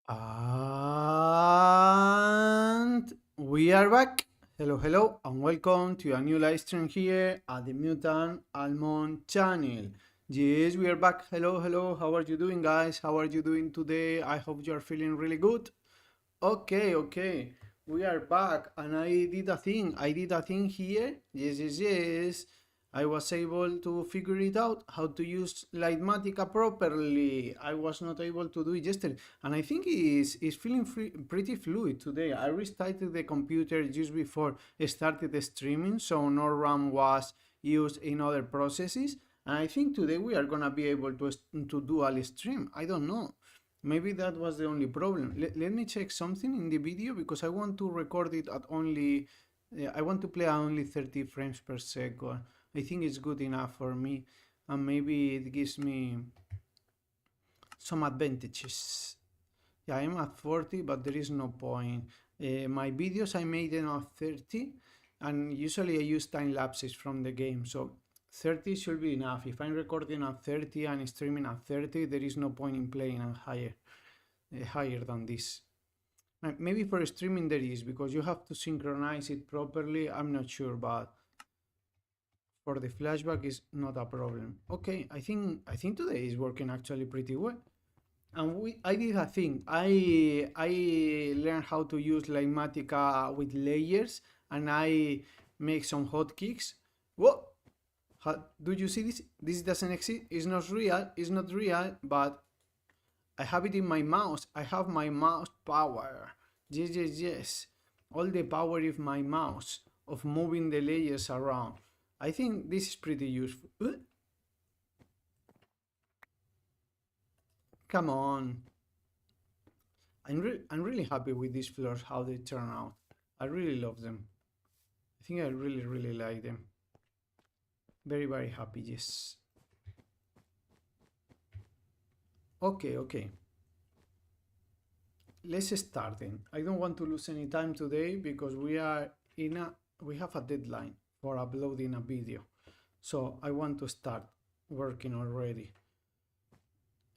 And we are back. Hello, hello, and welcome to a new live stream here at the Mutant Almond channel. Yes, we are back. Hello, hello. How are you doing, guys? How are you doing today? I hope you are feeling really good. Okay, okay. We are back, and I did a thing here. Yes, yes, yes. I was able to figure it out how to use Lightmatica properly. I was not able to do it yesterday, and I think it's feeling pretty fluid today. I restarted the computer just before I started the streaming, so no RAM was used in other processes. And I think today we are gonna be able to dual stream. I don't know. Maybe that was the only problem. Let me check something in the video because I want to record it at only, I want to play at only 30 frames per second. I think it's good enough for me, and maybe it gives me some advantages. Yeah, I'm at 40, but there is no point. My videos I made them at 30, and usually I use time lapses from the game, so 30 should be enough. If I'm recording at 30 and streaming at 30, there is no point in playing at higher than this. Maybe for streaming there is, because you have to synchronize it properly. I'm not sure, but for the flashback is not a problem. Okay, I think today is working actually pretty well. And I did a thing. I learned how to use Limatica with layers, and I make some hotkeys. Whoa! Do you see this? This doesn't exist. It's not real. It's not real, but I have it in my mouse. I have my mouse power. Yes, yes, yes. All the power of my mouse of moving the layers around. I think this is pretty useful. Come on. I'm really happy with these floors, how they turn out. I really love them. I think I really like them. Very happy, yes. Okay. Let's start then. I don't want to lose any time today because we have a deadline for uploading a video. So I want to start working already.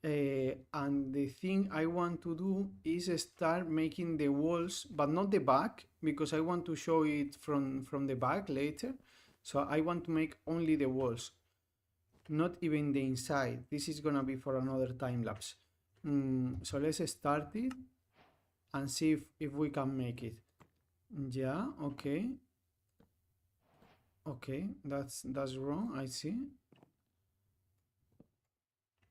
And the thing I want to do is start making the walls, but not the back, because I want to show it from the back later. So I want to make only the walls, not even the inside. This is gonna be for another time lapse. So let's start it and see if we can make it. Yeah, okay. Okay, that's wrong, I see.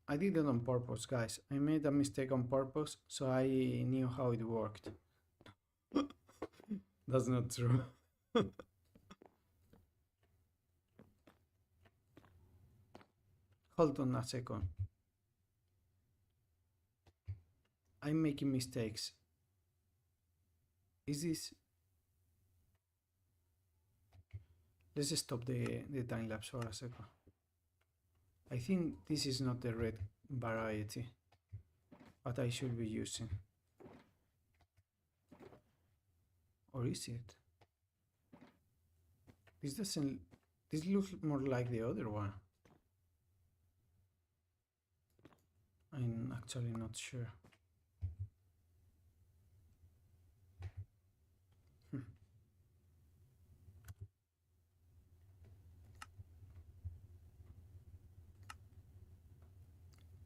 I did it on purpose, guys. I made a mistake on purpose, so I knew how it worked. That's not true. Hold on a second. I'm making mistakes. Is this... Let's stop the time lapse for a second. I think this is not the red variety, but I should be using. Or is it? This looks more like the other one. I'm actually not sure.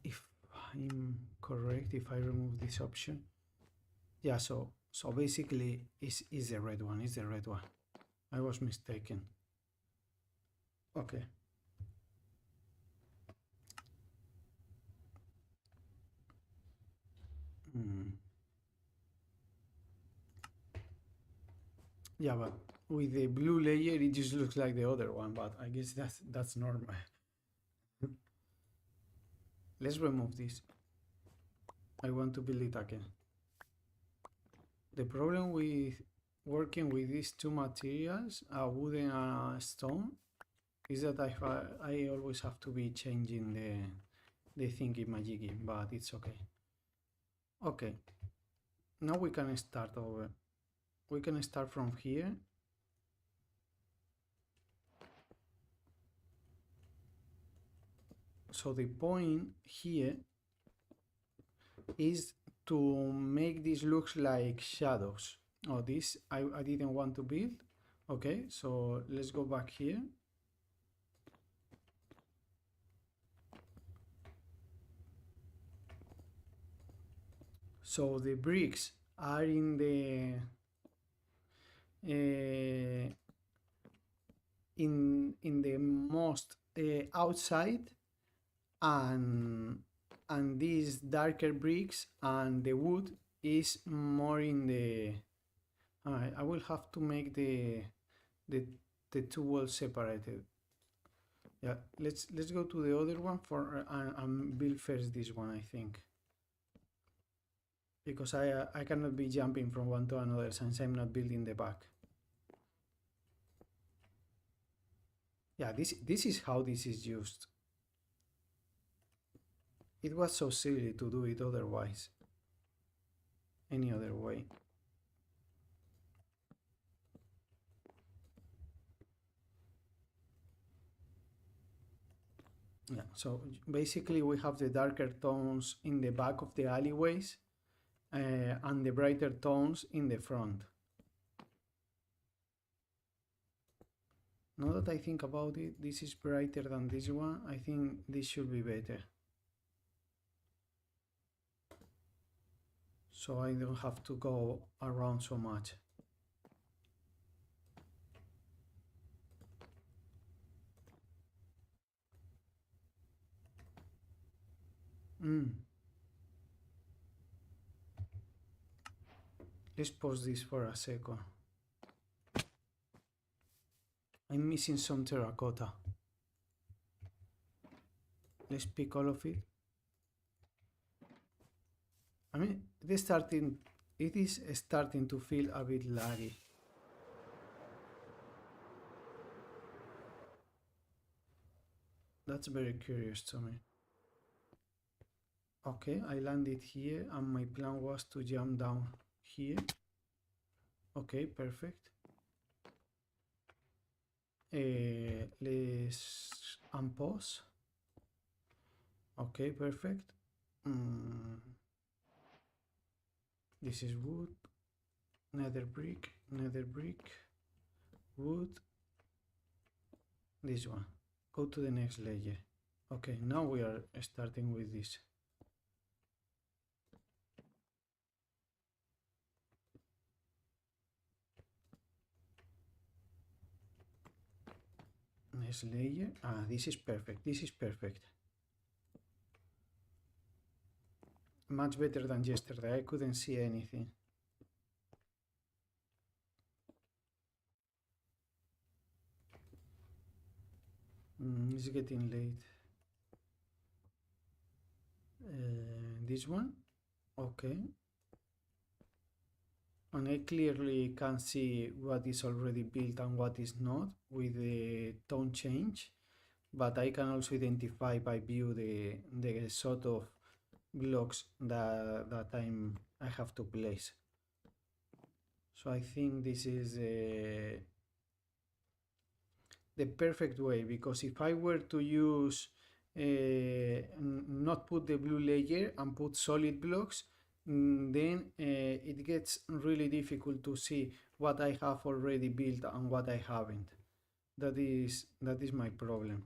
If I'm correct, if I remove this option, yeah, so basically is the red one, is the red one. I was mistaken. Okay. Yeah, but with the blue layer it just looks like the other one, but I guess that's normal. Let's remove this. I want to build it again. The problem with working with these two materials, wood and stone, is that I always have to be changing the thing in my jiggy, but it's okay. Okay, now we can start over. We can start from here. So the point here is to make this looks like shadows. Oh, this I didn't want to build. Okay, so let's go back here. So the bricks are in the in the most outside, and these darker bricks and the wood is more in the... I will have to make the two walls separated. Yeah, let's go to the other one for and build first this one, I think, because I cannot be jumping from one to another since I'm not building the back. Yeah, this is how this is used. It was so silly to do it otherwise, any other way. Yeah, so basically we have the darker tones in the back of the alleyways and the brighter tones in the front. Now that I think about it, this is brighter than this one. I think this should be better. So I don't have to go around so much. Let's pause this for a second. I'm missing some terracotta. Let's pick all of it. I mean, it is starting to feel a bit laggy. That's very curious to me. Okay, I landed here and my plan was to jump down here. Okay, perfect. Let's unpause. Okay, perfect. This is wood, nether brick, wood. This one. Go to the next layer. Okay, now we are starting with this. Next layer. Ah, this is perfect. This is perfect. Much better than yesterday. I couldn't see anything. It's getting late. This one. Okay. And I clearly can see what is already built and what is not with the tone change, but I can also identify by view the sort of blocks that I have to place. So I think this is the perfect way, because if I were to use not put the blue layer and put solid blocks, then it gets really difficult to see what I have already built and what I haven't. That is my problem.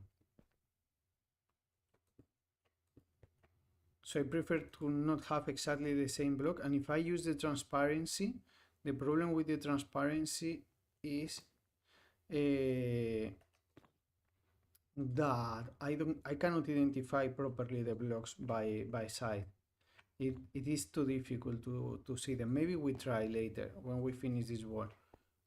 So I prefer to not have exactly the same block, and if I use the transparency, the problem with the transparency is that I cannot identify properly the blocks by side. It is too difficult to see them. Maybe we try later when we finish this wall,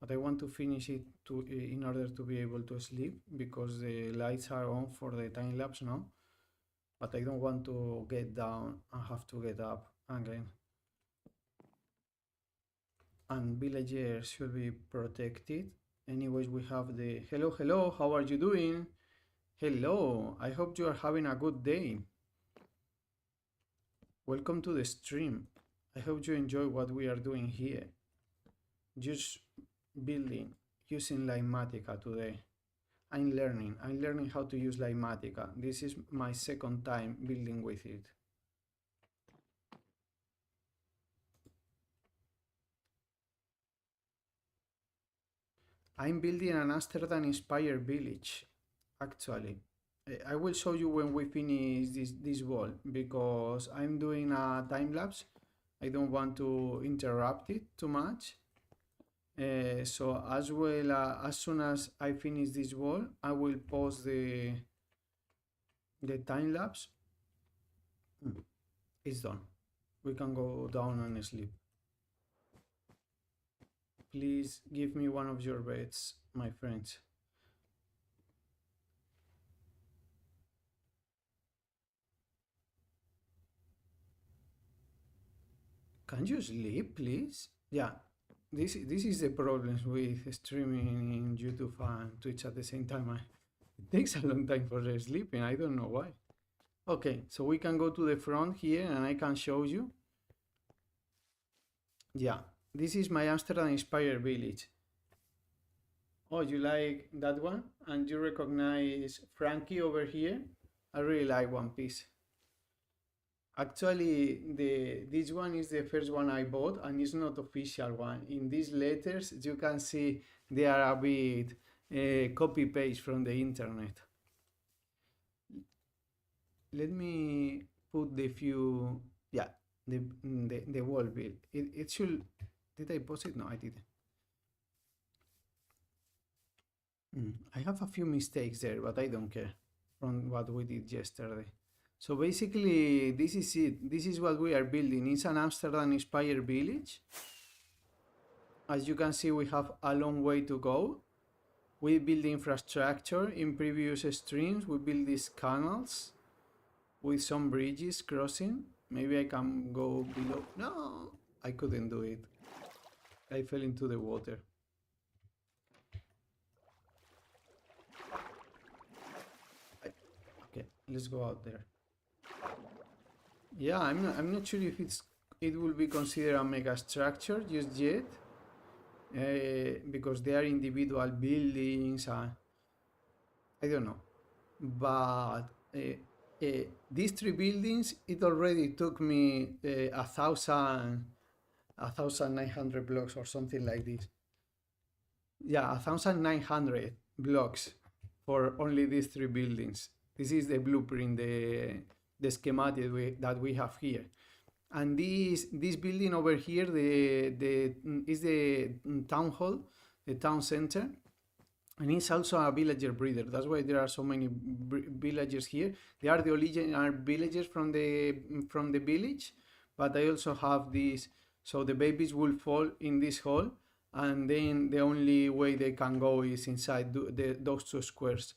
but I want to finish it in order to be able to sleep, because the lights are on for the time lapse now, but I don't want to get down and have to get up again. And villagers should be protected. Anyways, we have the hello, how are you doing? Hello, I hope you are having a good day. Welcome to the stream. I hope you enjoy what we are doing here. Just building using Limatica today. I'm learning how to use Limatica. This is my second time building with it. I'm building an Amsterdam inspired village, actually. I will show you when we finish this wall, because I'm doing a time lapse. I don't want to interrupt it too much. So as well, as soon as I finish this wall, I will pause the time lapse. It's done. We can go down and sleep. Please give me one of your beds, my friends. Can you sleep, please? Yeah, this is the problems with streaming in YouTube and Twitch at the same time. It takes a long time for sleeping. I don't know why. Okay, so we can go to the front here and I can show you. Yeah, this is my Amsterdam inspired village. Oh, you like that one? And you recognize Frankie over here? I really like One Piece. Actually, this one is the first one I bought, and it's not official one. In these letters, you can see they are a bit copy paste from the internet. Let me put the few, yeah, the wall build. It should, did I post it? No, I didn't. I have a few mistakes there, but I don't care from what we did yesterday. So basically, this is it. This is what we are building. It's an Amsterdam inspired village. As you can see, we have a long way to go. We build the infrastructure in previous streams. We build these canals with some bridges crossing. Maybe I can go below. No, I couldn't do it. I fell into the water. Okay, let's go out there. Yeah, I'm not sure if it will be considered a mega structure just yet, because they are individual buildings. I don't know, but these three buildings, it already took me 1,900 blocks or something like this. Yeah, 1,900 blocks for only these three buildings. This is the blueprint, the schematic that we have here. And this building over here, is the town hall, the town center, and it's also a villager breeder. That's why there are so many villagers here. They are the original villagers from the village, but I also have this, so the babies will fall in this hall, and then the only way they can go is inside those two squares.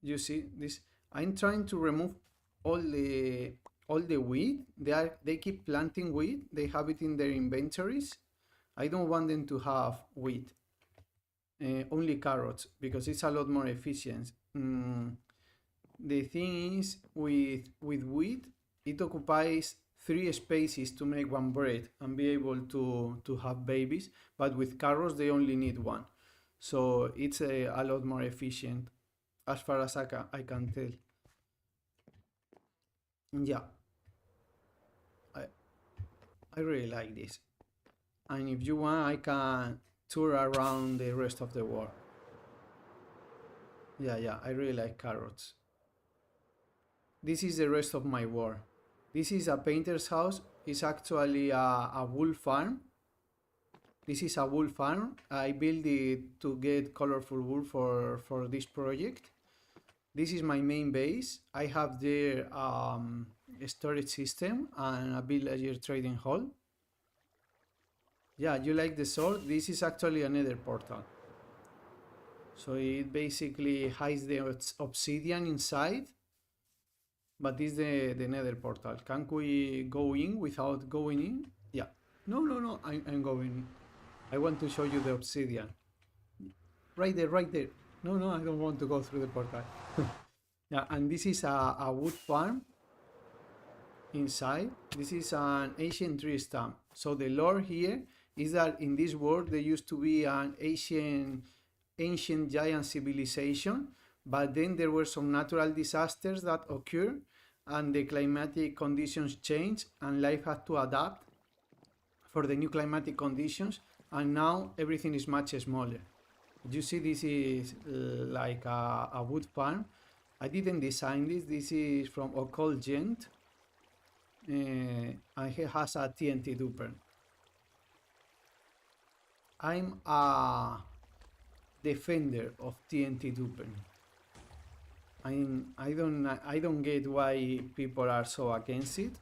You see this? I'm trying to remove all the wheat. They keep planting wheat. They have it in their inventories. I don't want them to have wheat. Only carrots, because it's a lot more efficient. The thing is, with wheat, it occupies 3 spaces to make one bread and be able to have babies, but with carrots they only need 1. So it's a lot more efficient, as far as I can tell. Yeah, I really like this. And if you want, I can tour around the rest of the world. Yeah, I really like carrots. This is the rest of my world. This is a painter's house. It's actually a wool farm. This is a wool farm. I built it to get colorful wool for this project. This is my main base. I have there a storage system and a villager trading hall. Yeah, you like the sword? This is actually another portal. So it basically hides the obsidian inside, but this is the nether portal. Can we go in without going in? Yeah. No, I'm going in. I want to show you the obsidian. Right there. No, I don't want to go through the portal. Yeah, and this is a wood farm inside. This is an ancient tree stump. So the lore here is that in this world there used to be an ancient giant civilization, but then there were some natural disasters that occurred and the climatic conditions changed and life had to adapt for the new climatic conditions, and now everything is much smaller. You see, this is like a wood farm. I didn't design this. This is from Occult Gent, and he has a TNT duper. I'm a defender of TNT duper. I don't get why people are so against it.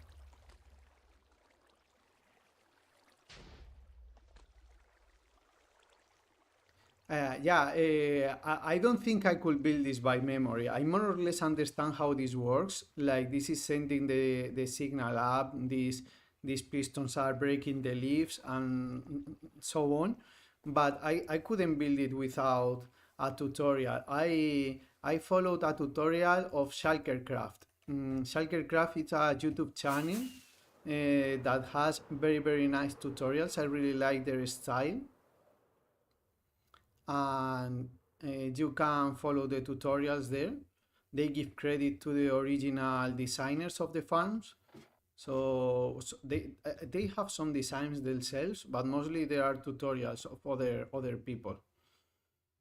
I don't think I could build this by memory. I more or less understand how this works. Like, this is sending the signal up, these pistons are breaking the leaves and so on. But I couldn't build it without a tutorial. I followed a tutorial of Shulkercraft. Shulkercraft is a YouTube channel that has very nice tutorials. I really like their style. And you can follow the tutorials there. They give credit to the original designers of the farms. So they have some designs themselves, but mostly there are tutorials of other people.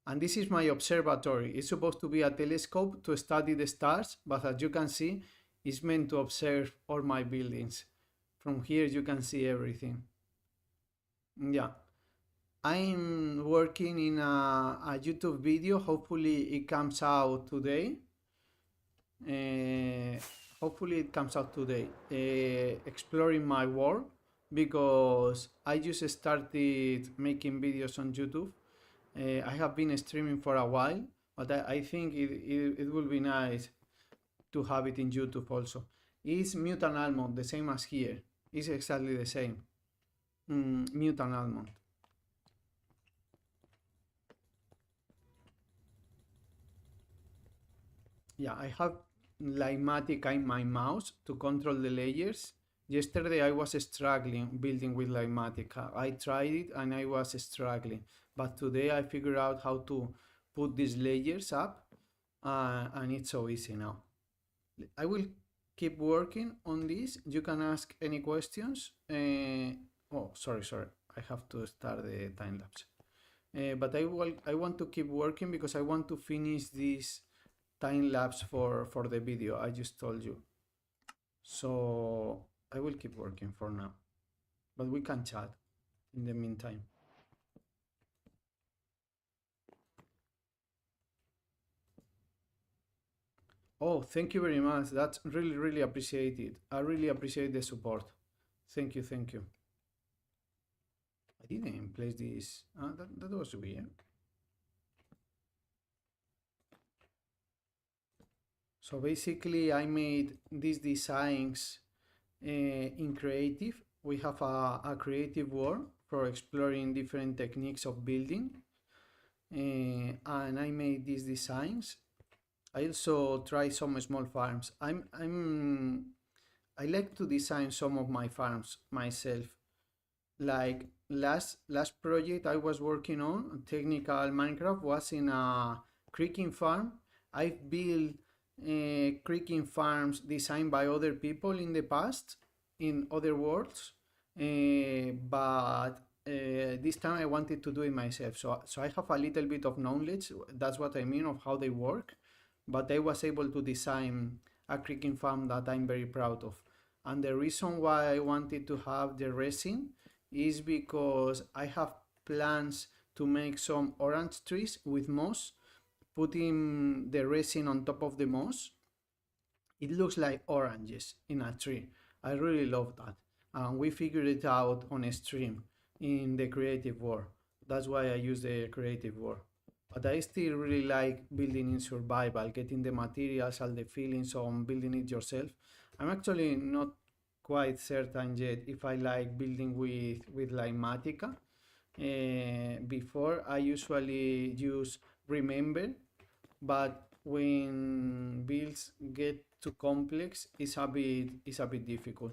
And this is my observatory. It's supposed to be a telescope to study the stars, but as you can see, it's meant to observe all my buildings. From here you can see everything. Yeah, I'm working in a YouTube video. Hopefully it comes out today. Uh, Hopefully it comes out today. Exploring my world, because I just started making videos on YouTube. I have been streaming for a while, but I think it will be nice to have it in YouTube also. It's Mutant Almond, the same as here. It's exactly the same. Mutant Almond. Yeah, I have Limatica in my mouse to control the layers. Yesterday I was struggling building with Limatica. I tried it and I was struggling. But today I figured out how to put these layers up, and it's so easy now. I will keep working on this. You can ask any questions. Oh, sorry. I have to start the time lapse. But I want to keep working because I want to finish this time lapse for the video I just told you. So I will keep working for now, but we can chat in the meantime. Oh, thank you very much. That's really appreciated. I really appreciate the support. Thank you. I didn't place this. That was weird. So basically, I made these designs in creative. We have a creative world for exploring different techniques of building, and I made these designs. I also try some small farms. I like to design some of my farms myself. Like last project I was working on, technical Minecraft, was in a creeking farm. I've built creeking farms designed by other people in the past in other worlds, but this time I wanted to do it myself. So I have a little bit of knowledge. That's what I mean of how they work. But I was able to design a creeking farm that I'm very proud of. And the reason why I wanted to have the resin is because I have plans to make some orange trees with moss, putting the resin on top of the moss. It looks like oranges in a tree. I really love that. And we figured it out on a stream in the creative world. That's why I use the creative world. But I still really like building in survival, getting the materials and the feelings on building it yourself. I'm actually not quite certain yet if I like building with Limatica. Before I usually use Remember, but when builds get too complex, it's a bit difficult.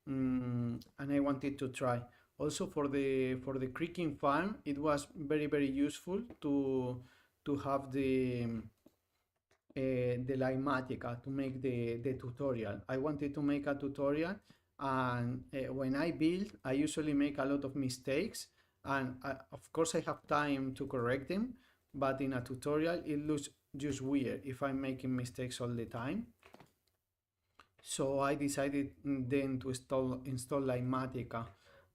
And I wanted to try. Also for the creeking farm, it was very useful to have the Limatica to make the tutorial. I wanted to make a tutorial, and when I build, I usually make a lot of mistakes, and of course I have time to correct them, but in a tutorial it looks just weird if I'm making mistakes all the time. So I decided then to install Limatica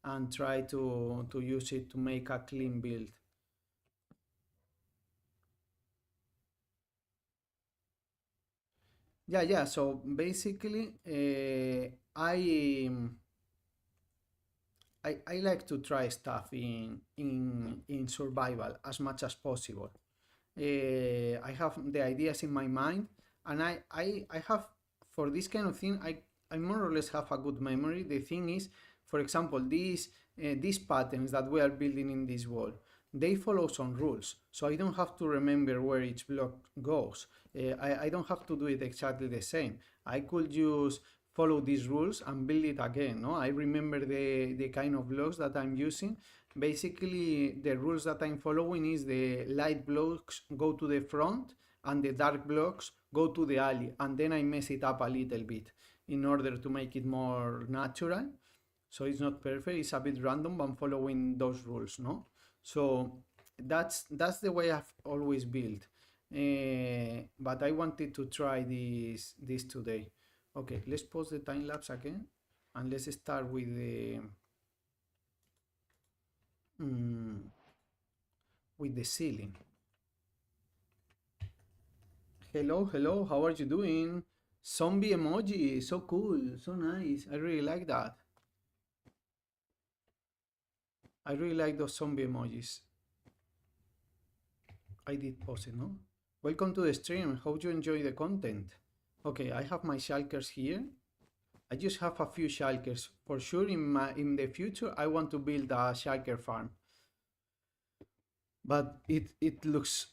and try to use it to make a clean build. Yeah. So basically, I like to try stuff in survival as much as possible. I have the ideas in my mind, and I have, for this kind of thing, I more or less have a good memory. The thing is, for example, these patterns that we are building in this wall, they follow some rules, so I don't have to remember where each block goes. I don't have to do it exactly the same. I could just follow these rules and build it again. No, I remember the kind of blocks that I'm using. Basically, the rules that I'm following is the light blocks go to the front and the dark blocks go to the alley, and then I mess it up a little bit in order to make it more natural. So it's not perfect, it's a bit random, but I'm following those rules, no? So that's the way I've always built. But I wanted to try this today. Okay, let's pause the time lapse again, and let's start mm, with the ceiling. Hello, hello, how are you doing? Zombie emoji, so cool, so nice. I really like that. I really like those zombie emojis. I did pause it, no? Welcome to the stream. Hope you enjoy the content. Okay, I have my shulkers here. I just have a few shulkers. For sure, in the future, I want to build a shulker farm. But it looks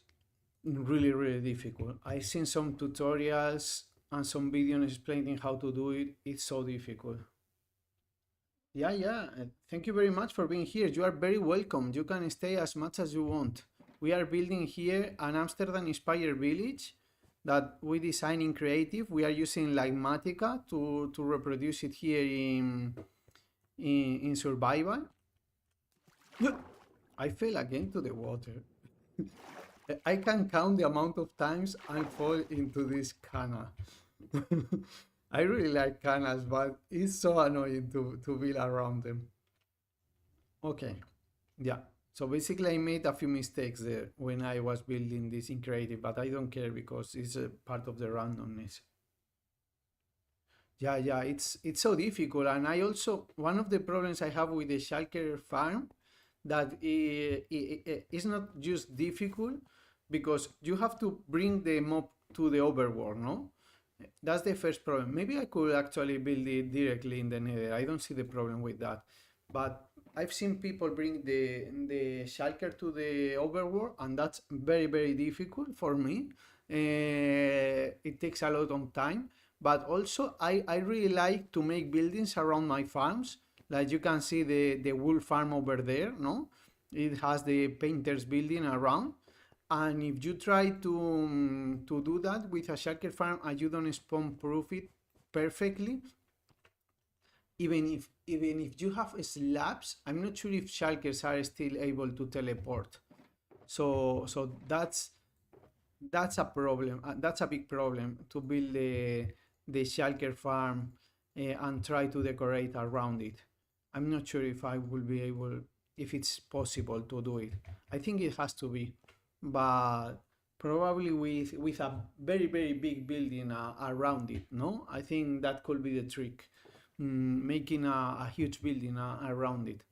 really difficult. I've seen some tutorials and some videos explaining how to do it. It's so difficult. Yeah. Thank you very much for being here. You are very welcome. You can stay as much as you want. We are building here an Amsterdam inspired village that we design in creative. We are using like Matica to reproduce it here in survival. I fell again to the water. I can count the amount of times I fall into this canal. I really like canals, but it's so annoying to build around them. Okay, yeah. So basically, I made a few mistakes there when I was building this in creative, but I don't care because it's a part of the randomness. Yeah, it's so difficult, and I also one of the problems I have with the Schalker farm that it's not just difficult because you have to bring the mob to the overworld, no? That's the first problem. Maybe I could actually build it directly in the Nether. I don't see the problem with that. But I've seen people bring the shulker to the overworld, and that's very difficult for me. It takes a lot of time. But also, I really like to make buildings around my farms. Like you can see the wool farm over there, no? It has the painter's building around. And if you try to do that with a shulker farm and you don't spawn proof it perfectly, even if you have slabs, I'm not sure if shulkers are still able to teleport. So that's a problem. That's a big problem to build the shulker farm and try to decorate around it. I'm not sure if I will be able, if it's possible to do it. I think it has to be, but probably with a very big building around it. No, I think that could be the trick, making a huge building around it.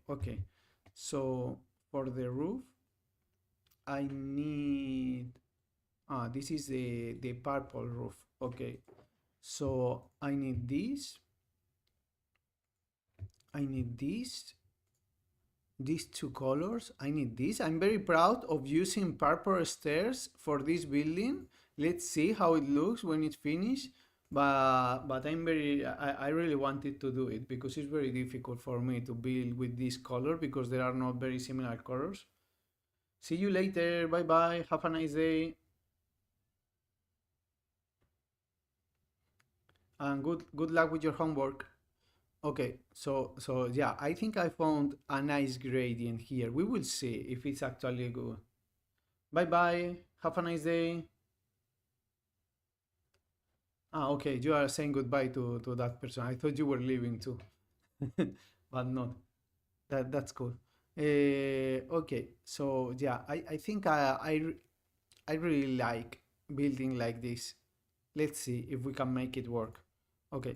Okay, so for the roof, I need. This is the purple roof. Okay, so I need this. I need this. These two colors. I need this. I'm very proud of using purple stairs for this building. Let's see how it looks when it's finished. But I really wanted to do it because it's very difficult for me to build with this color because there are not very similar colors. See you later. Bye bye. Have a nice day. And good luck with your homework. Okay, so yeah, I think I found a nice gradient here. We will see if it's actually good. Bye bye. Have a nice day. Okay, you are saying goodbye to that person. I thought you were leaving too, but not. That's cool. Okay, so yeah, I think I really like building like this. Let's see if we can make it work. Okay,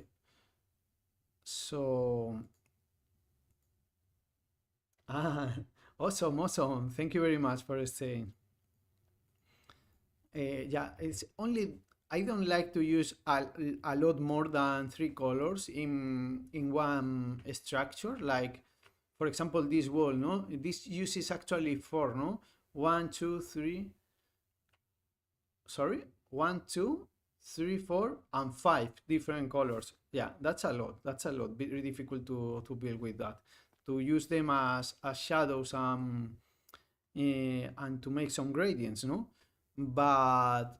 so ah, awesome. Thank you very much for staying. Yeah, it's only I don't like to use a lot more than three colors in one structure. Like, for example, this wall, no? This uses actually four, no? One, two, three. Sorry, one, two, three, four, and five different colors. Yeah, that's a lot. That's a lot. Very difficult to build with that. To use them as shadows and to make some gradients, no? But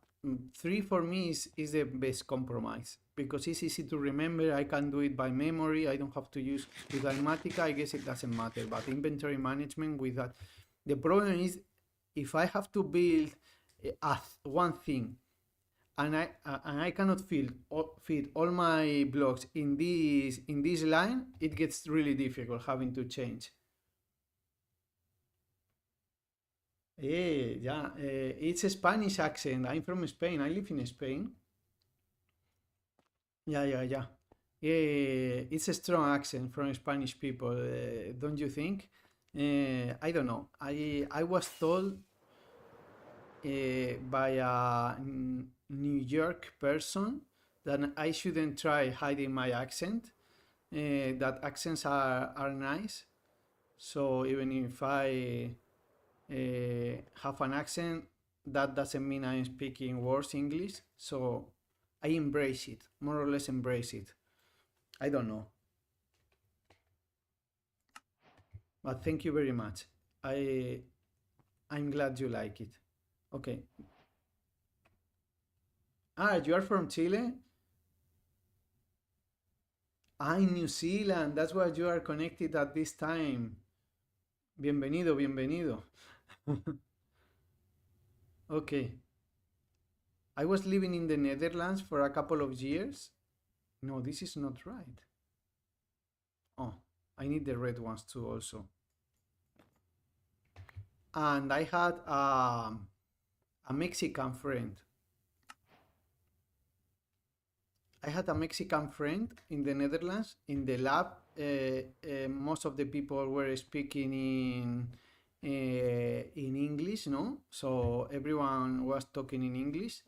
three for me is the best compromise. because it's easy to remember. I can do it by memory. I don't have to use with Dynamatica. I guess it doesn't matter. But inventory management with that, the problem is if I have to build one thing and I cannot fit all my blocks in this line, it gets really difficult having to change. Yeah, it's a Spanish accent. I'm from Spain. I live in Spain. Yeah. It's a strong accent from Spanish people, don't you think? I don't know. I was told by a New York person that I shouldn't try hiding my accent. That accents are nice. So even if I have an accent, that doesn't mean I'm speaking worse English. So I embrace it, more or less embrace it. I don't know, but thank you very much. I I'm glad you like it. Okay. Ah, you are from Chile? I'm New Zealand. That's why you are connected at this time. Bienvenido, bienvenido. Okay. I was living in the Netherlands for a couple of years. No, this is not right. Oh, I need the red ones too also. And I had a Mexican friend. I had a Mexican friend in the Netherlands. In the lab, most of the people were speaking in English, no? So everyone was talking in English,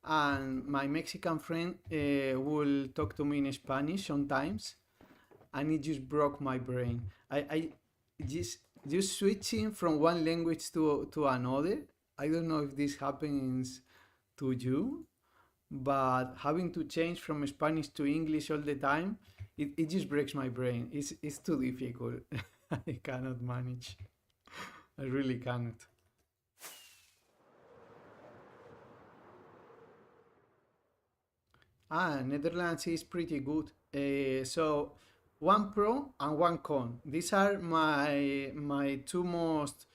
and my Mexican friend will talk to me in Spanish sometimes, and it just broke my brain. I just switching from one language to another. I don't know if this happens to you, but having to change from Spanish to English all the time, it just breaks my brain. It's too difficult. I cannot manage. I really cannot. Netherlands is pretty good. So one pro and one con. These are my two most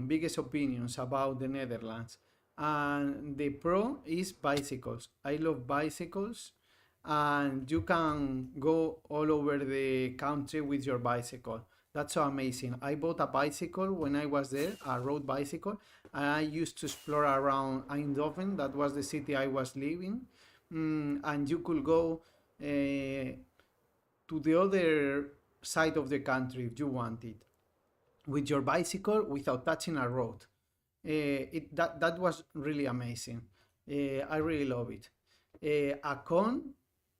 biggest opinions about the Netherlands. And the pro is bicycles. I love bicycles, and you can go all over the country with your bicycle. That's so amazing. I bought a bicycle when I was there, a road bicycle, and I used to explore around Eindhoven. That was the city I was living. And you could go to the other side of the country if you wanted with your bicycle without touching a road. That was really amazing. I really love it. A con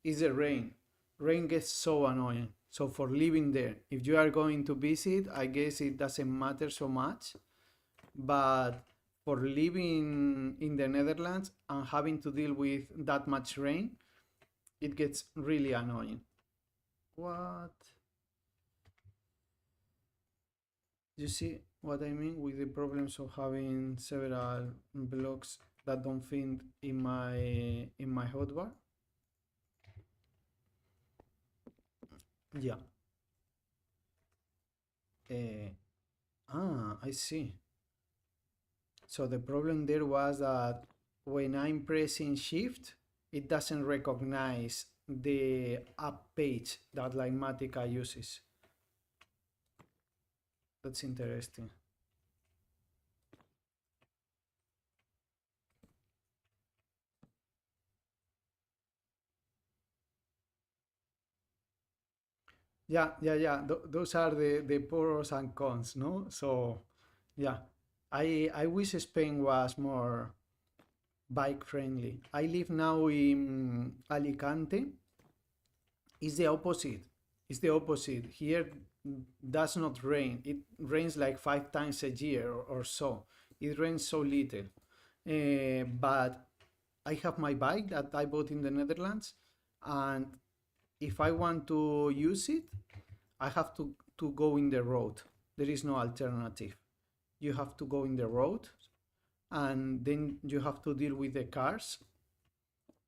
is the rain. Rain gets so annoying. So for living there, if you are going to visit, I guess it doesn't matter so much. But for living in the Netherlands and having to deal with that much rain, it gets really annoying. What? You see what I mean with the problems of having several blocks that don't fit in my hotbar? Yeah. Uh, I see. So the problem there was that when I'm pressing shift, it doesn't recognize the app page that Lymatica uses. That's interesting. Yeah. Those are the pros and cons, no? So, yeah, I wish Spain was more bike friendly. I live now in Alicante. It's the opposite. It's the opposite. Here does not rain. It rains like 5 times a year or so. It rains so little. But I have my bike that I bought in the Netherlands, and if I want to use it, I have to go in the road. There is no alternative. You have to go in the road, and then you have to deal with the cars.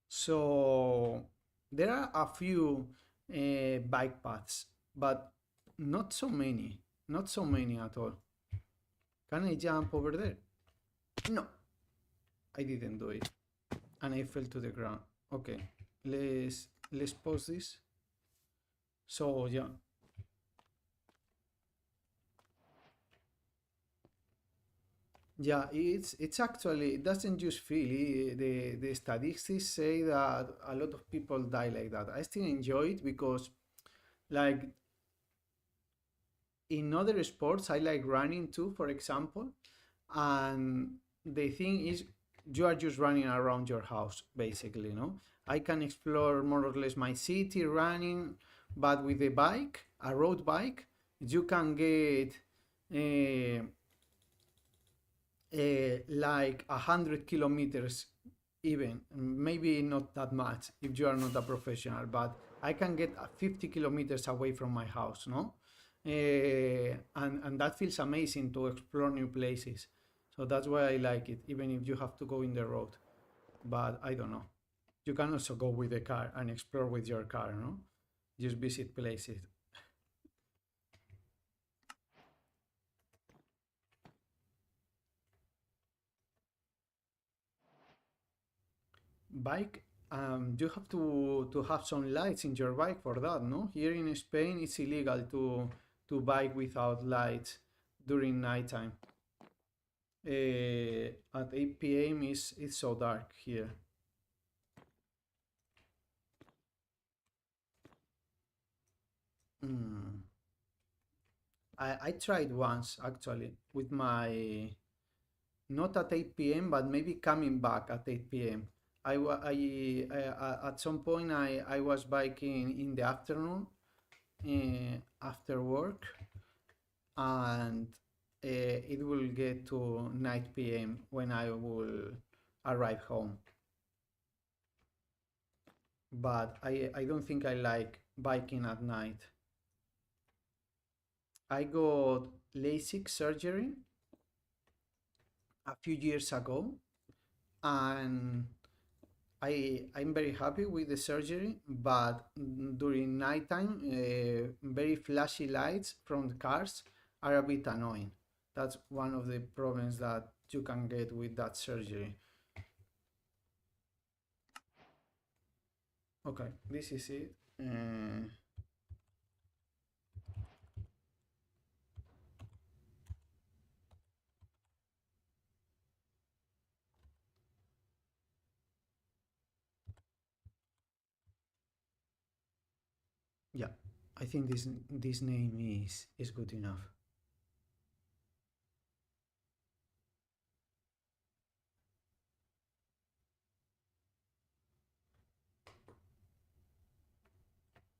So There are a few bike paths, but not so many. Not so many at all. Can I jump over there? No, I didn't do it. And I fell to the ground. Okay, let's pause this. So yeah, yeah, it's actually, it doesn't just feel the statistics say that a lot of people die like that. I still enjoy it because, like, in other sports, I like running too, for example, and the thing is, you are just running around your house basically, no? I can explore more or less my city running, but with a bike, a road bike, you can get uh, like 100 kilometers, even maybe not that much if you are not a professional, but I can get 50 kilometers away from my house, no? And that feels amazing to explore new places. So that's why I like it, even if you have to go in the road. But I don't know, you can also go with the car and explore with your car, no? Just visit places. Bike, you have to have some lights in your bike for that, no? Here in Spain, it's illegal to bike without lights during nighttime. At 8 p.m. is it's so dark here. Mm. I tried once actually with my, not at 8 p.m. but maybe coming back at 8 p.m. At some point I was biking in the afternoon after work, and it will get to 9 p.m. when I will arrive home. But I don't think I like biking at night. I got LASIK surgery a few years ago, and I'm very happy with the surgery. But during nighttime, very flashy lights from the cars are a bit annoying. That's one of the problems that you can get with that surgery. Okay, this is it. Yeah, I think this name is good enough.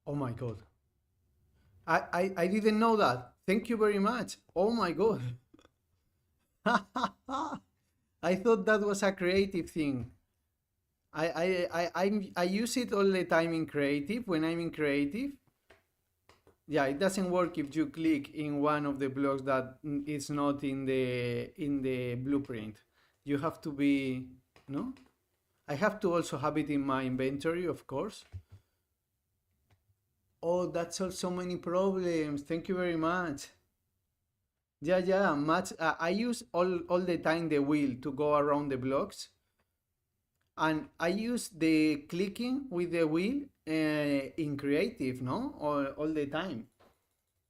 Oh my god. I didn't know that. Thank you very much. Oh my god. I thought that was a creative thing. I use it all the time in creative when I'm in creative. Yeah, it doesn't work if you click in one of the blocks that is not in the blueprint. You have to be, no? I have to also have it in my inventory, of course. Oh, that solves so many problems. Thank you very much. Yeah, yeah, much. I use all the time the wheel to go around the blocks, and I use the clicking with the wheel in creative, no, all the time.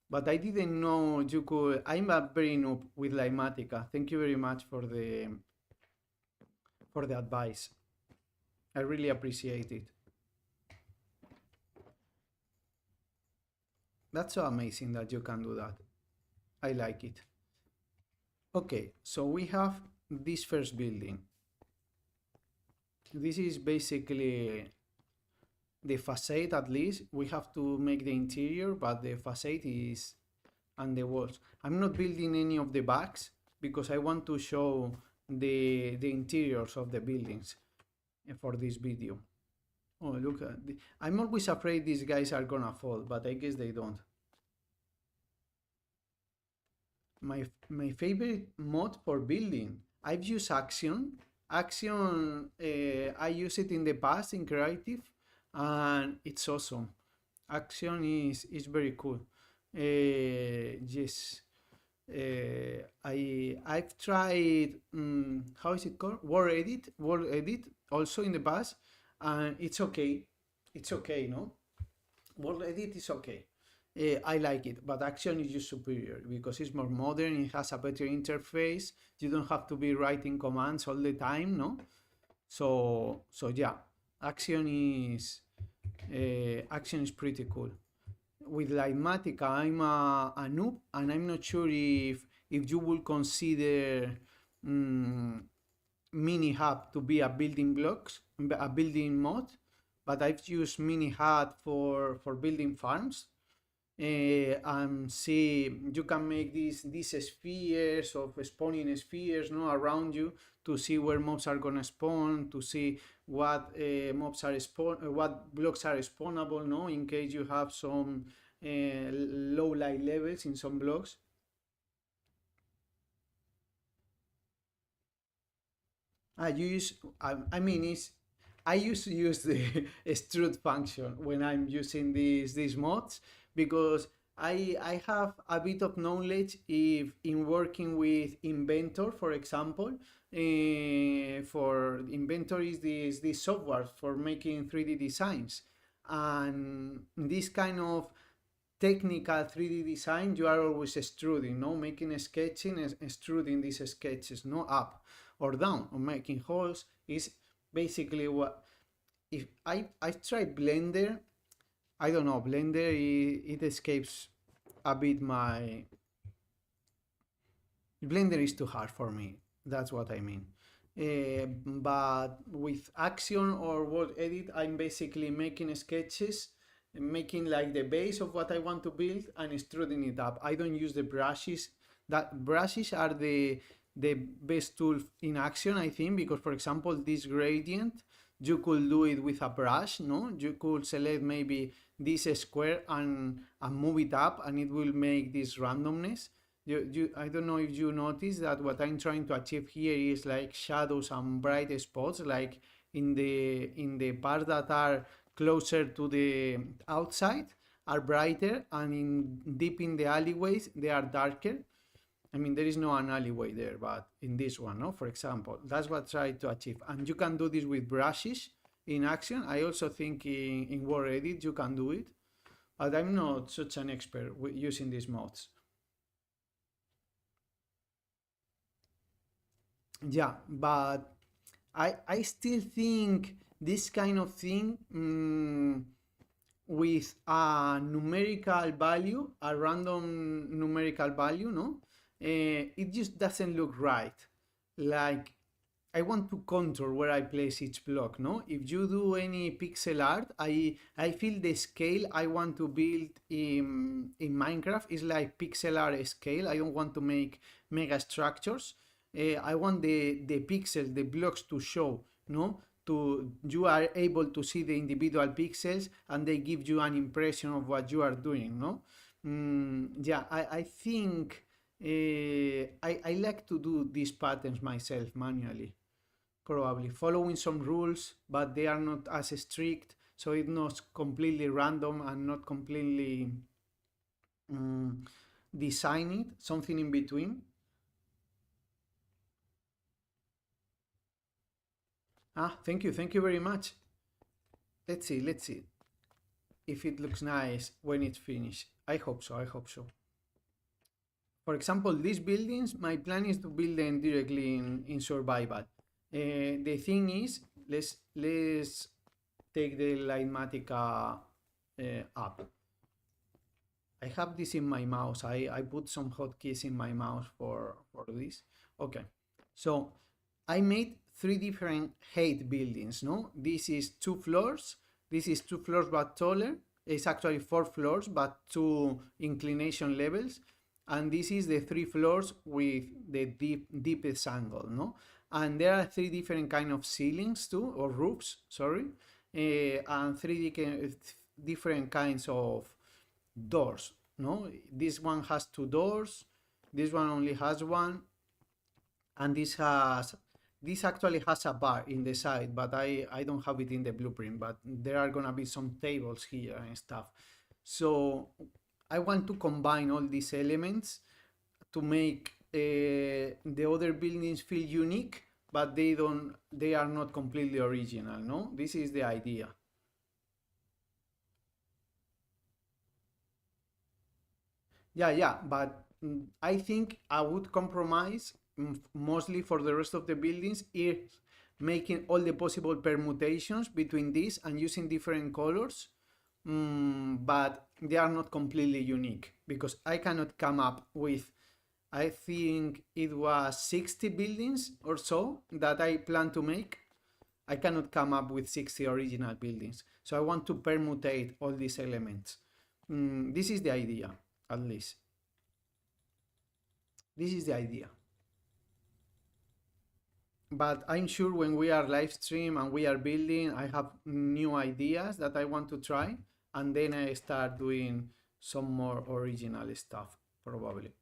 But I didn't know you could. I'm a very noob with Limatica. Thank you very much for the advice. I really appreciate it. That's so amazing that you can do that. I like it. Okay, so we have this first building. This is basically the facade. At least we have to make the interior, but the facade is, and the walls. I'm not building any of the backs because I want to show the interiors of the buildings for this video. Oh, look at I'm always afraid these guys are gonna fall, but I guess they don't. My favorite mod for building. I've used Action. Action, I used it in the past in creative, and it's awesome. Action is very cool. Yes. I've tried how is it called, word edit also in the past, and it's okay. It's okay, no, word edit is okay. I like it, but action is just superior because it's more modern. It has a better interface. You don't have to be writing commands all the time, no. So yeah, action is action is pretty cool. With Ligmatica, I'm a noob, and I'm not sure if you will consider um, Mini Hub to be a building blocks, a building mod, but I've used Mini Hub for building farms. And see, you can make these spheres of spawning spheres, no, around you, to see where mobs are gonna spawn, to see what mobs are what blocks are spawnable, no, in case you have some low light levels in some blocks. I use, I mean, it's, I used to use the extrude function when I'm using these mods, because I have a bit of knowledge if in working with Inventor, for example. For Inventor is this software for making 3D designs, and this kind of technical 3D design, you are always extruding, no, making sketching, extruding these sketches, no, up or down, or making holes is basically what. If I try Blender, I don't know, Blender, it escapes a bit my. Blender is too hard for me. That's what I mean. But with action or word edit, I'm basically making sketches, making like the base of what I want to build and extruding it up. I don't use the brushes. That brushes are the best tool in action, I think, because for example, this gradient, you could do it with a brush, no? You could select maybe this square and move it up, and it will make this randomness. I don't know if you notice that what I'm trying to achieve here is like shadows and bright spots, like in the parts that are closer to the outside are brighter, and in deep in the alleyways they are darker. I mean, there is no an alleyway there, but in this one, no, for example, that's what I try to achieve. And you can do this with brushes in action. I also think in Word Edit you can do it, but I'm not such an expert with using these modes. Yeah, but I still think this kind of thing, with a numerical value, a random numerical value, no, it just doesn't look right. Like, I want to control where I place each block, no? If you do any pixel art, I feel the scale I want to build in Minecraft is like pixel art scale. I don't want to make mega structures. I want the pixels, the blocks to show, no? To you are able to see the individual pixels, and they give you an impression of what you are doing, no? Yeah, I think I like to do these patterns myself manually, probably following some rules, but they are not as strict, so it's not completely random and not completely um, design it, something in between. Thank you very much. Let's see if it looks nice when it's finished. I hope so, I hope so. For example, these buildings, my plan is to build them directly in survival. The thing is, let's take the Lightmatica app. I have this in my mouse. I put some hotkeys in my mouse for this. Okay, so I made three different height buildings. No, this is 2 floors. This is 2 floors but taller. It's actually 4 floors but 2 inclination levels. And this is the 3 floors with the deepest angle. No, and there are three different kind of ceilings too, or roofs. Sorry, and three different kinds of doors. No, this one has 2 doors, this one only has one, and this has this actually has a bar in the side, but I don't have it in the blueprint, but there are gonna be some tables here and stuff. So I want to combine all these elements to make the other buildings feel unique, but they are not completely original, no? This is the idea. Yeah, but I think I would compromise mostly for the rest of the buildings is making all the possible permutations between these and using different colors, but they are not completely unique because I cannot come up with, I think it was 60 buildings or so that I plan to make. I cannot come up with 60 original buildings. So I want to permutate all these elements. This is the idea, at least. This is the idea. But I'm sure when we are live stream and we are building, I have new ideas that I want to try, and then I start doing some more original stuff, probably.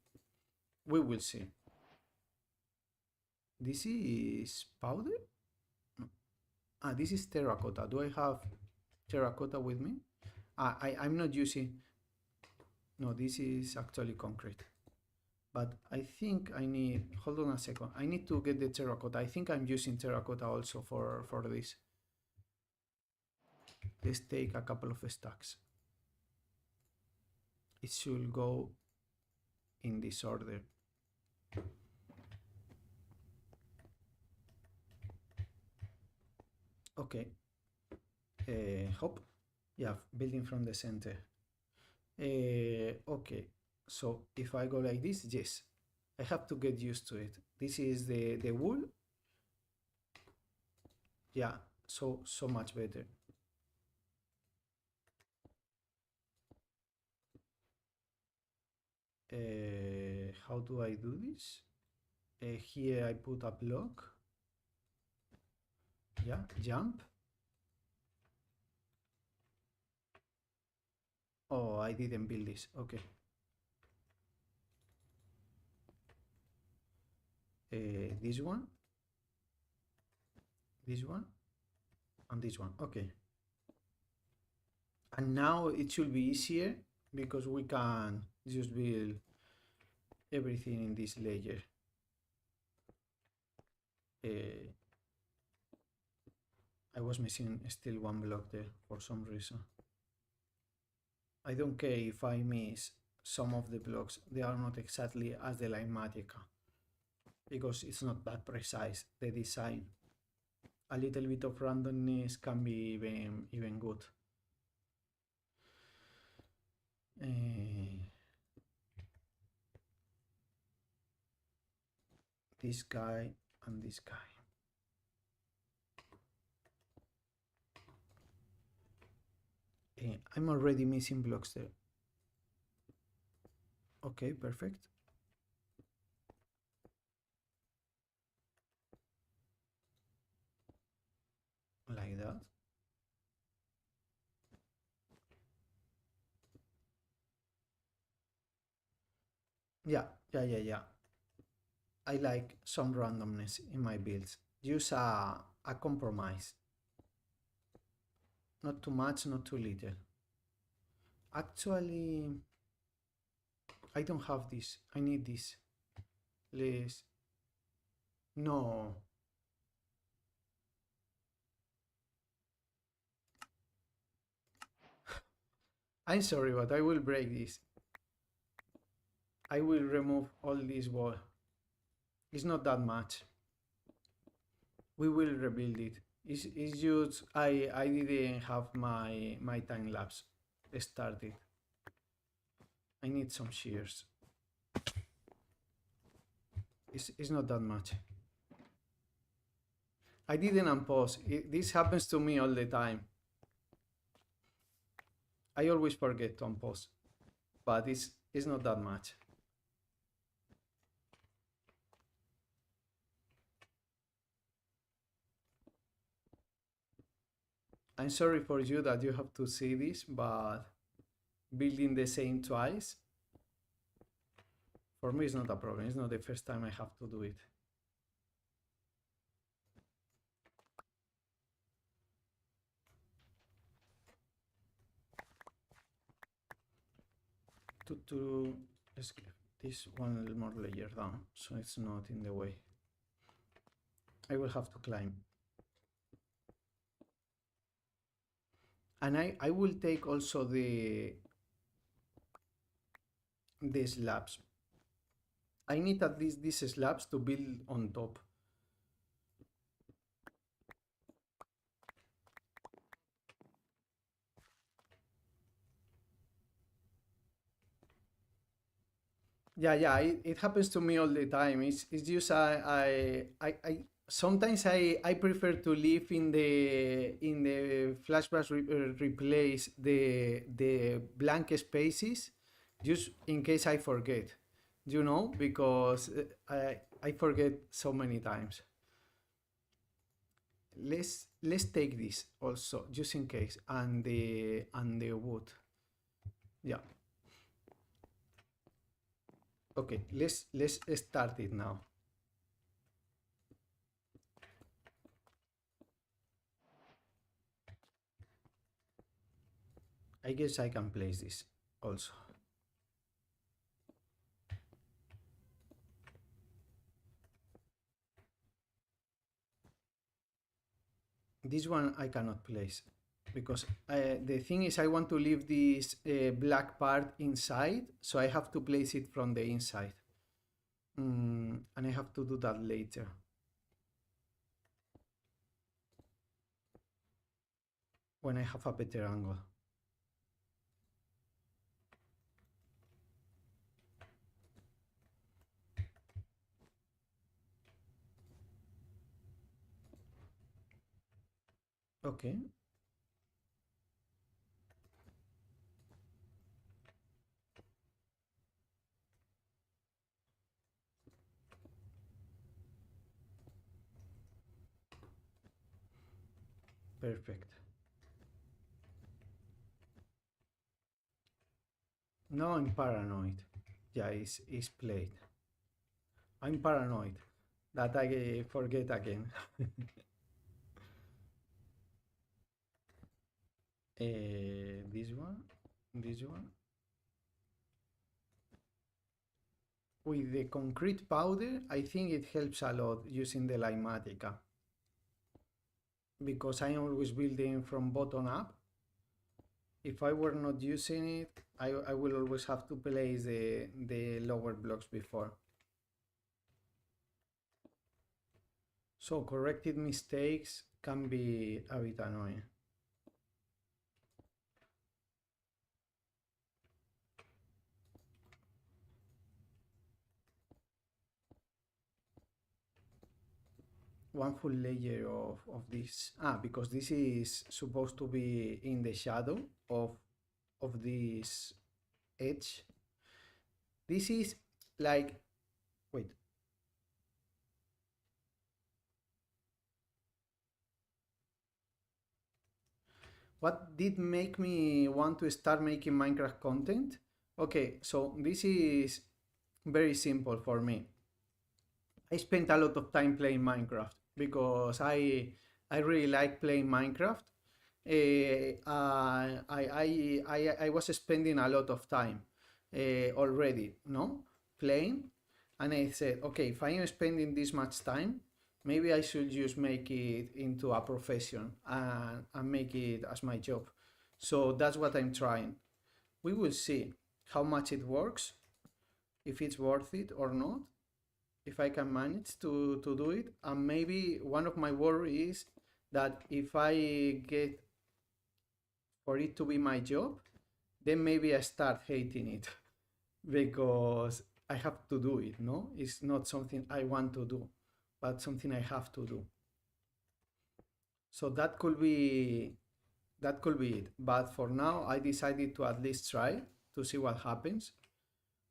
We will see. This is powder? No. Ah, this is terracotta. Do I have terracotta with me? I'm not using... No, this is actually concrete. But I think I need, hold on a second, I need to get the terracotta. I think I'm using terracotta also for this. Let's take a couple of stacks. It should go in this order. Okay. Hop. Yeah, building from the center. Okay. So if I go like this, yes, I have to get used to it. This is the wool. Yeah, so much better. How do I do this? Here I put a block. Yeah, jump. Oh, I didn't build this. Okay. This one, and this one. Okay. And now it should be easier because we can just build everything in this layer. I was missing still one block there for some reason. I don't care if I miss some of the blocks. They are not exactly as the line Magica because it's not that precise, the design. A little bit of randomness can be even good. This guy and this guy. I'm already missing blocks there. Okay, perfect. Like that. Yeah. I like some randomness in my builds. Use a compromise. Not too much, not too little. Actually, I don't have this. I need this. Please. No. I'm sorry, but I will break this. I will remove all this wall. It's not that much. We will rebuild it. It's just I didn't have my time lapse started. I need some shears. It's not that much. I didn't unpause. This happens to me all the time. I always forget to unpause, but it's not that much. I'm sorry for you that you have to see this, but building the same twice, for me it's not a problem. It's not the first time I have to do it. to let's get this one a little more layer down so it's not in the way. I will have to climb. And I will take also the slabs. I need at least these slabs to build on top. Yeah, it happens to me all the time. It's just I sometimes I prefer to live in the flashbacks replace the blank spaces just in case I forget, you know, because I forget so many times. Let's take this also just in case and the wood. Yeah. Okay, let's start it now. I guess I can place this also. This one I cannot place because the thing is I want to leave this black part inside, so I have to place it from the inside. And I have to do that later. When I have a better angle. Okay. Perfect. No, I'm paranoid. Yeah, it's played. I'm paranoid that I forget again. This one, this one. With the concrete powder, I think it helps a lot using the Limatica because I'm always building from bottom up. If I were not using it, I will always have to place the lower blocks before. So corrected mistakes can be a bit annoying. One full layer of this. Because this is supposed to be in the shadow of this edge. This is like, wait. What did make me want to start making Minecraft content? Okay, so this is very simple for me. I spent a lot of time playing Minecraft because I really like playing Minecraft. I was spending a lot of time already, no, playing, and I said, okay, if I am spending this much time, maybe I should just make it into a profession and make it as my job. So that's what I'm trying. We will see how much it works, if it's worth it or not, if I can manage to do it. And maybe one of my worries is that if I get for it to be my job, then maybe I start hating it because I have to do it, no? It's not something I want to do, but something I have to do. So that could be it. But for now, I decided to at least try to see what happens.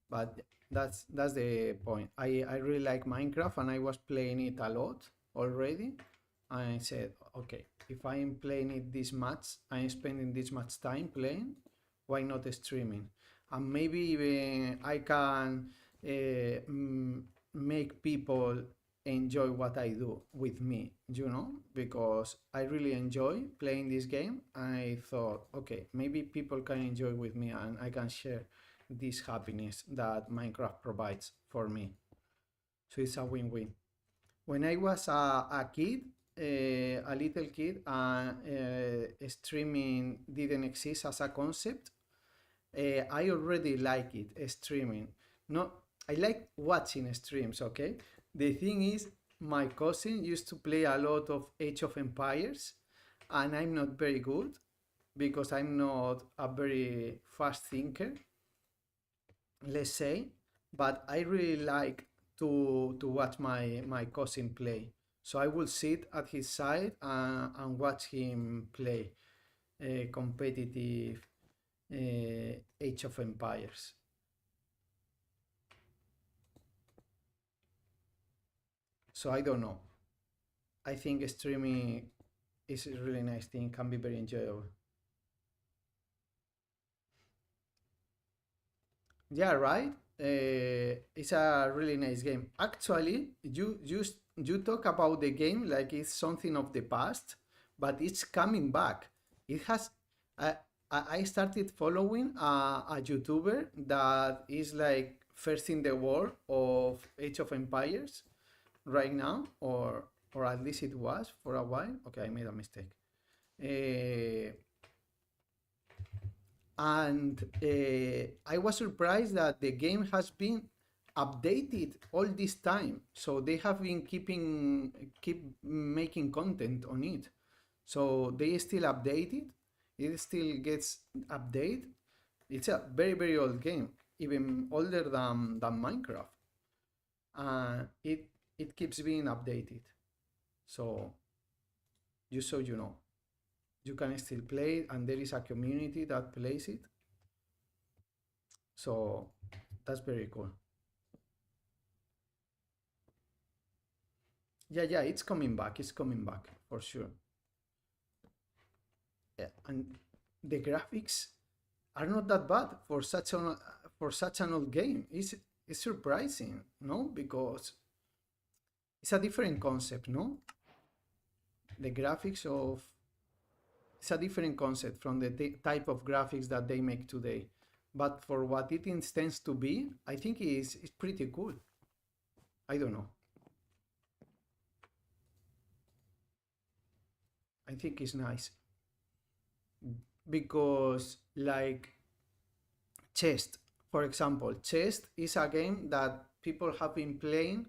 But that's the point. I really like Minecraft and I was playing it a lot already. And I said, okay, if I am playing it this much, I'm spending this much time playing, why not streaming? And maybe even I can make people enjoy what I do with me, you know, because I really enjoy playing this game. And I thought, okay, maybe people can enjoy with me and I can share this happiness that Minecraft provides for me. So it's a win-win. When I was a kid, a little kid, streaming didn't exist as a concept. I already like it, streaming. No, I like watching streams, okay? The thing is, my cousin used to play a lot of Age of Empires, and I'm not very good because I'm not a very fast thinker, let's say, but I really like to watch my cousin play. So I will sit at his side and watch him play competitive Age of Empires. So I don't know. I think streaming is a really nice thing, can be very enjoyable. Yeah, right. It's a really nice game. Actually, you talk about the game like it's something of the past, but it's coming back. It has. I I started following a YouTuber that is like first in the world of Age of Empires right now, or at least it was for a while. Okay, I made a mistake. Uh, and I was surprised that the game has been updated all this time. So they have been keep making content on it. So they still update it. It still gets updated. It's a very old game, even older than Minecraft. It keeps being updated. So you know, you can still play it, and there is a community that plays it. So that's very cool. Yeah, it's coming back. It's coming back for sure. Yeah, and the graphics are not that bad for such an old game. It's surprising, no? Because it's a different concept, no? The graphics of it's a different concept from the type of graphics that they make today. But for what it intends to be, I think it's pretty cool. I don't know. I think it's nice because like chess, for example, chess is a game that people have been playing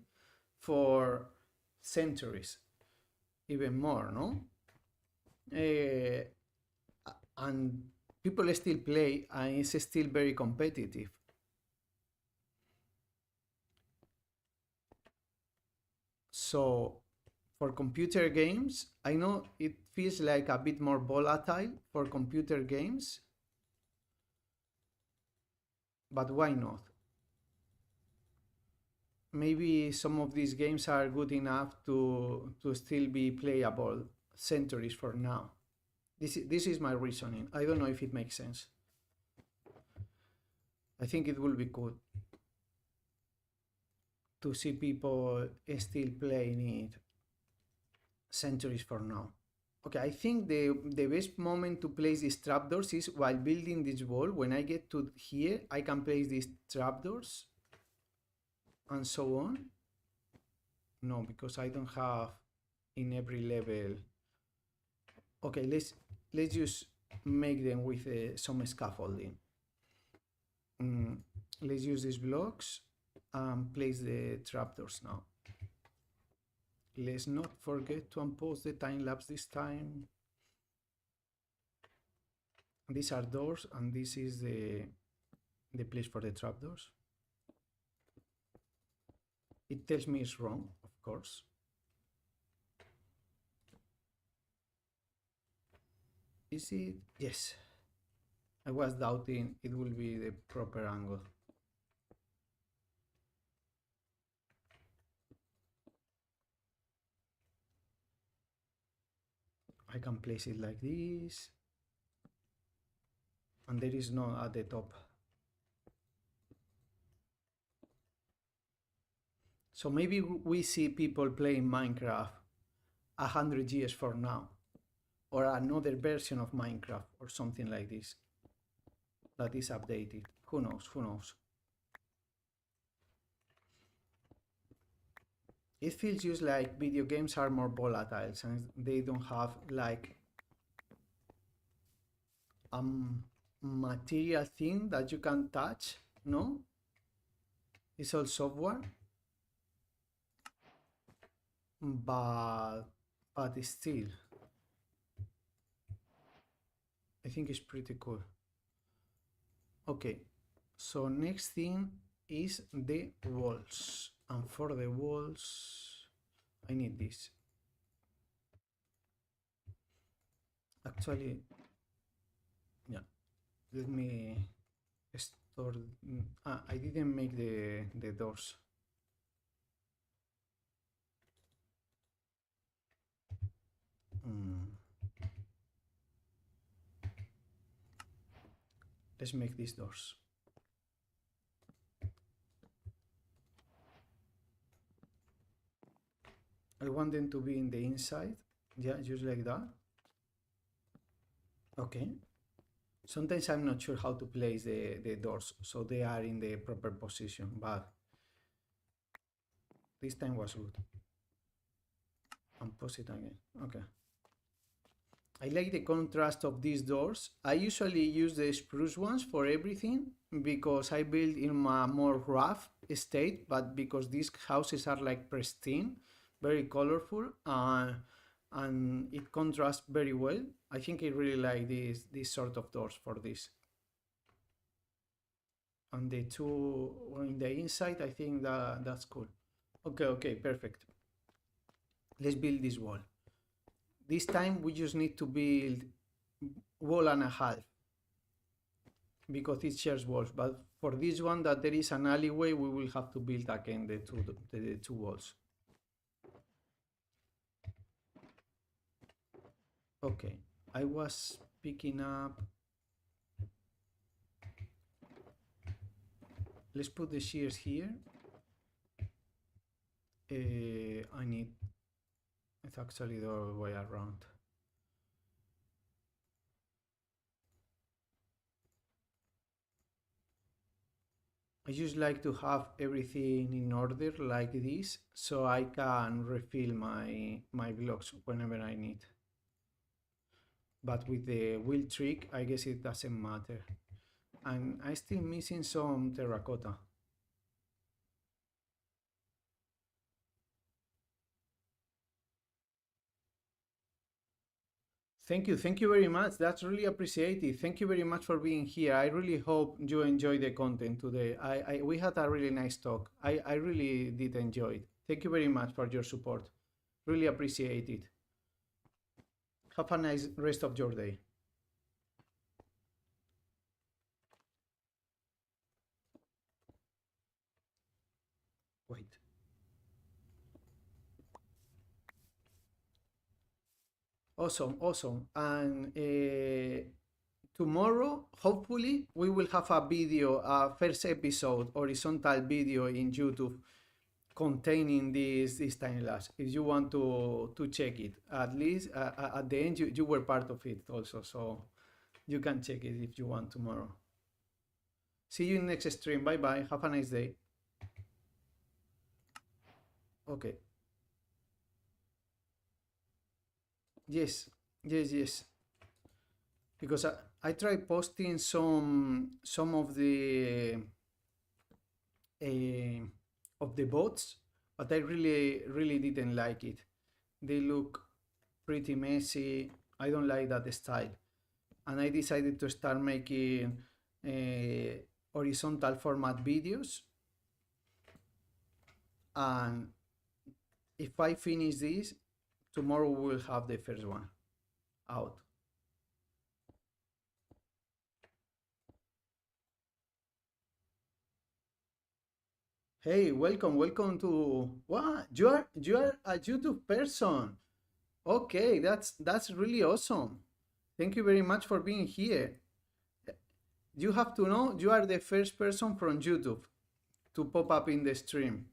for centuries, even more, no? Uh, and people still play, and it's still very competitive. So for computer games, I know it feels like a bit more volatile for computer games, but why not? Maybe some of these games are good enough to still be playable centuries from now. This is my reasoning. I don't know if it makes sense. I think it will be cool to see people still playing it centuries from now. Okay, I think the best moment to place these trapdoors is while building this wall. When I get to here, I can place these trapdoors and so on. No, because I don't have in every level. Okay, let's just make them with some scaffolding. Let's use these blocks and place the trapdoors now. Let's not forget to unpause the time lapse this time. These are doors, and this is the place for the trapdoors. It tells me it's wrong, of course. Is it? Yes. I was doubting it will be the proper angle. I can place it like this. And there is no at the top. So maybe we see people playing Minecraft 100 years from now, or another version of Minecraft or something like this that is updated. Who knows? Who knows? It feels just like video games are more volatile and they don't have like a material thing that you can touch, no? It's all software, but still, I think it's pretty cool. Okay, so next thing is the walls, and for the walls, I need this. Actually, yeah, let me store. I didn't make the doors. Let's make these doors. I want them to be in the inside. Yeah, just like that. Okay. Sometimes I'm not sure how to place the doors so they are in the proper position, but this time was good. And pause it again. Okay. I like the contrast of these doors. I usually use the spruce ones for everything because I build in a more rough state, but because these houses are like pristine, very colorful, and it contrasts very well. I think I really like this sort of doors for this. And the two in the inside, I think that's cool. Okay, perfect. Let's build this wall. This time we just need to build wall and a half because it shares walls. But for this one that there is an alleyway, we will have to build again the two walls. Okay, I was picking up. Let's put the shears here. I need. It's actually the other way around. I just like to have everything in order like this so I can refill my blocks whenever I need. But with the wheel trick, I guess it doesn't matter. And I'm still missing some terracotta. Thank you very much. That's really appreciated. Thank you very much for being here. I really hope you enjoy the content today. We had a really nice talk. I really did enjoy it. Thank you very much for your support. Really appreciate it. Have a nice rest of your day. Wait. Awesome. And tomorrow, hopefully, we will have a video, first episode, horizontal video in YouTube containing this time lapse. If you want to check it, at least at the end, you were part of it also, so you can check it if you want tomorrow. See you in next stream. Bye bye. Have a nice day. Okay. Yes. Because I tried posting some of the bots, but I really didn't like it. They look pretty messy. I don't like that style, and I decided to start making horizontal format videos. And if I finish this, tomorrow we'll have the first one out. Hey, welcome to what? You are a YouTube person. Okay, that's really awesome. Thank you very much for being here. You have to know you are the first person from YouTube to pop up in the stream.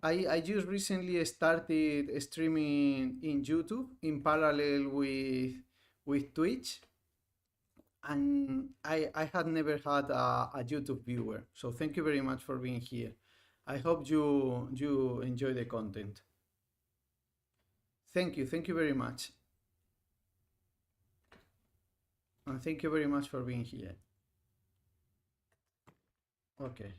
I just recently started streaming in YouTube in parallel with Twitch, and I had never had a YouTube viewer. So thank you very much for being here. I hope you enjoy the content. Thank you very much. And thank you very much for being here. Okay.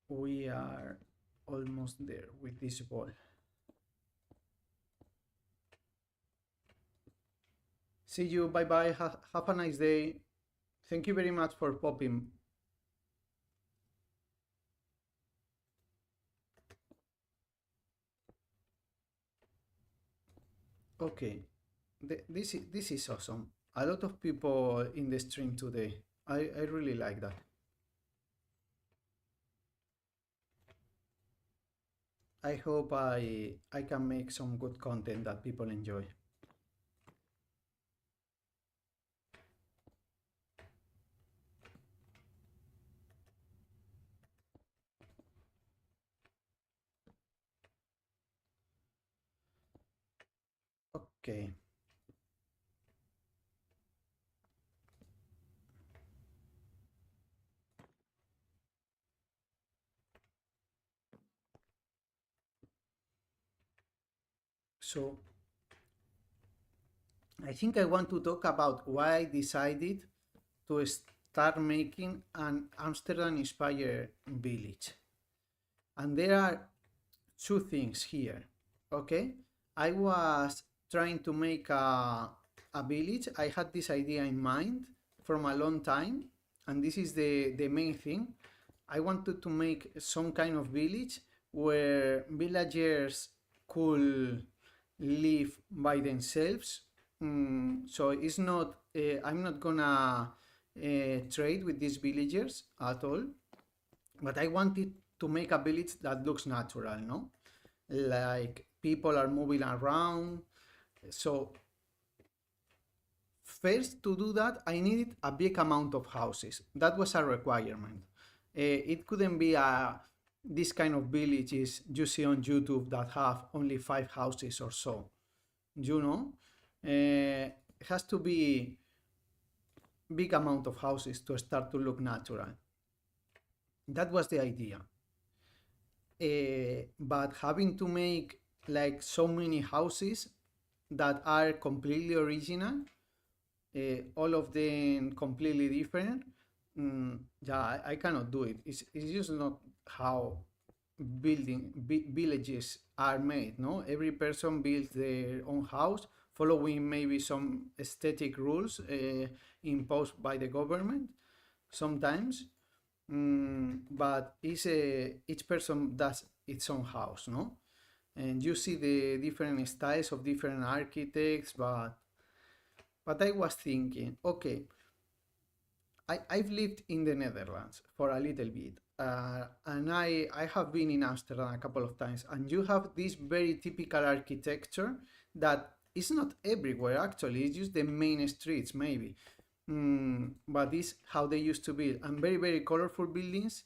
We are almost there with this ball. See you. Bye bye. Have a nice day. Thank you very much for popping. Okay. This is awesome. A lot of people in the stream today. I really like that. I hope I can make some good content that people enjoy. Okay. So I think I want to talk about why I decided to start making an Amsterdam inspired village. And there are two things here. Okay, I was trying to make a village. I had this idea in mind from a long time, and this is the main thing. I wanted to make some kind of village where villagers could live by themselves. So it's not, I'm not gonna trade with these villagers at all, but I wanted to make a village that looks natural, no? Like people are moving around. So first, to do that, I needed a big amount of houses. That was a requirement. It couldn't be this kind of villages you see on YouTube that have only 5 houses or so. You know, it has to be big amount of houses to start to look natural. That was the idea. But having to make like so many houses that are completely original, all of them completely different. Yeah, I cannot do it. It's just not how villages are made. No, every person builds their own house, following maybe some aesthetic rules imposed by the government sometimes. But each person does its own house, no? And you see the different styles of different architects, but I was thinking, okay, I've lived in the Netherlands for a little bit, and I have been in Amsterdam a couple of times, and you have this very typical architecture that is not everywhere actually, it's just the main streets maybe. But this how they used to build, and very, very colorful buildings,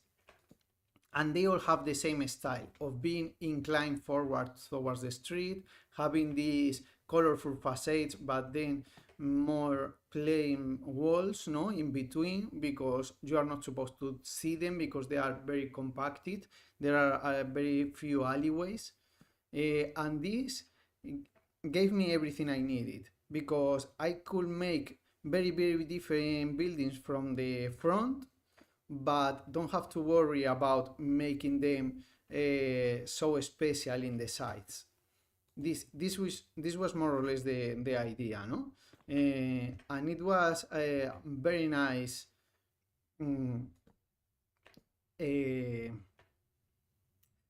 and they all have the same style of being inclined forward towards the street, having these colorful facades, but then more plain walls, no, in between, because you are not supposed to see them because they are very compacted. There are very few alleyways, and this gave me everything I needed because I could make very, very different buildings from the front, but don't have to worry about making them so special in the sides. This was more or less the idea, no? And it was a very nice um, uh,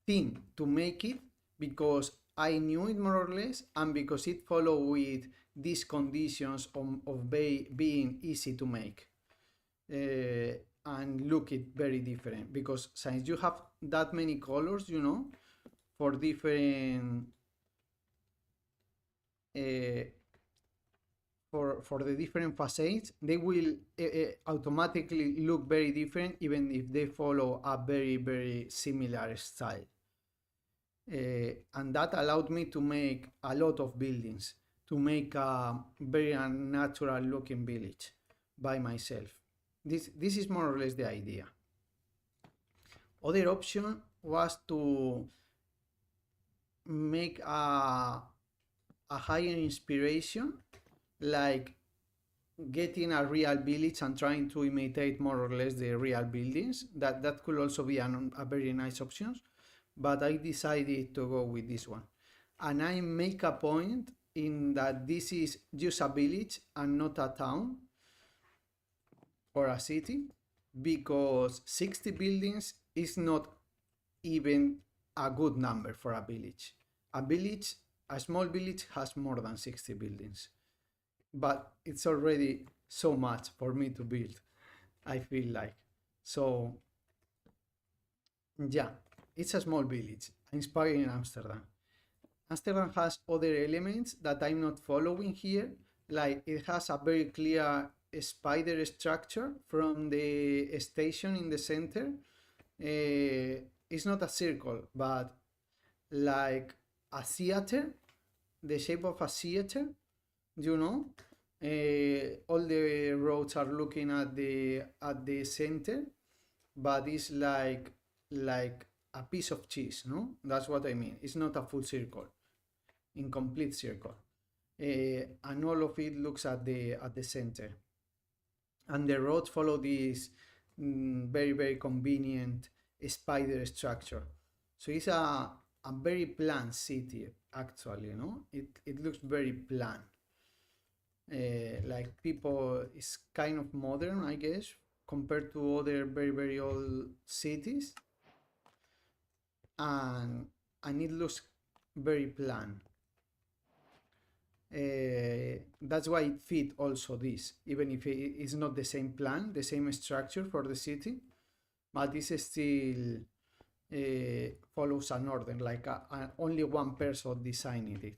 thing to make it because I knew it more or less, and because it followed with these conditions of being easy to make. And look it very different because since you have that many colors, for different uh, for the different facades, they will automatically look very different even if they follow a very similar style. And that allowed me to make a lot of buildings, to make a very unnatural looking village by myself. This is more or less the idea. Other option was to make a higher inspiration, like getting a real village and trying to imitate more or less the real buildings. That could also be a very nice option, but I decided to go with this one. And I make a point in that this is just a village and not a town or a city, because 60 buildings is not even a good number for a village. A small village has more than 60 buildings, but it's already so much for me to build, I feel like. So yeah, it's a small village inspired in Amsterdam. Amsterdam has other elements that I'm not following here, like it has a very clear spider structure from the station in the center. It's not a circle, but like a theater, the shape of a theater, you know. All the roads are looking at the center, but it's like a piece of cheese, no? That's what I mean. It's not a full circle, incomplete circle, and all of it looks at the center, and the roads follow this very convenient spider structure. So it's a very planned city, actually, you know. It looks very planned. Like people, it's kind of modern, I guess, compared to other very old cities, and it looks very planned. That's why it fit also this, even if it's not the same plan, the same structure for the city, but this still follows an order, like only one person designing it.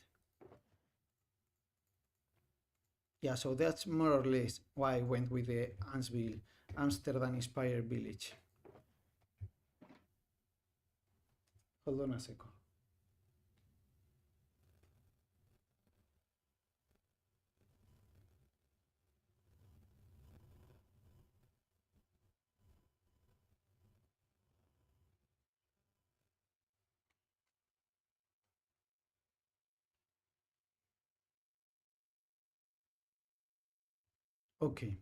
Yeah, so that's more or less why I went with the Amsvill, Amsterdam inspired village. Hold on a second. Okay.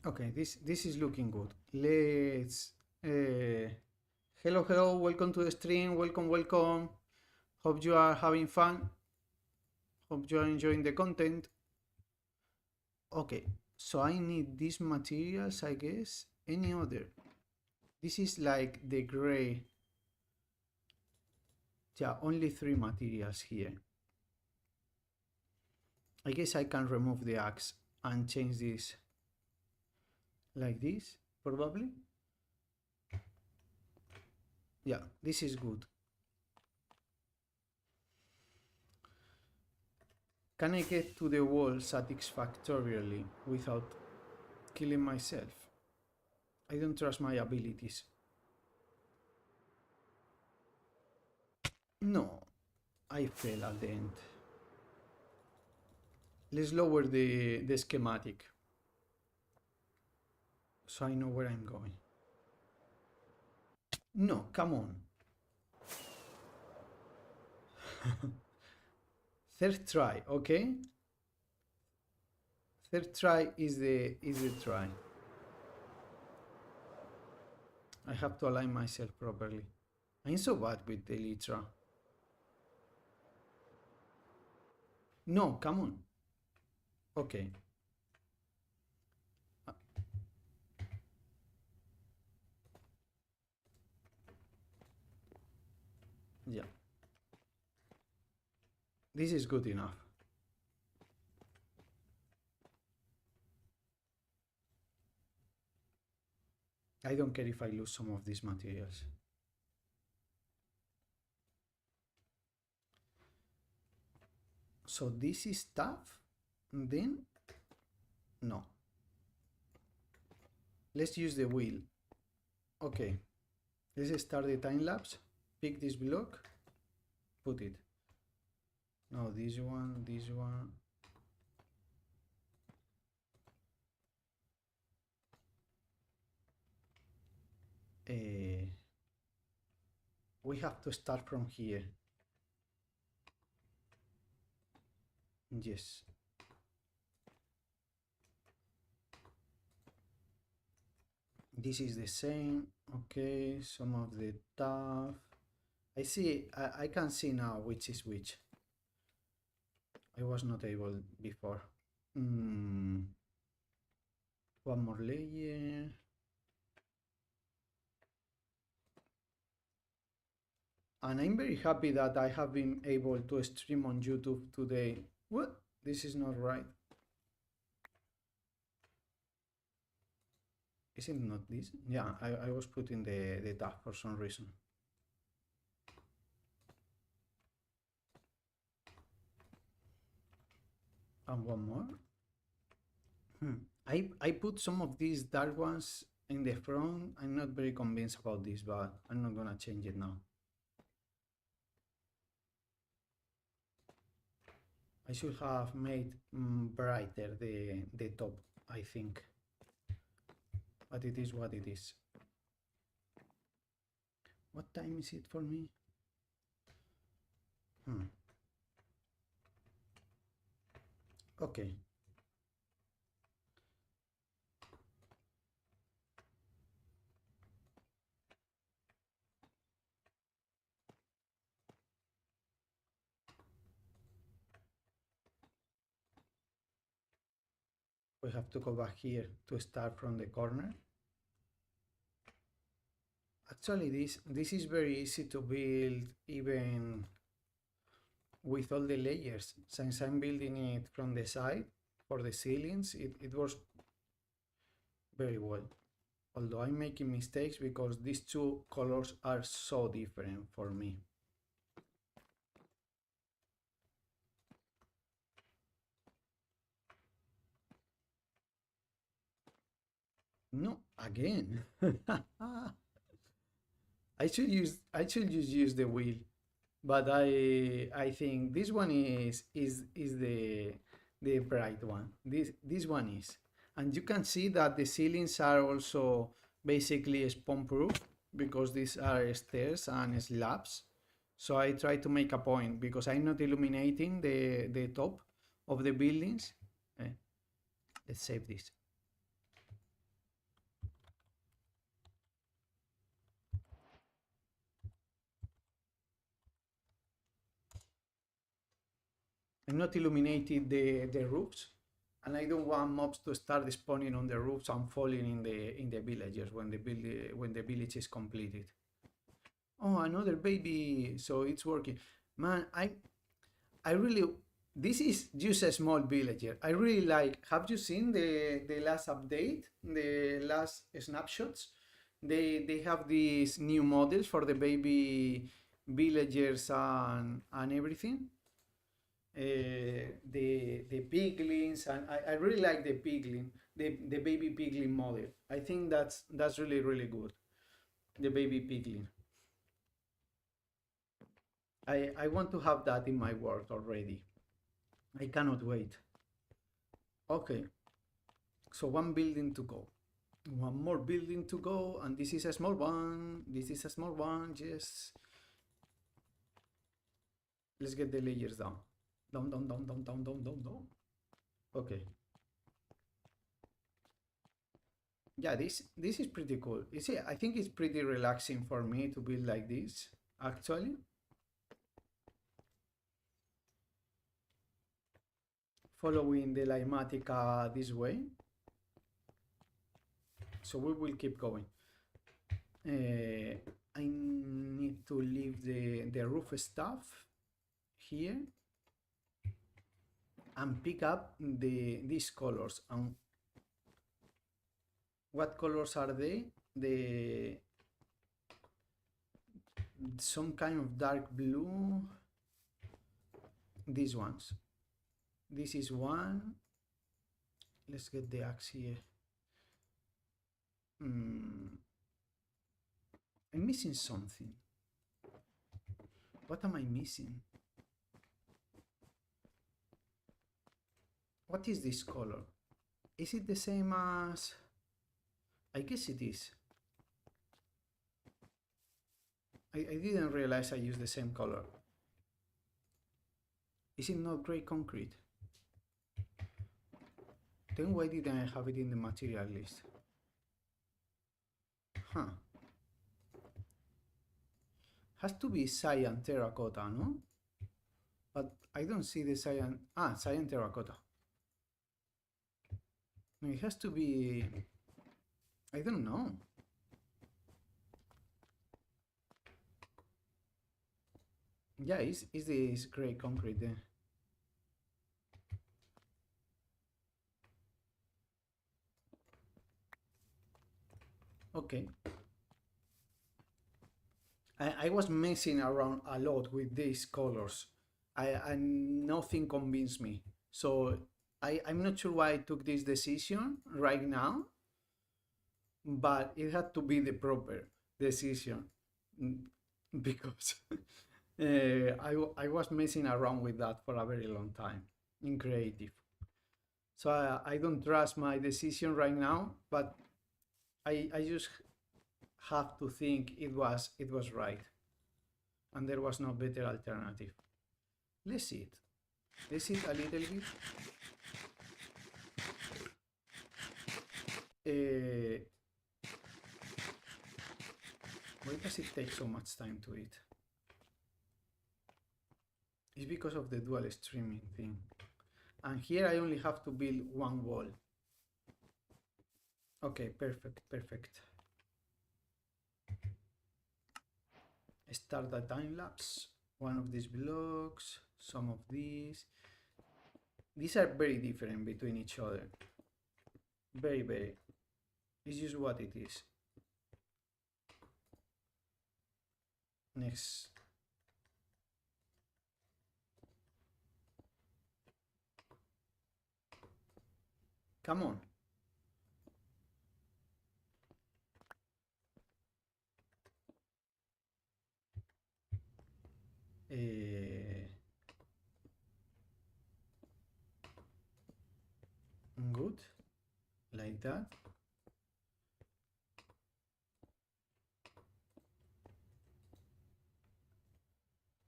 Okay, this is looking good. Let's hello, welcome to the stream. Welcome. Hope you are having fun. Hope you are enjoying the content. Okay, so I need these materials, I guess. Any other? This is like the gray. Yeah, only 3 materials here. I guess I can remove the axe and change this like this, probably. Yeah, this is good. Can I get to the wall satisfactorily without killing myself? I don't trust my abilities. No, I fail at the end. Let's lower the schematic so I know where I'm going. No, come on. Third try, okay? Third try is the try. I have to align myself properly. I'm so bad with the Elytra. No, come on. Okay. Yeah. This is good enough. I don't care if I lose some of these materials. So this is tough. Then no. Let's use the wheel. Okay. Let's start the time lapse. Pick this block. Put it. Now this one, this one. We have to start from here. Yes. This is the same. Okay, some of the stuff. I see, I can see now which is which. I was not able before. One more layer. And I'm very happy that I have been able to stream on YouTube today. What? This is not right. Is it not this? Yeah, I was putting the tab for some reason. And one more. I put some of these dark ones in the front. I'm not very convinced about this, but I'm not gonna change it now. I should have made brighter the top, I think. But it is what it is. What time is it for me? Okay. We have to go back here to start from the corner. Actually, this is very easy to build even with all the layers. Since I'm building it from the side for the ceilings, it works very well. Although I'm making mistakes because these two colors are so different for me. No, again. I should just use the wheel, but I think this one is the bright one. This one is, and you can see that the ceilings are also basically spawn proof because these are stairs and slabs. So I try to make a point because I'm not illuminating the top of the buildings. Let's save this. I'm not illuminating the roofs, and I don't want mobs to start spawning on the roofs and falling in the villages when the village is completed. Oh, another baby! So it's working, man. I really, this is just a small villager. I really like. Have you seen the last update, the last snapshots? They have these new models for the baby villagers and everything. The piglins, and I really like the piglin, the baby piglin model. I think that's really good. The baby piglin. I want to have that in my work already. I cannot wait. Okay, so one building to go. One more building to go, and this is a small one. This is a small one. Yes. Let's get the layers down. Down. Okay. Yeah, this is pretty cool. You see, I think it's pretty relaxing for me to build like this, actually. Following the Lymatica this way. So we will keep going. I need to leave the roof stuff here and pick up these colors. And what colors are they? Some kind of dark blue. These ones. This is one. Let's get the axe here. I'm missing something. What am I missing? What is this color? Is it the same as... I guess it is. I didn't realize I used the same color. Is it not gray concrete? Then why didn't I have it in the material list? Huh. Has to be cyan terracotta, no? But I don't see the cyan... Ah, cyan terracotta. No, it has to be... I don't know. Yeah, is this gray concrete there? Okay. I was messing around a lot with these colors. And nothing convinced me. So I'm not sure why I took this decision right now, but it had to be the proper decision because I was messing around with that for a very long time in creative. So I don't trust my decision right now, but I just have to think it was right, and there was no better alternative. Let's see it. Let's see it a little bit. Why does it take so much time to eat? It's because of the dual streaming thing. And here I only have to build one wall. Okay, perfect, perfect. Start a time lapse. One of these blocks, some of these. These are very different between each other. Very, very. It's just what it is. Next. Come on. Good. Like that.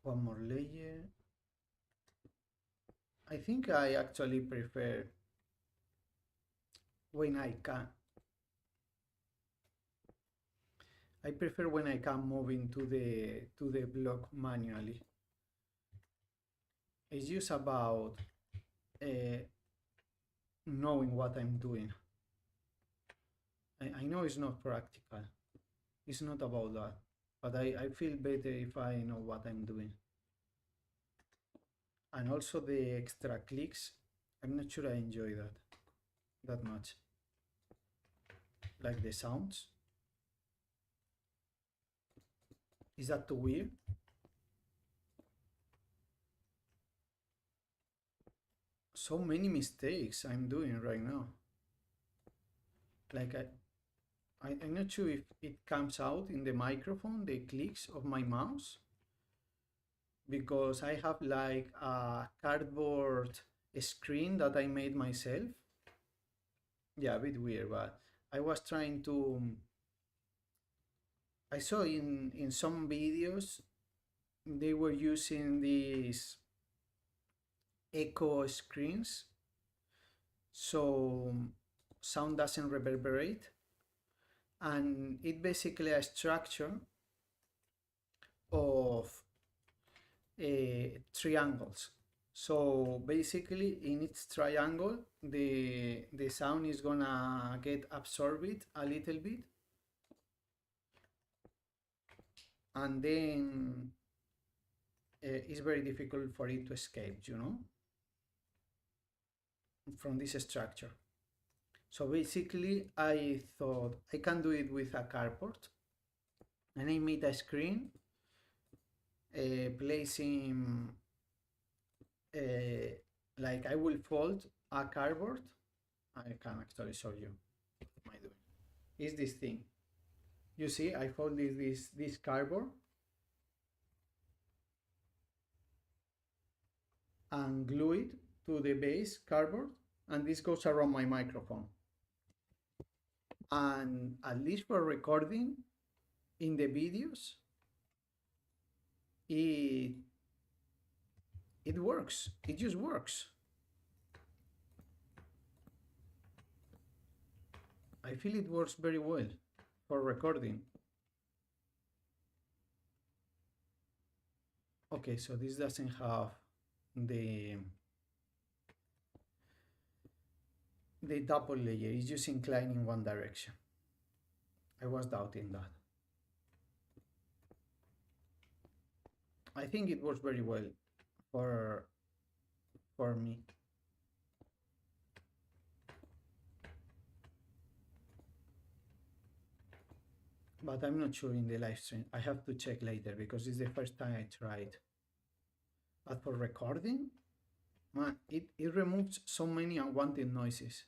One more layer. I think I actually prefer when I can. I prefer when I can move into the block manually. It's just about knowing what I'm doing. I know it's not practical. It's not about that. But I feel better if I know what I'm doing. And also the extra clicks, I'm not sure I enjoy that much. Like the sounds. Is that too weird? So many mistakes I'm doing right now. Like I'm not sure if it comes out in the microphone, the clicks of my mouse, because I have like a cardboard screen that I made myself. Yeah, a bit weird, but I was trying to... I saw in some videos they were using these echo screens so sound doesn't reverberate, and it basically a structure of triangles. So basically in each triangle the sound is gonna get absorbed a little bit, and then it's very difficult for it to escape, you know, from this structure. So basically I thought I can do it with a cardboard, and I made a screen placing like I will fold a cardboard. I can actually show you what am I doing. Is this thing. You see, I folded this cardboard and glue it to the base cardboard, and this goes around my microphone. And at least for recording in the videos, it works. It just works. I feel it works very well for recording. Okay, so this doesn't have the double layer. It's just inclined in one direction. I was doubting that. I think it works very well for me. But I'm not sure in the live stream. I have to check later because it's the first time I tried. But for recording, man, it removes so many unwanted noises.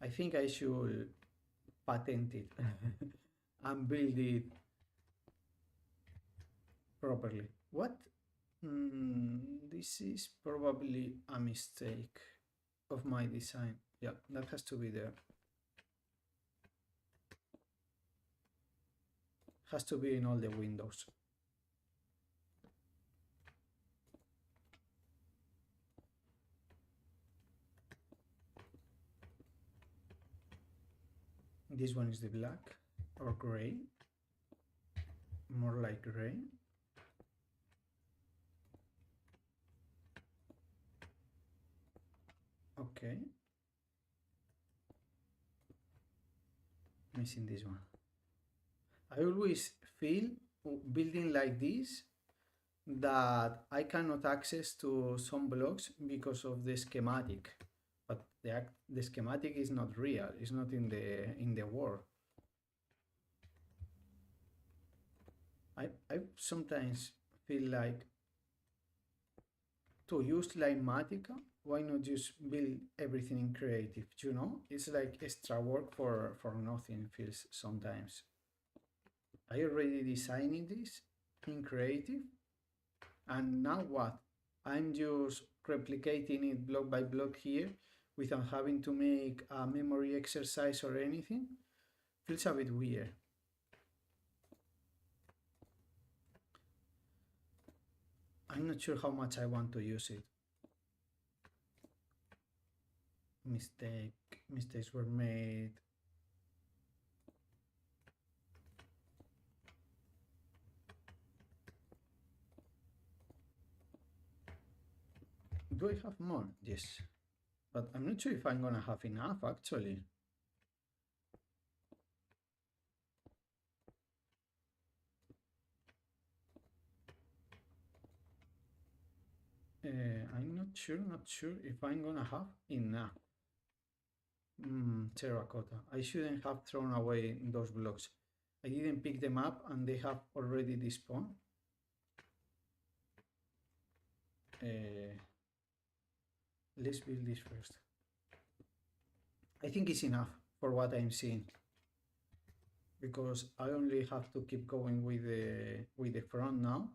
I think I should patent it and build it properly. What? This is probably a mistake of my design. Yeah, that has to be there. Has to be in all the windows. This one is the black or gray, more like gray. Okay. Missing this one. I always feel building like this that I cannot access to some blocks because of the schematic, but the schematic is not real. It's not in the world. I sometimes feel like to use Limatica, why not just build everything in creative? You know, it's like extra work for nothing. Feels sometimes. I already designing this in creative, and now what? I'm just replicating it block by block here without having to make a memory exercise or anything. Feels a bit weird. I'm not sure how much I want to use it. Mistakes were made. Do I have more? Yes. But I'm not sure if I'm gonna have enough actually. I'm not sure if I'm gonna have enough. Terracotta. I shouldn't have thrown away those blocks. I didn't pick them up and they have already despawned. Let's build this first. I think it's enough for what I'm seeing, because I only have to keep going with the front now.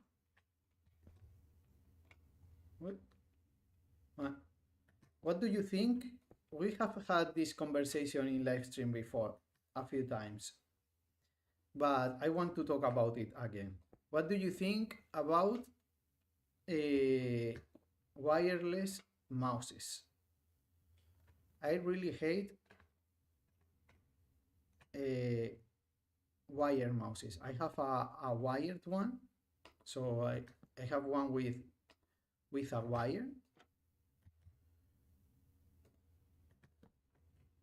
What do you think? We have had this conversation in live stream before a few times, but I want to talk about it again. What do you think about wireless mouses? I really hate wire mouses. I have a wired one, so I have one with a wire,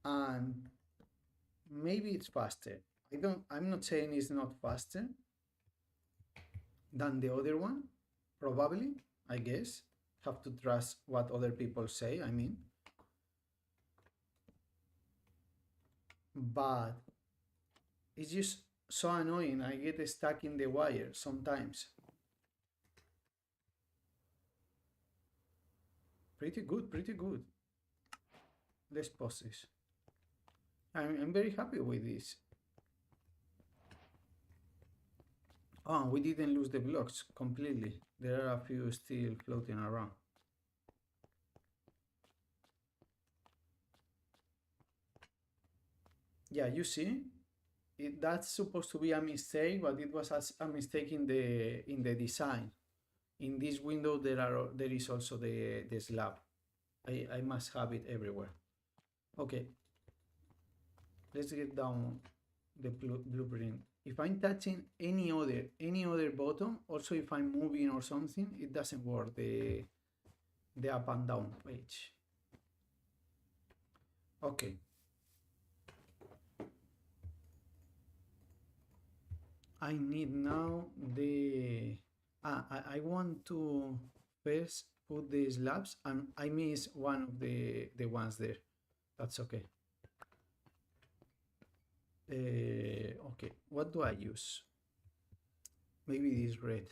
and maybe it's faster. I'm not saying it's not faster than the other one, probably, I guess. Have to trust what other people say, I mean. But it's just so annoying. I get stuck in the wire sometimes. Pretty good, pretty good. Let's pause this. I'm very happy with this. Oh, we didn't lose the blocks completely. There are a few still floating around. Yeah, you see, that's supposed to be a mistake, but it was a mistake in the design. In this window, there is also the slab. I must have it everywhere. Okay, let's get down the blueprint. If I'm touching any other button, also if I'm moving or something, it doesn't work, the up and down page. Okay. I need now I want to first put the slabs, and I miss one of the ones there. That's okay. Okay, what do I use? Maybe this red.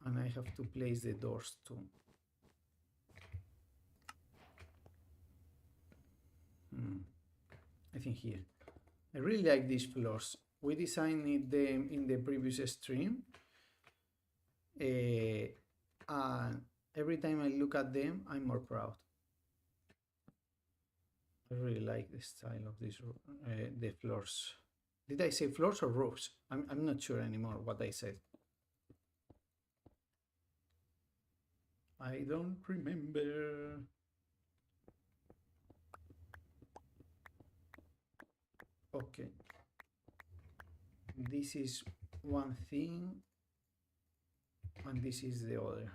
And I have to place the doors too. I think here. I really like these floors. We designed them in the previous stream. And every time I look at them, I'm more proud. I really like the style of these the floors. Did I say floors or roofs? I'm not sure anymore what I said. I don't remember. Okay. This is one thing, and this is the other.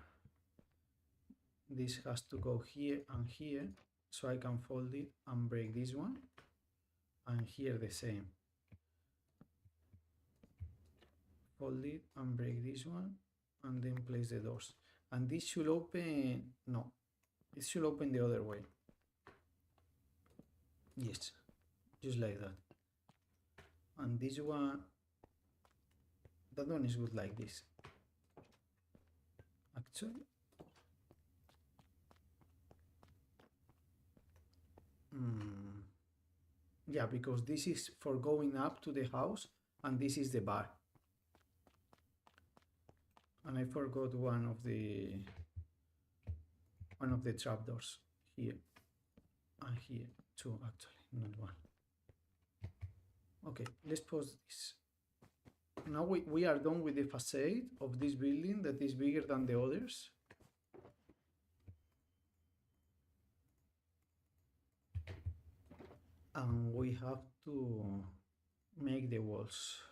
This has to go here and here, so I can fold it and break this one, and here the same. Fold it and break this one, and then place the doors. And this should open, no, it should open the other way. Yes, just like that. And this one, that one is good like this. Actually, yeah, because this is for going up to the house, and this is the bar. And I forgot one of the trapdoors here and here too, actually, not one. Okay, let's pause this. Now we are done with the facade of this building that is bigger than the others. And we have to make the walls.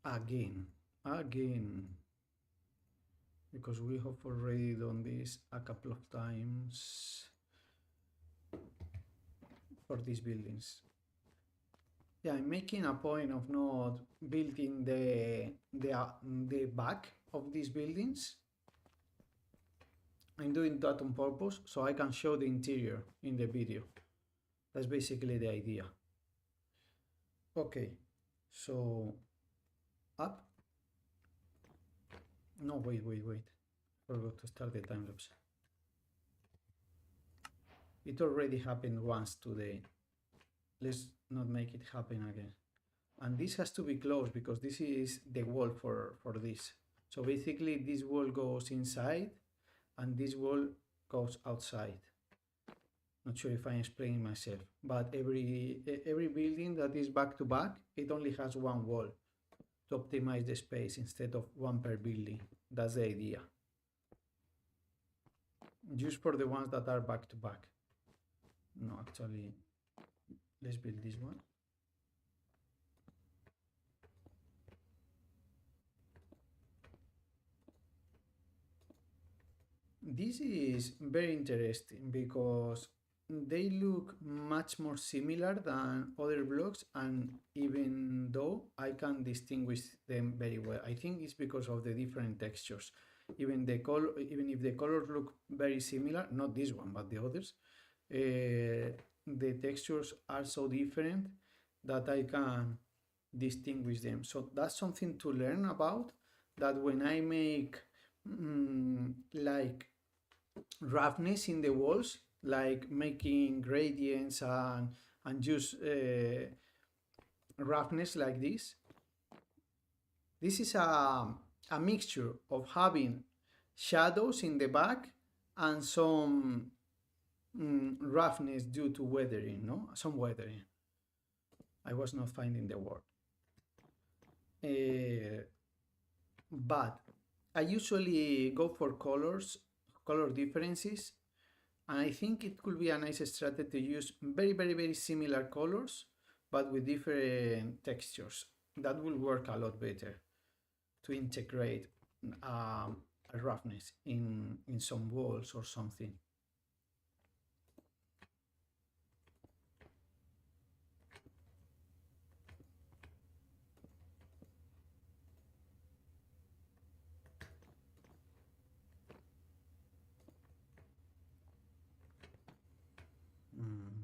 Again, because we have already done this a couple of times for these buildings. Yeah, I'm making a point of not building the back of these buildings. I'm doing that on purpose so I can show the interior in the video. That's basically the idea. Okay, so up. No, wait. Forgot to start the time lapse. It already happened once today. Let's not make it happen again. And this has to be closed because this is the wall for this. So basically this wall goes inside and this wall goes outside. Not sure if I'm explaining myself, but every building that is back to back, it only has one wall to optimize the space instead of one per building. That's the idea. Just for the ones that are back to back. No, actually, let's build this one. This is very interesting because they look much more similar than other blocks, and even though I can distinguish them very well, I think it's because of the different textures. Even if the colors look very similar, not this one but the others, the textures are so different that I can distinguish them. So that's something to learn about, that when I make like roughness in the walls, like making gradients and just roughness like this is a mixture of having shadows in the back and some roughness due to weathering, no? Some weathering. I was not finding the word. But I usually go for color differences, and I think it could be a nice strategy to use very similar colors, but with different textures. That will work a lot better to integrate a roughness in some walls or something. Mm.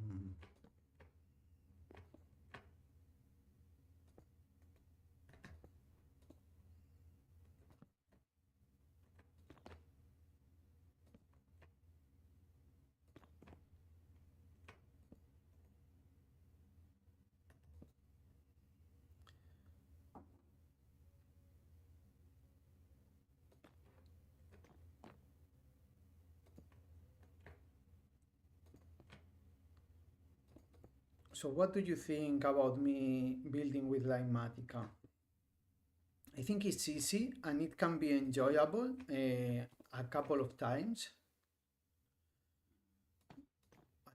So what do you think about me building with Limatica? I think it's easy and it can be enjoyable a couple of times.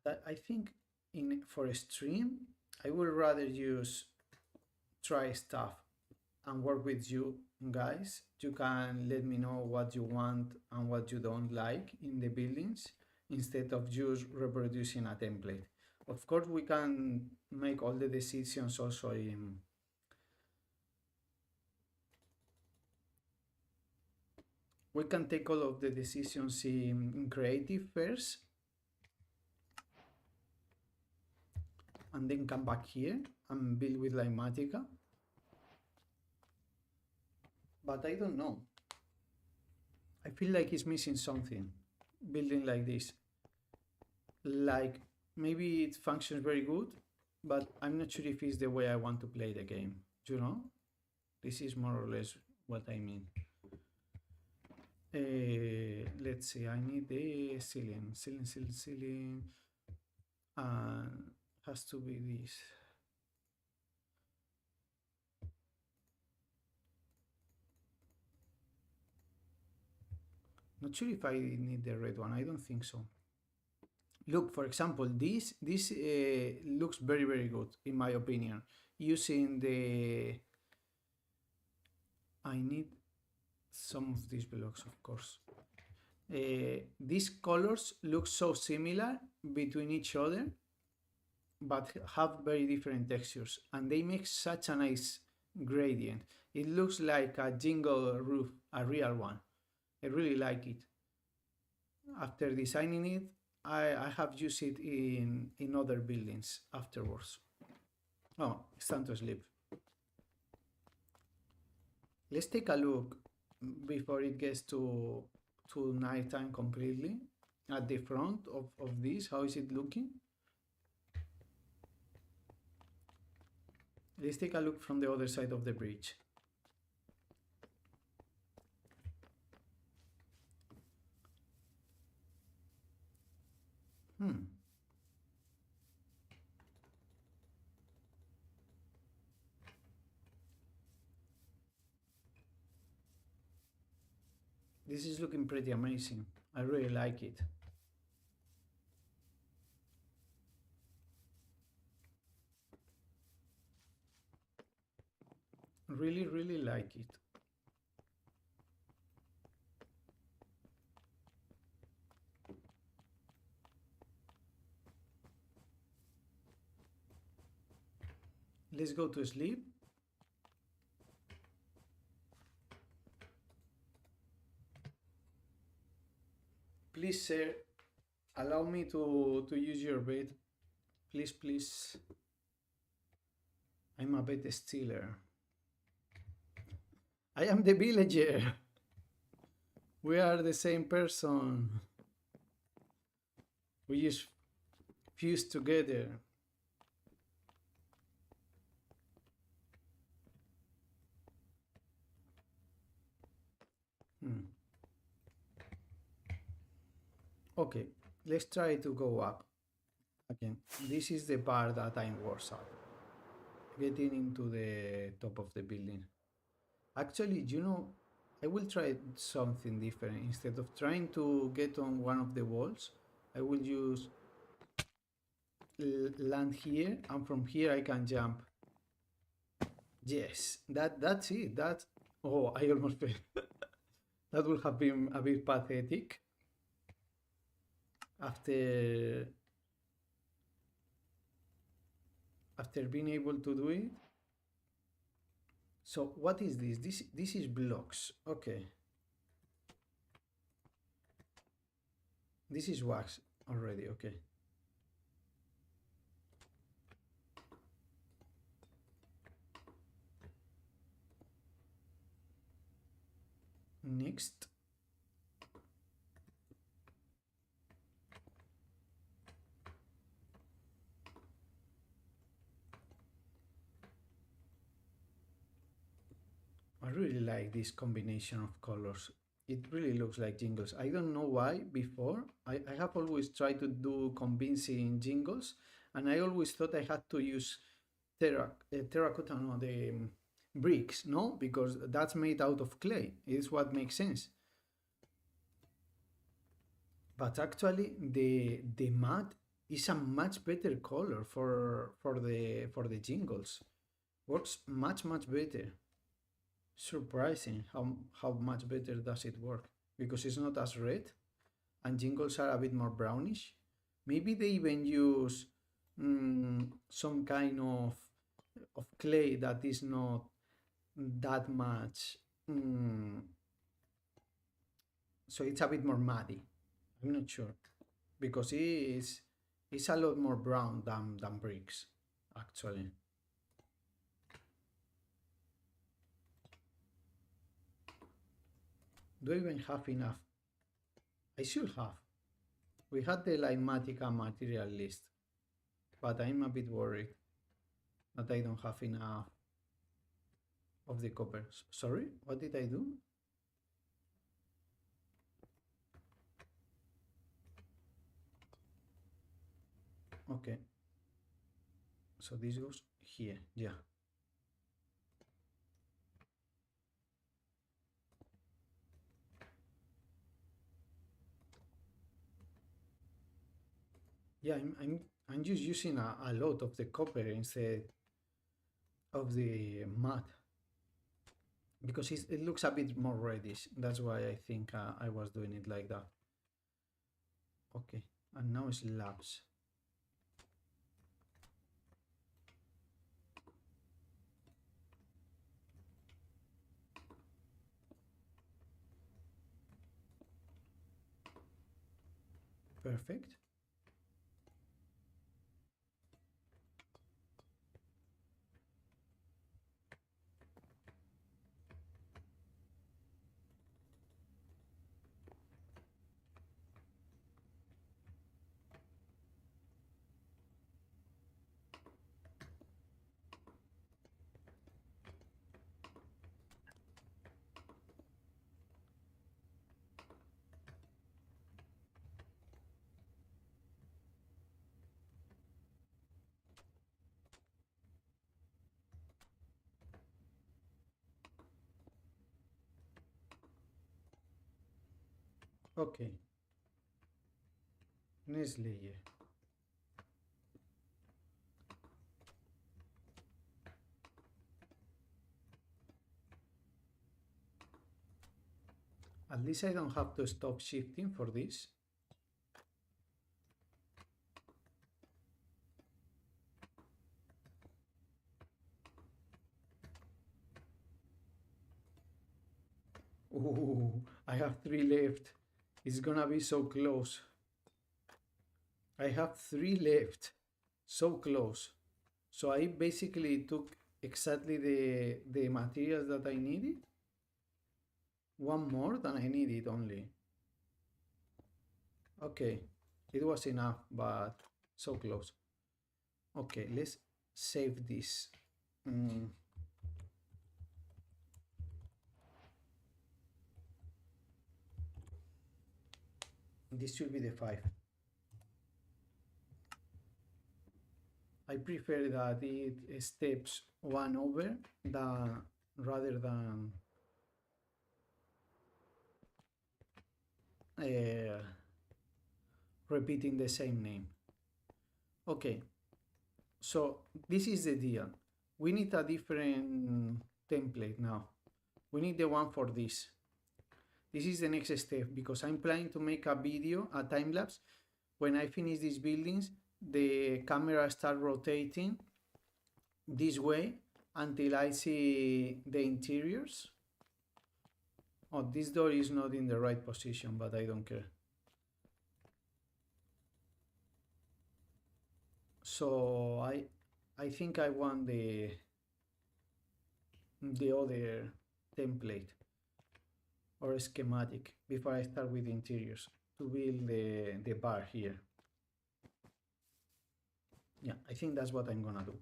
But I think for a stream, I would rather use try stuff and work with you guys. You can let me know what you want and what you don't like in the buildings instead of just reproducing a template. Of course, we can make all the decisions also in. We can take all of the decisions in creative first and then come back here and build with Limatica. But I don't know. I feel like it's missing something building like this. Like maybe it functions very good, but I'm not sure if it's the way I want to play the game. You know, this is more or less what I mean. Let's see, I need the ceiling, and has to be this. Not sure if I need the red one. I don't think so. Look, for example, this looks very good in my opinion. Using the, I need some of these blocks, of course. These colors look so similar between each other, but have very different textures, and they make such a nice gradient. It looks like a jingle roof, a real one. I really like it. After designing it, I have used it in other buildings afterwards. Oh, it's time to sleep. Let's take a look before it gets to nighttime completely at the front of this. How is it looking? Let's take a look from the other side of the bridge. This is looking pretty amazing. I really like it. Really like it. Let's go to sleep. Please, sir, allow me to use your bed. Please. I'm a bed stealer. I am the villager. We are the same person. We just fused together. Hmm. Okay, let's try to go up again. This is the part that I'm worse at. Getting into the top of the building. Actually, I will try something different. Instead of trying to get on one of the walls, I will use land here, and from here I can jump. Yes, that's it. That's oh, I almost fell. That would have been a bit pathetic after being able to do it. So what is this? This is blocks. Okay, this is wax already. Okay. Next. I really like this combination of colors. It really looks like jingles. I don't know why before. I have always tried to do convincing jingles, and I always thought I had to use terracotta, no, the bricks, no? Because that's made out of clay. It's what makes sense. But actually, the matte is a much better color for the jingles. Works much better. Surprising how much better does it work, because it's not as red and jingles are a bit more brownish. Maybe they even use some kind of clay that is not that much, so it's a bit more muddy. I'm not sure, because it's a lot more brown than bricks actually. Do I even have enough? I should have. We had the Limatica material list, but I'm a bit worried that I don't have enough of the copper. Sorry, what did I do? Okay, so this goes here, yeah. Yeah, I'm just using a lot of the copper instead of the matte, because it looks a bit more reddish. That's why I think I was doing it like that. Okay, and now slabs. Perfect. Okay, next layer. At least I don't have to stop shifting for this. Ooh, I have 3 left. It's gonna be so close. I have 3 left. So close. So I basically took exactly the materials that I needed. One more than I needed only. Okay, it was enough, but so close. Okay, let's save this. This should be the 5. I prefer that it steps 1 over than rather than uh, repeating the same name. Okay, so this is the deal. We need a different template now. We need the one for this. This is the next step because I'm planning to make a video, a time lapse. When I finish these buildings, the camera start rotating this way until I see the interiors. Oh, this door is not in the right position, but I don't care. So I think I want the other template or schematic before I start with interiors to build the bar here. Yeah, I think that's what I'm gonna do.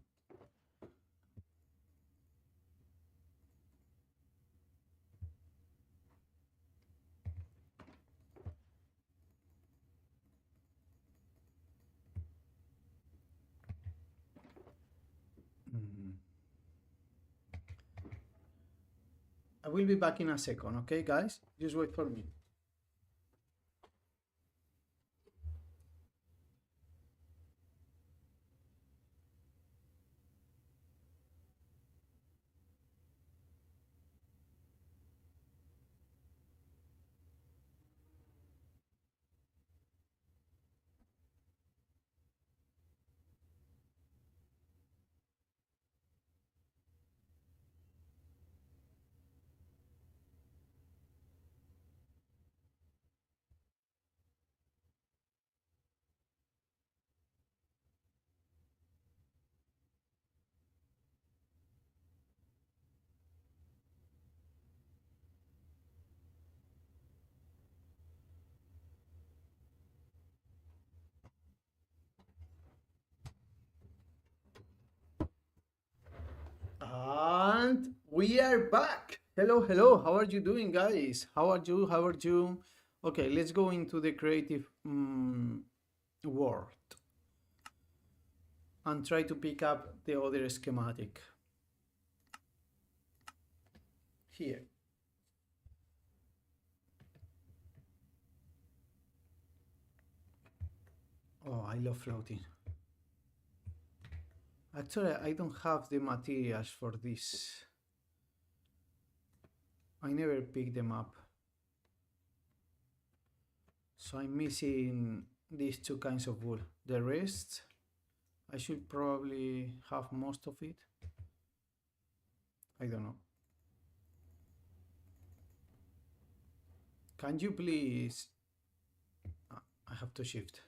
I will be back in a second, okay, guys? Just wait for me. And we are back. Hello, hello. How are you doing, guys? How are you? How are you? Okay, let's go into the creative world and try to pick up the other schematic. Here. Oh, I love floating. Actually, I don't have the materials for this. I never picked them up. So I'm missing these two kinds of wool. The rest, I should probably have most of it. I don't know. Can you please... I have to shift.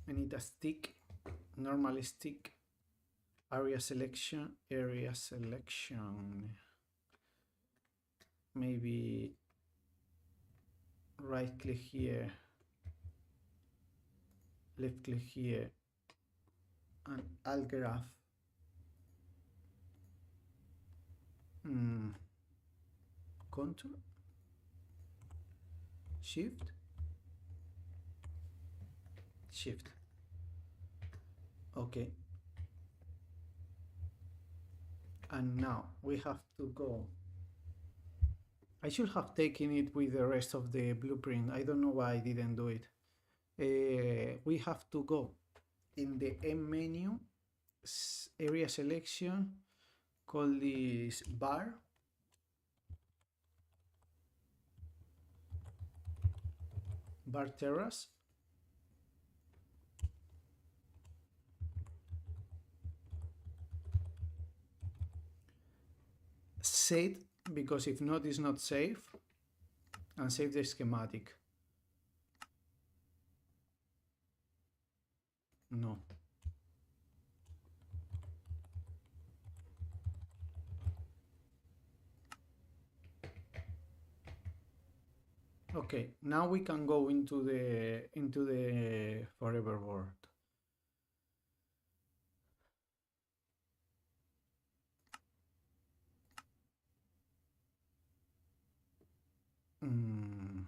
I need a stick, normal stick, area selection, maybe right click here, left click here, and I'll graph. Contour, shift, okay. And now we have to go. I should have taken it with the rest of the blueprint. I don't know why I didn't do it. We have to go in the M menu, area selection, call this bar. Bar terrace. Set, because if not, it's not safe. And save the schematic. No. Okay, now we can go into the forever world. Mm.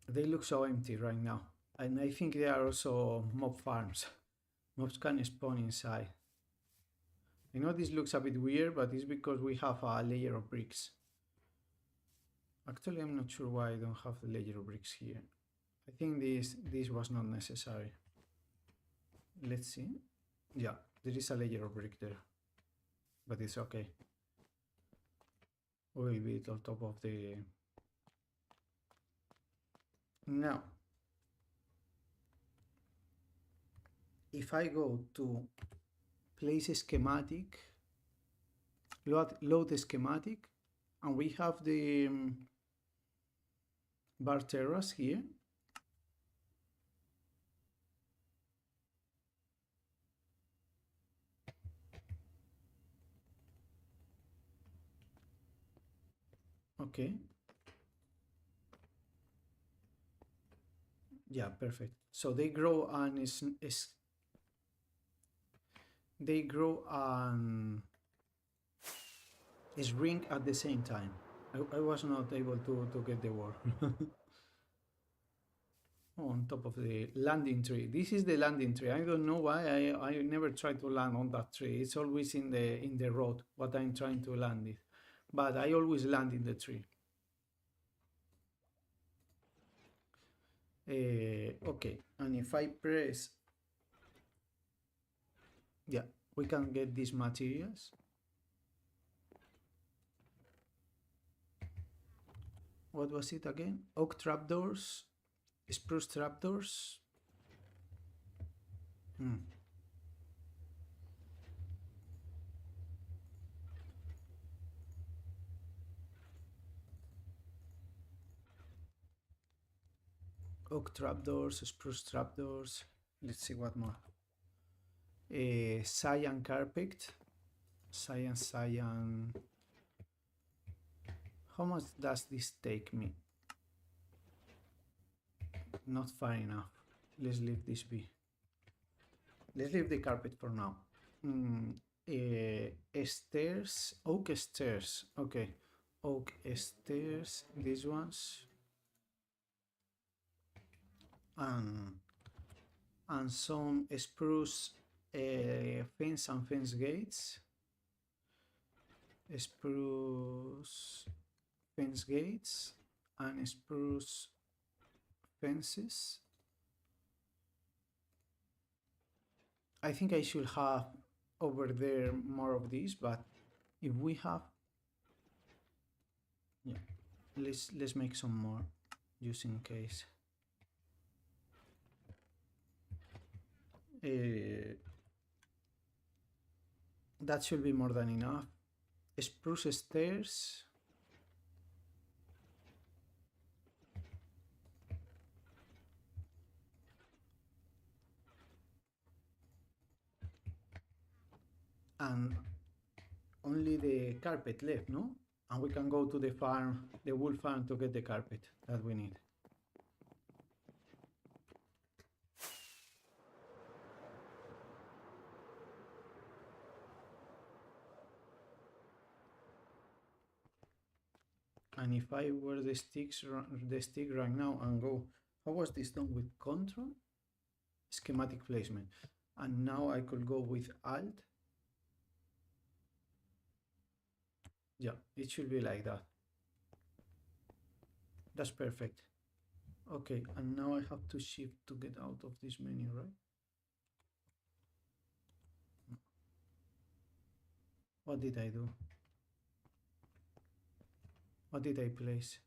They look so empty right now, and I think they are also mob farms. Mobs can spawn inside. I know this looks a bit weird, but it's because we have a layer of bricks. Actually, I'm not sure why I don't have the layer of bricks here. I think this was not necessary. Let's see. Yeah, there is a layer of brick there, but it's okay. We'll be on top of the... Now, if I go to place schematic, load the schematic, and we have the bar terrace here. Okay. Yeah, perfect. So they grow and they grow and shrink at the same time. I was not able to get the word. On top of the landing tree. This is the landing tree. I don't know why I never try to land on that tree. It's always in the road what I'm trying to land it. But I always land in the tree. Okay, and if I press, yeah, we can get these materials. What was it again? Oak trapdoors, spruce trapdoors. Oak trapdoors, spruce trapdoors. Let's see what more. Cyan carpet. Cyan. How much does this take me? Not far enough. Let's leave this be. Let's leave the carpet for now. Stairs, oak stairs. Okay, oak stairs. These ones, and some spruce fence and fence gates. Spruce fence gates and spruce fences. I think I should have over there more of these, but if we have, yeah, let's make some more just in case. That should be more than enough. Spruce stairs. And only the carpet left, no? And we can go to the farm, the wool farm, to get the carpet that we need. And if I were the stick right now and go, how was this done with control? Schematic placement. And now I could go with alt. Yeah, it should be like that. That's perfect. Okay, and now I have to shift to get out of this menu, right? What did I do? What did I place?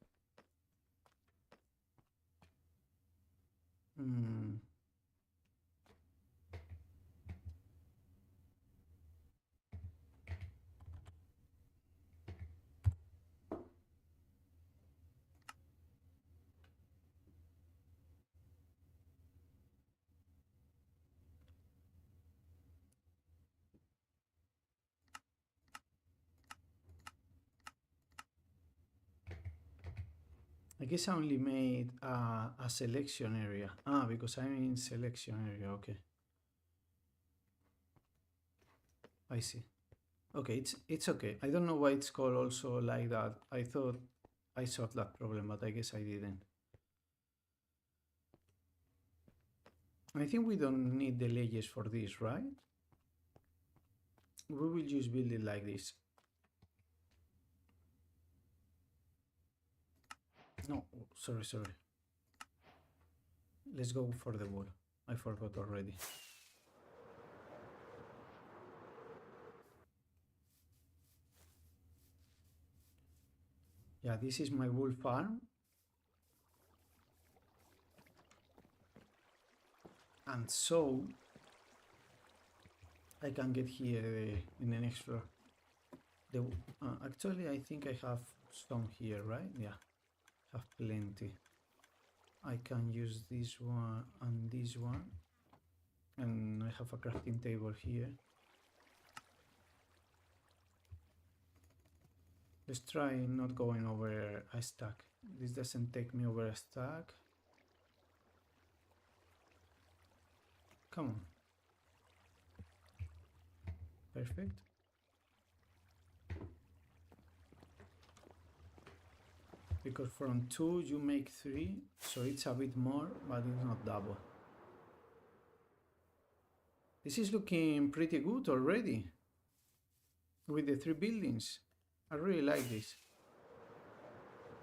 guess I only made a selection area. Because I'm in selection area, okay. I see. Okay, it's okay. I don't know why it's called also like that. I thought I solved that problem, but I guess I didn't. I think we don't need the layers for this, right? We will just build it like this. No, sorry. Let's go for the wall. I forgot already. Yeah, this is my wool farm. And so I can get here in the next floor. Actually, I think I have some here, right? Yeah, have plenty. I can use this one and this one. And I have a crafting table here. Let's try not going over a stack. This doesn't take me over a stack. Come on. Perfect. Because from 2 you make 3, so it's a bit more, but it's not double. This is looking pretty good already with the 3 buildings. I really like this.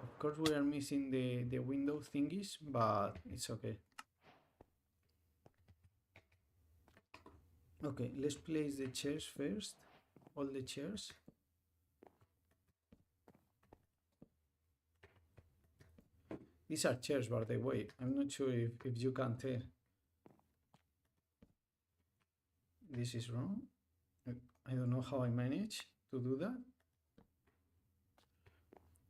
Of course we are missing the window thingies, but it's okay. Okay, let's place the chairs first. All the chairs. These are chairs, by the way. I'm not sure if you can tell. This is wrong. I don't know how I managed to do that.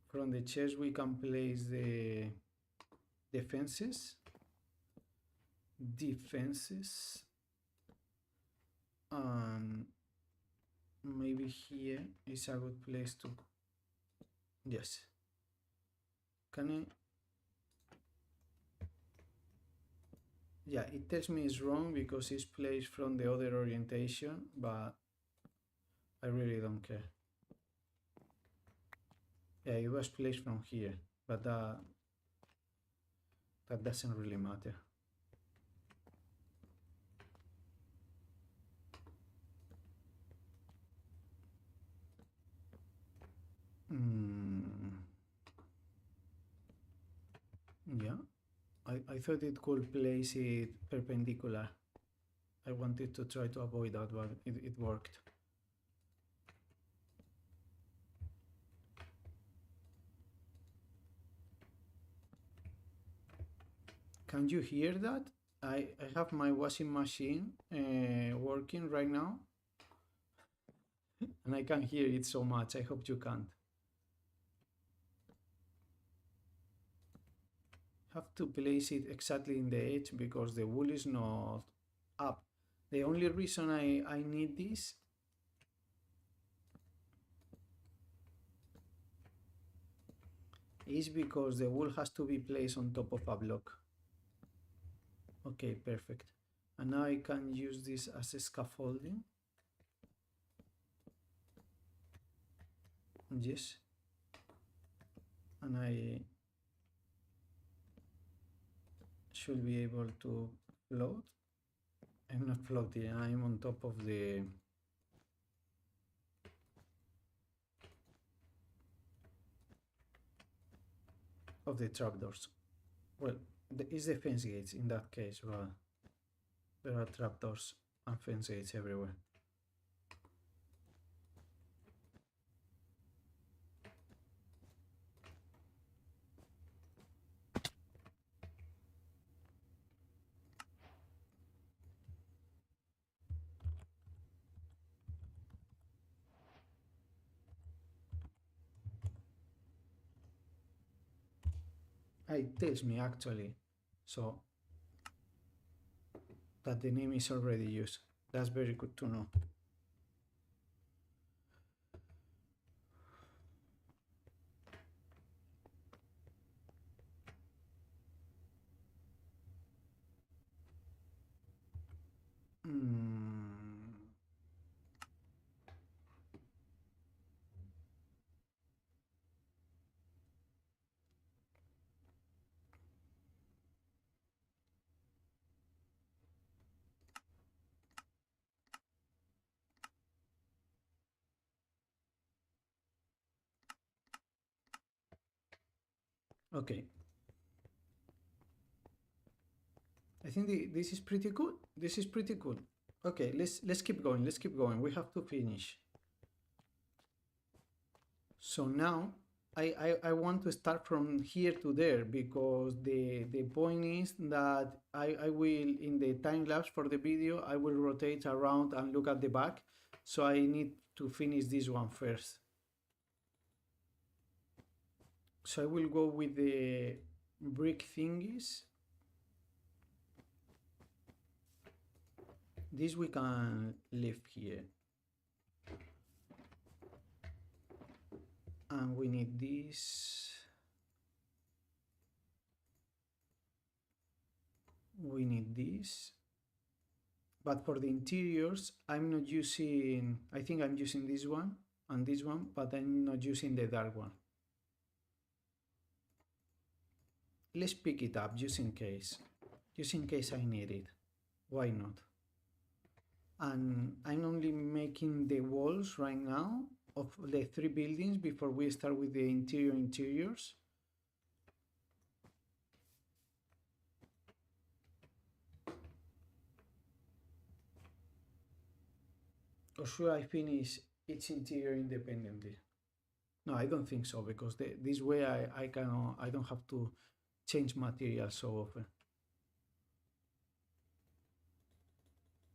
From the chairs we can place the defenses. Maybe here is a good place to. Yes. Can I? Yeah, it tells me it's wrong because it's placed from the other orientation, but I really don't care. Yeah, it was placed from here, but that doesn't really matter. Yeah, I thought it could place it perpendicular. I wanted to try to avoid that, but it worked. Can you hear that? I have my washing machine working right now, and I can hear it so much. I hope you can't. Have to place it exactly in the edge because the wool is not up. The only reason I need this is because the wool has to be placed on top of a block. Okay, perfect. And now I can use this as a scaffolding. Yes. And I should be able to float. I'm not floating, I'm on top of the trapdoors. Well, it's the fence gates in that case, but there are trapdoors and fence gates everywhere. It tells me actually, so that the name is already used. That's very good to know. Okay. I think this is pretty good. This is pretty good. Okay, let's keep going. Let's keep going. We have to finish. So now I want to start from here to there because the point is that I will, in the time lapse for the video, I will rotate around and look at the back. So I need to finish this one first. So I will go with the brick thingies. This we can leave here. And we need this. We need this. But for the interiors, I'm not using, I think I'm using this one and this one, but I'm not using the dark one. Let's pick it up just in case I need it. Why not? And I'm only making the walls right now of the 3 buildings before we start with the interiors. Or should I finish each interior independently? No, I don't think so, because this way I don't have to change material so often.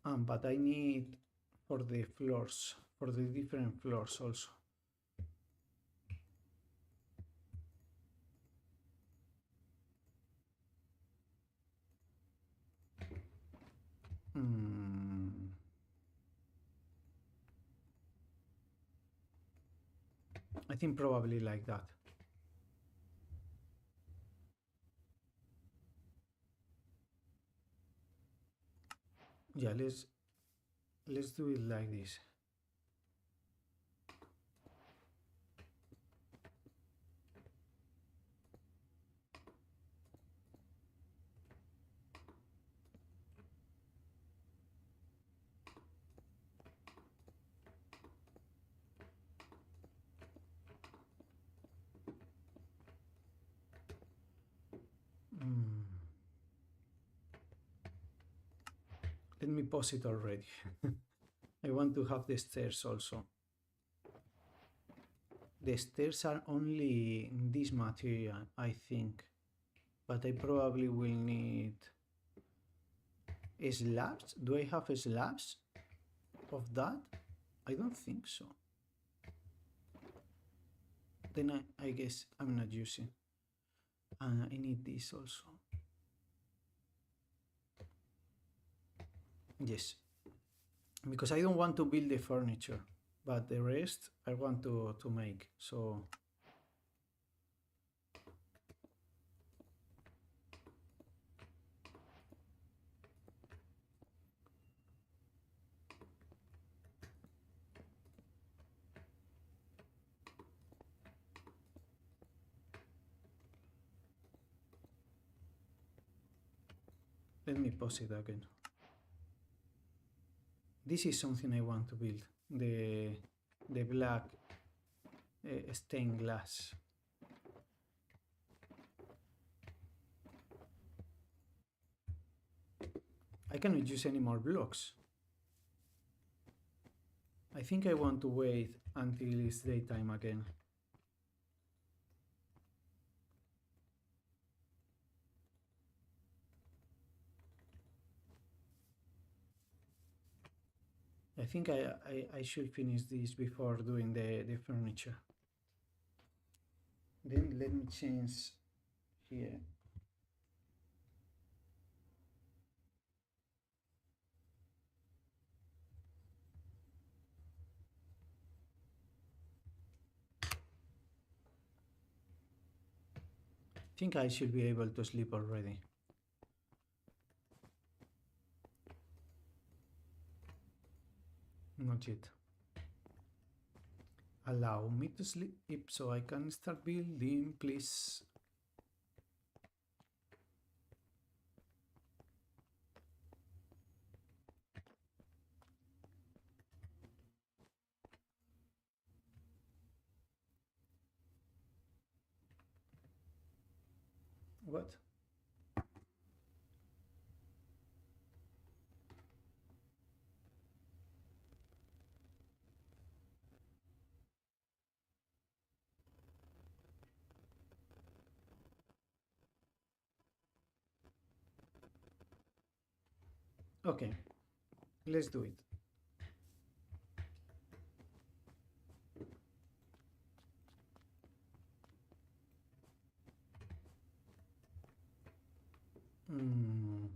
But I need for the floors, for the different floors also. I think probably like that. Yeah, let's do it like this. Let me pause it already. I want to have the stairs also. The stairs are only this material, I think, but I probably will need slabs. Do I have slabs of that? I don't think so. Then I guess I'm not using. And I need this also. Yes, because I don't want to build the furniture, but the rest I want to make. So let me pause it again. This is something I want to build, the black stained glass. I cannot use any more blocks. I think I want to wait until it's daytime again. I think I should finish this before doing the furniture. Then let me change here. I think I should be able to sleep already. Not yet. Allow me to sleep so I can start building, please. What? Okay, let's do it. Mm.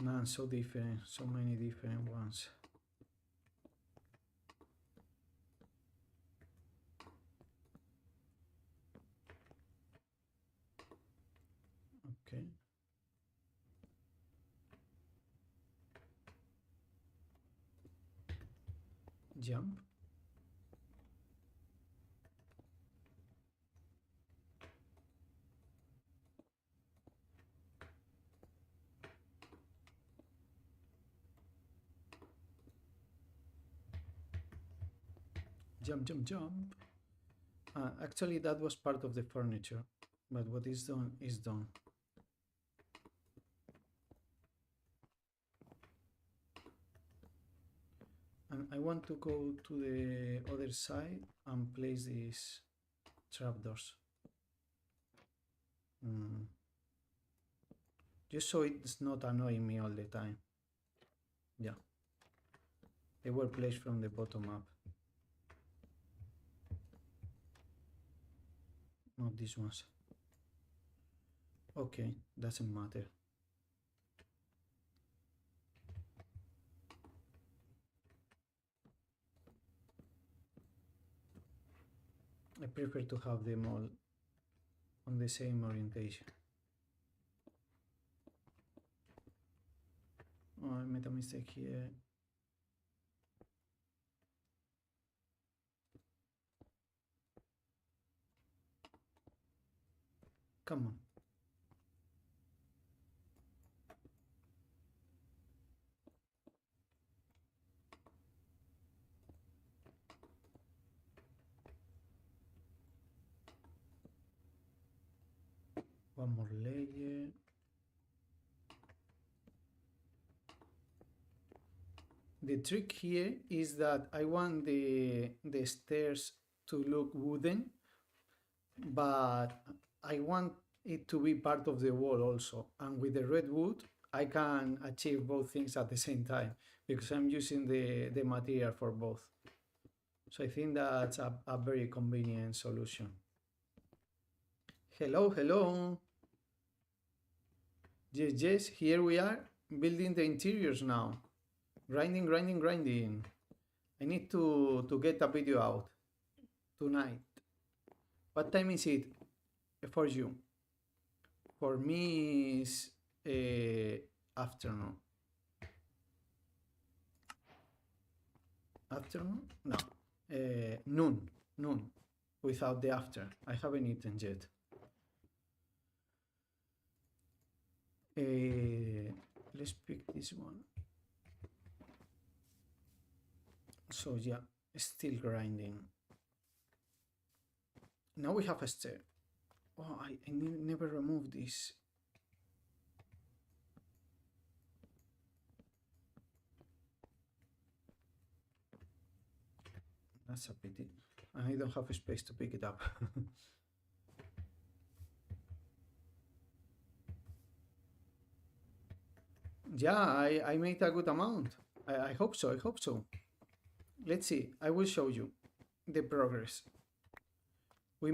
Man, so different, so many different ones. Okay. Jump. Jump, jump, jump. Actually, that was part of the furniture, but what is done is done. And I want to go to the other side and place these trapdoors. Just so it's not annoying me all the time. Yeah. They were placed from the bottom up. Not these ones. Okay, doesn't matter. I prefer to have them all on the same orientation. Oh, I made a mistake here. Come on. One more layer. The trick here is that I want the stairs to look wooden, but I want it to be part of the wall also. And with the red wood, I can achieve both things at the same time because I'm using the material for both. So I think that's a very convenient solution. Hello, hello. Yes, yes, here we are building the interiors now. Grinding, grinding, grinding. I need to get a video out tonight. What time is it for you? For me is afternoon. Afternoon? No. Noon. Noon. Without the after. I haven't eaten yet. Let's pick this one. So yeah, still grinding. Now we have a stair. Oh, I never removed this. That's a pity. I don't have space to pick it up. Yeah, I made a good amount. I hope so, I hope so. Let's see, I will show you the progress. We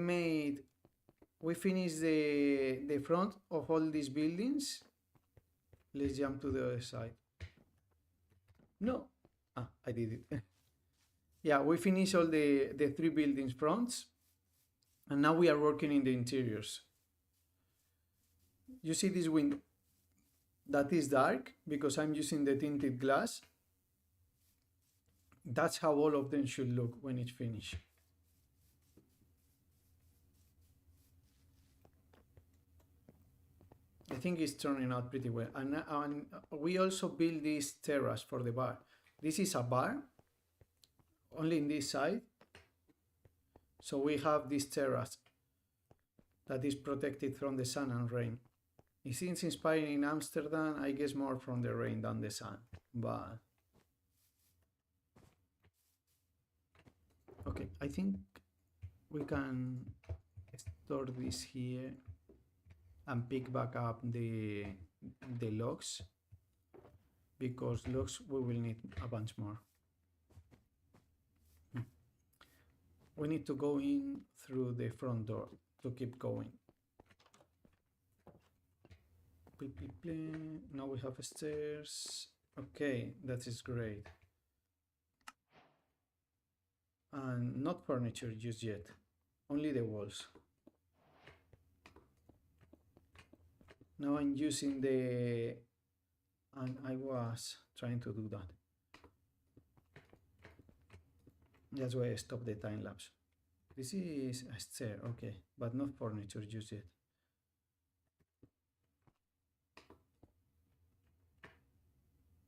finished the front of all these buildings. Let's jump to the other side. No, I did it. Yeah, we finished all the 3 buildings fronts, and now we are working in the interiors. You see this window that is dark because I'm using the tinted glass. That's how all of them should look when it's finished. I think it's turning out pretty well. And we also build this terrace for the bar. This is a bar, only in this side. So we have this terrace that is protected from the sun and rain. It seems inspiring in Amsterdam, I guess more from the rain than the sun. But okay, I think we can store this here and pick back up the logs, because logs we will need a bunch more. We need to go in through the front door to keep going. Now we have stairs. Okay, that is great. And not furniture just yet, only the walls. Now I'm using the, and I was trying to do that. That's why I stopped the time lapse. This is a stair, okay, but not furniture just yet.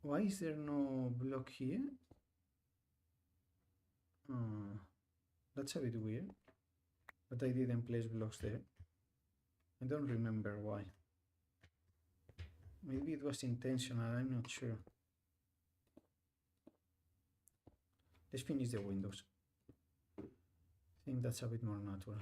Why is there no block here? That's a bit weird, but I didn't place blocks there. I don't remember why. Maybe it was intentional, I'm not sure. Let's finish the windows. I think that's a bit more natural.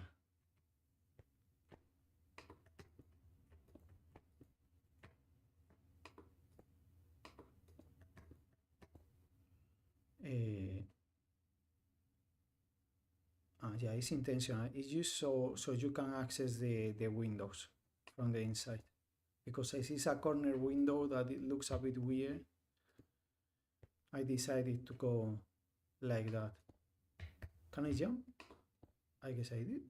Yeah, it's intentional. It's just so you can access the windows from the inside. Because I see a corner window that it looks a bit weird, I decided to go like that. Can I jump? I guess I did.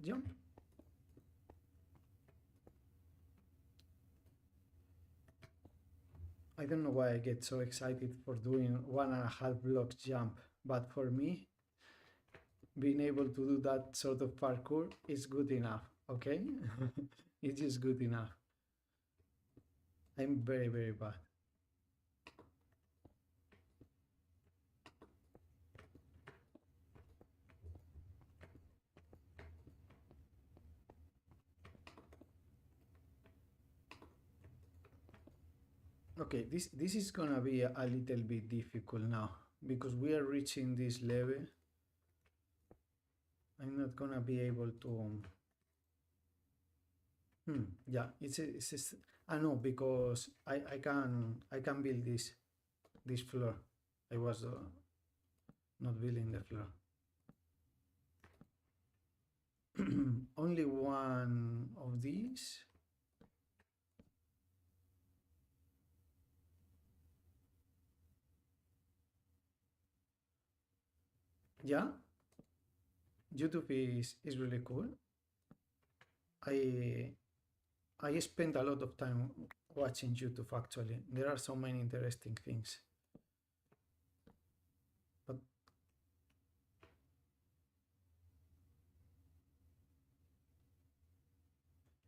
Jump. I don't know why I get so excited for doing 1.5 blocks jump, but for me, being able to do that sort of parkour is good enough, okay? It's just good enough. I'm very, very bad. Okay, this is gonna be a little bit difficult now, because we are reaching this level. I'm not gonna be able to. Yeah, it's I know, because I can build this floor. I was not building the floor. Only one of these. Yeah, YouTube is really cool. I spend a lot of time watching YouTube, actually. There are so many interesting things. But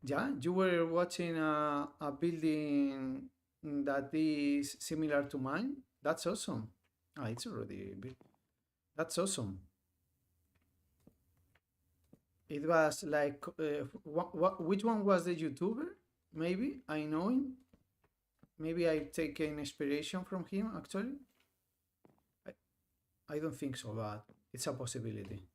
yeah, you were watching a building that is similar to mine? That's awesome. Ah, it's already big. That's awesome. It was like, which one was the YouTuber? Maybe I know him. Maybe I taken inspiration from him, actually. I don't think so, but it's a possibility.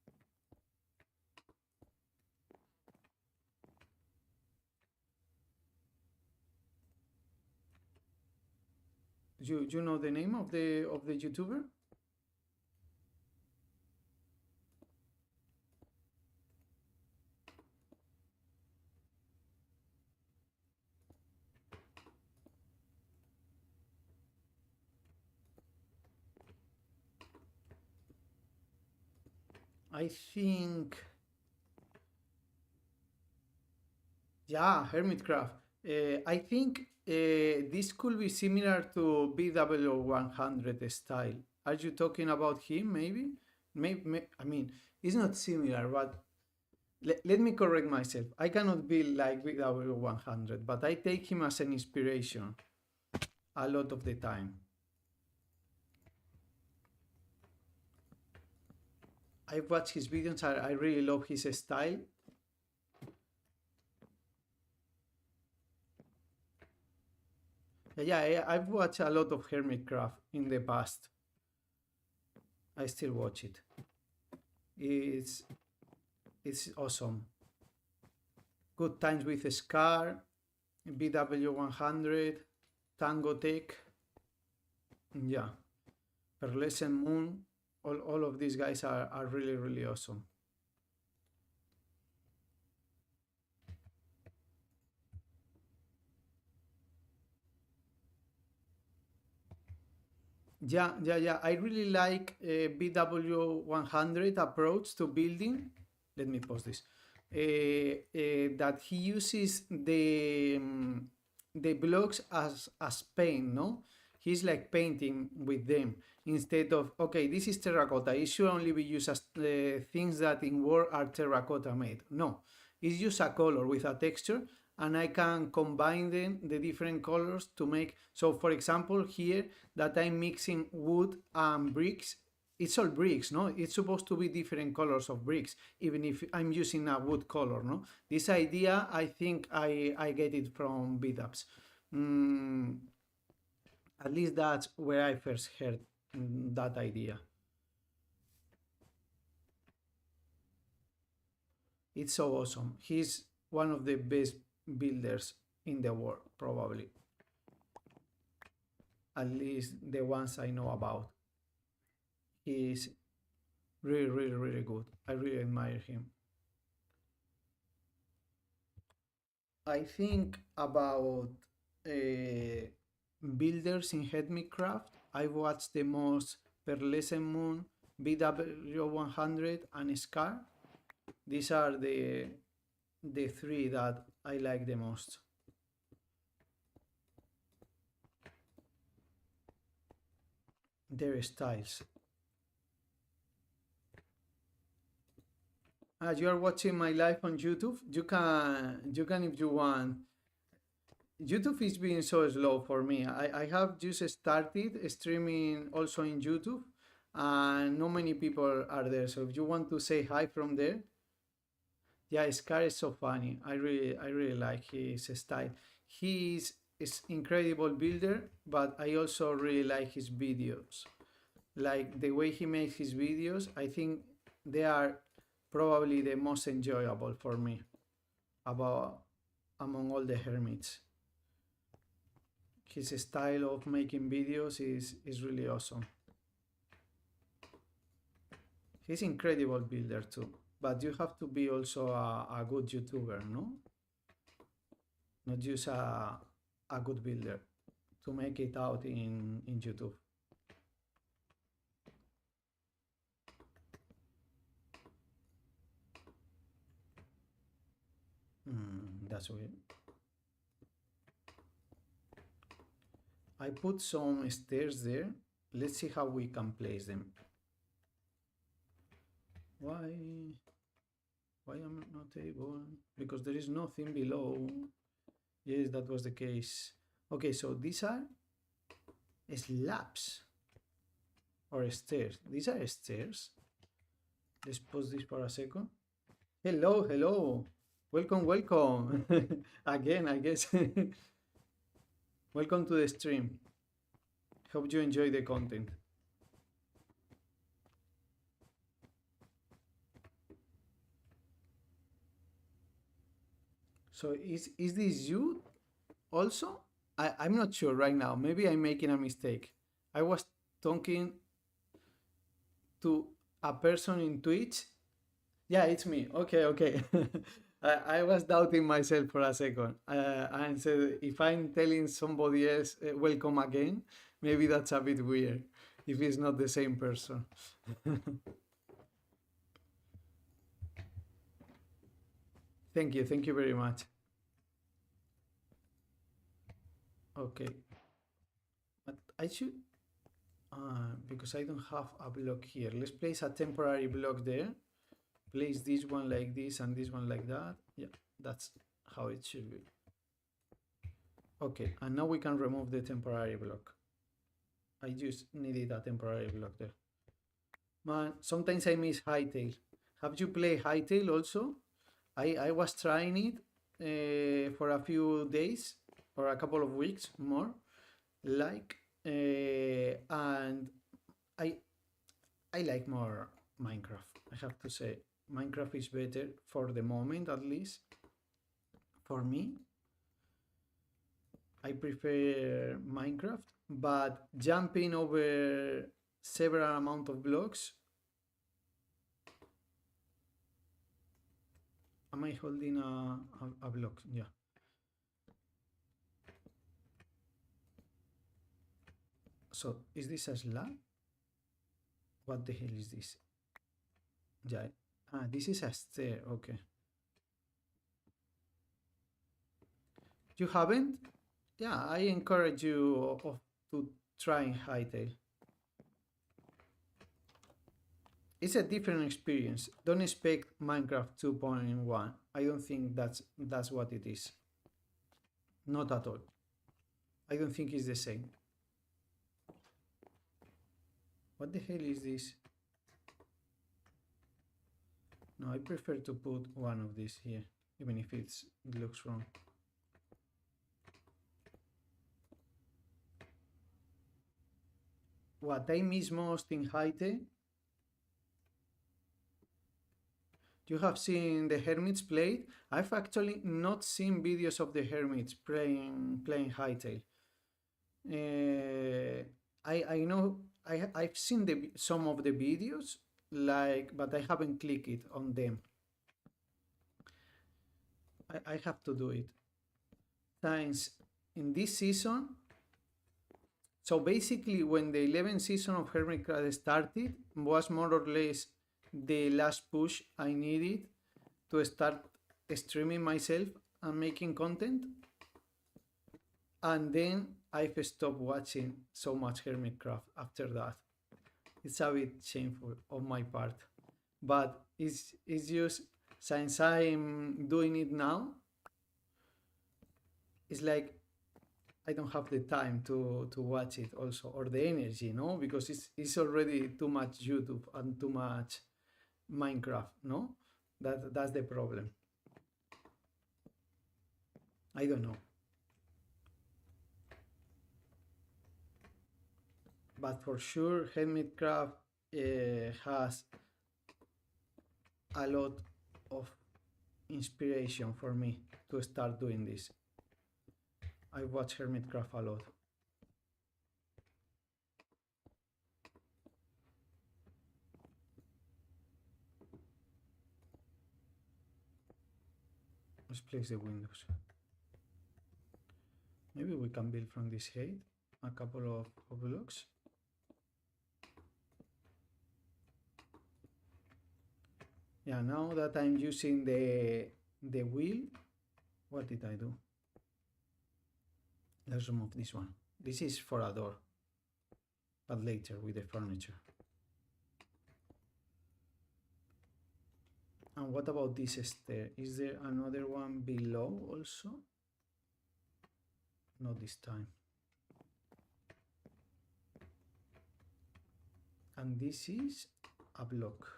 You know the name of the YouTuber? I think, yeah, Hermitcraft. I think this could be similar to BW100 style. Are you talking about him, maybe? Maybe, I mean, It's not similar, but let me correct myself. I cannot build like BW100, but I take him as an inspiration a lot of the time. I've watched his videos. I really love his style. Yeah, I've watched a lot of Hermitcraft in the past. I still watch it. It's it's awesome. Good times with Scar, BW100, Tango Tech. Yeah, Pearlescent Moon. All of these guys are really, really awesome. Yeah. I really like BW100 approach to building. Let me pause this. That he uses the blocks as paint, no? He's like painting with them instead of, okay, this is terracotta. It should only be used as things that in war are terracotta made. No, it's just a color with a texture, and I can combine them, the different colors to make. So for example, here that I'm mixing wood and bricks, it's all bricks, no? It's supposed to be different colors of bricks, even if I'm using a wood color, no? This idea, I think I get it from BDAPs. Mm, at least that's where I first heard that idea. It's so awesome. He's one of the best builders in the world, probably. At least the ones I know about. He's really, really, really good. I really admire him. I think about uh, builders in Headmecraft. I watched the most Pearlescent Moon, BW100, and Scar. These are the three that I like the most. Their styles. You are watching my live on YouTube. You can if you want. YouTube is being so slow for me. I have just started streaming also in YouTube, and not many people are there. So if you want to say hi from there, yeah, Scar is so funny. I really like his style. He is incredible builder, but I also really like his videos. Like the way he makes his videos, I think they are probably the most enjoyable for me about among all the hermits. His style of making videos is really awesome. He's incredible builder too, but you have to be also a good YouTuber, no? Not just a good builder to make it out in YouTube. That's weird. I put some stairs there. Let's see how we can place them. Why am I not able? Because there is nothing below. Yes, that was the case. Okay, so these are slabs or stairs. These are stairs. Let's pause this for a second. Hello. Welcome. Again, I guess. Welcome to the stream. Hope you enjoy the content. So is this you also? I'm not sure right now. Maybe I'm making a mistake. I was talking to a person in Twitch. Yeah, it's me. Okay. I was doubting myself for a second. And said, if I'm telling somebody else, welcome again, maybe that's a bit weird if it's not the same person. Thank you very much. Okay, but I should, because I don't have a block here. Let's place a temporary block there place this one like this and this one like that. Yeah, that's how it should be. Okay, and now we can remove the temporary block. I just needed a temporary block there. Man, sometimes I miss hightail. Have you played hightail also? I was trying it for a few days or a couple of weeks more, like, and I I like more Minecraft. I have to say, Minecraft is better for the moment, at least for me. I prefer Minecraft, but jumping over several amount of blocks. Am I holding a block? Yeah. So is this a slab? What the hell is this? Yeah. Ah, this is a stair. Okay. You haven't? Yeah, I encourage you to try hightail. It's a different experience. Don't expect Minecraft 2.1. I don't think that's what it is. Not at all. I don't think it's the same. What the hell is this? No, I prefer to put one of these here, even if it looks wrong. What I miss most in Haite, you have seen the hermits play. I've actually not seen videos of the hermits playing Haite. I know I've seen some of the videos, like, but I haven't clicked it on them. I have to do it. Since in this season, so basically when the 11th season of Hermitcraft started, was more or less the last push I needed to start streaming myself and making content. And then I've stopped watching so much Hermitcraft after that. It's a bit shameful on my part, but it's just since I'm doing it now, it's like I don't have the time to watch it also, or the energy, no, because it's already too much YouTube and too much Minecraft, no, that's the problem. I don't know, but for sure Hermitcraft has a lot of inspiration for me to start doing this. I watch Hermitcraft a lot. Let's place the windows. Maybe we can build from this height a couple of blocks. Yeah, now that I'm using the wheel, what did I do? Let's remove this one. This is for a door, but later with the furniture. And what about this stair? Is there another one below also? Not this time. And this is a block.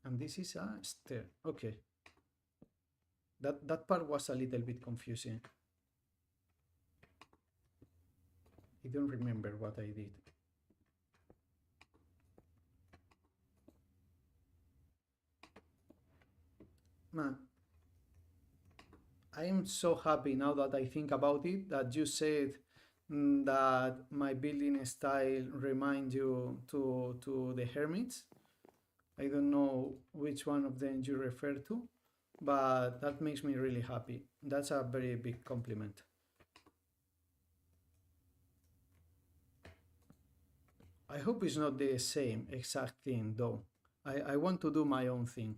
And this is a stair. Okay. That part was a little bit confusing. I don't remember what I did. Man, I am so happy now that I think about it that you said that my building style reminds you to the hermits. I don't know which one of them you refer to, but that makes me really happy. That's a very big compliment. I hope it's not the same exact thing though. I want to do my own thing.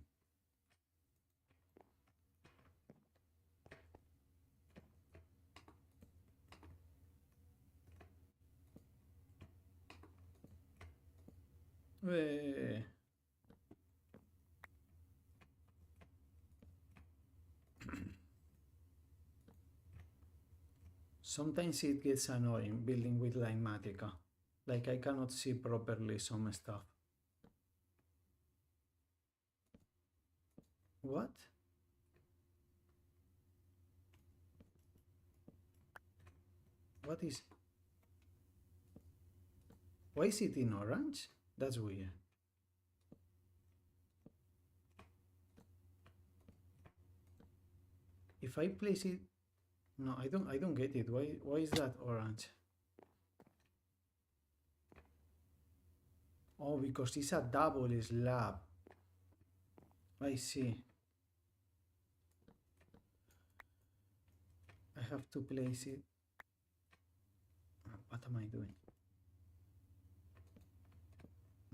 Eh, Sometimes it gets annoying building with Linematica. Like I cannot see properly some stuff. What? What is... Why is it in orange? That's weird. If I place it... No, I don't get it. Why is that orange? Oh, because it's a double slab. I see. I have to place it. What am I doing?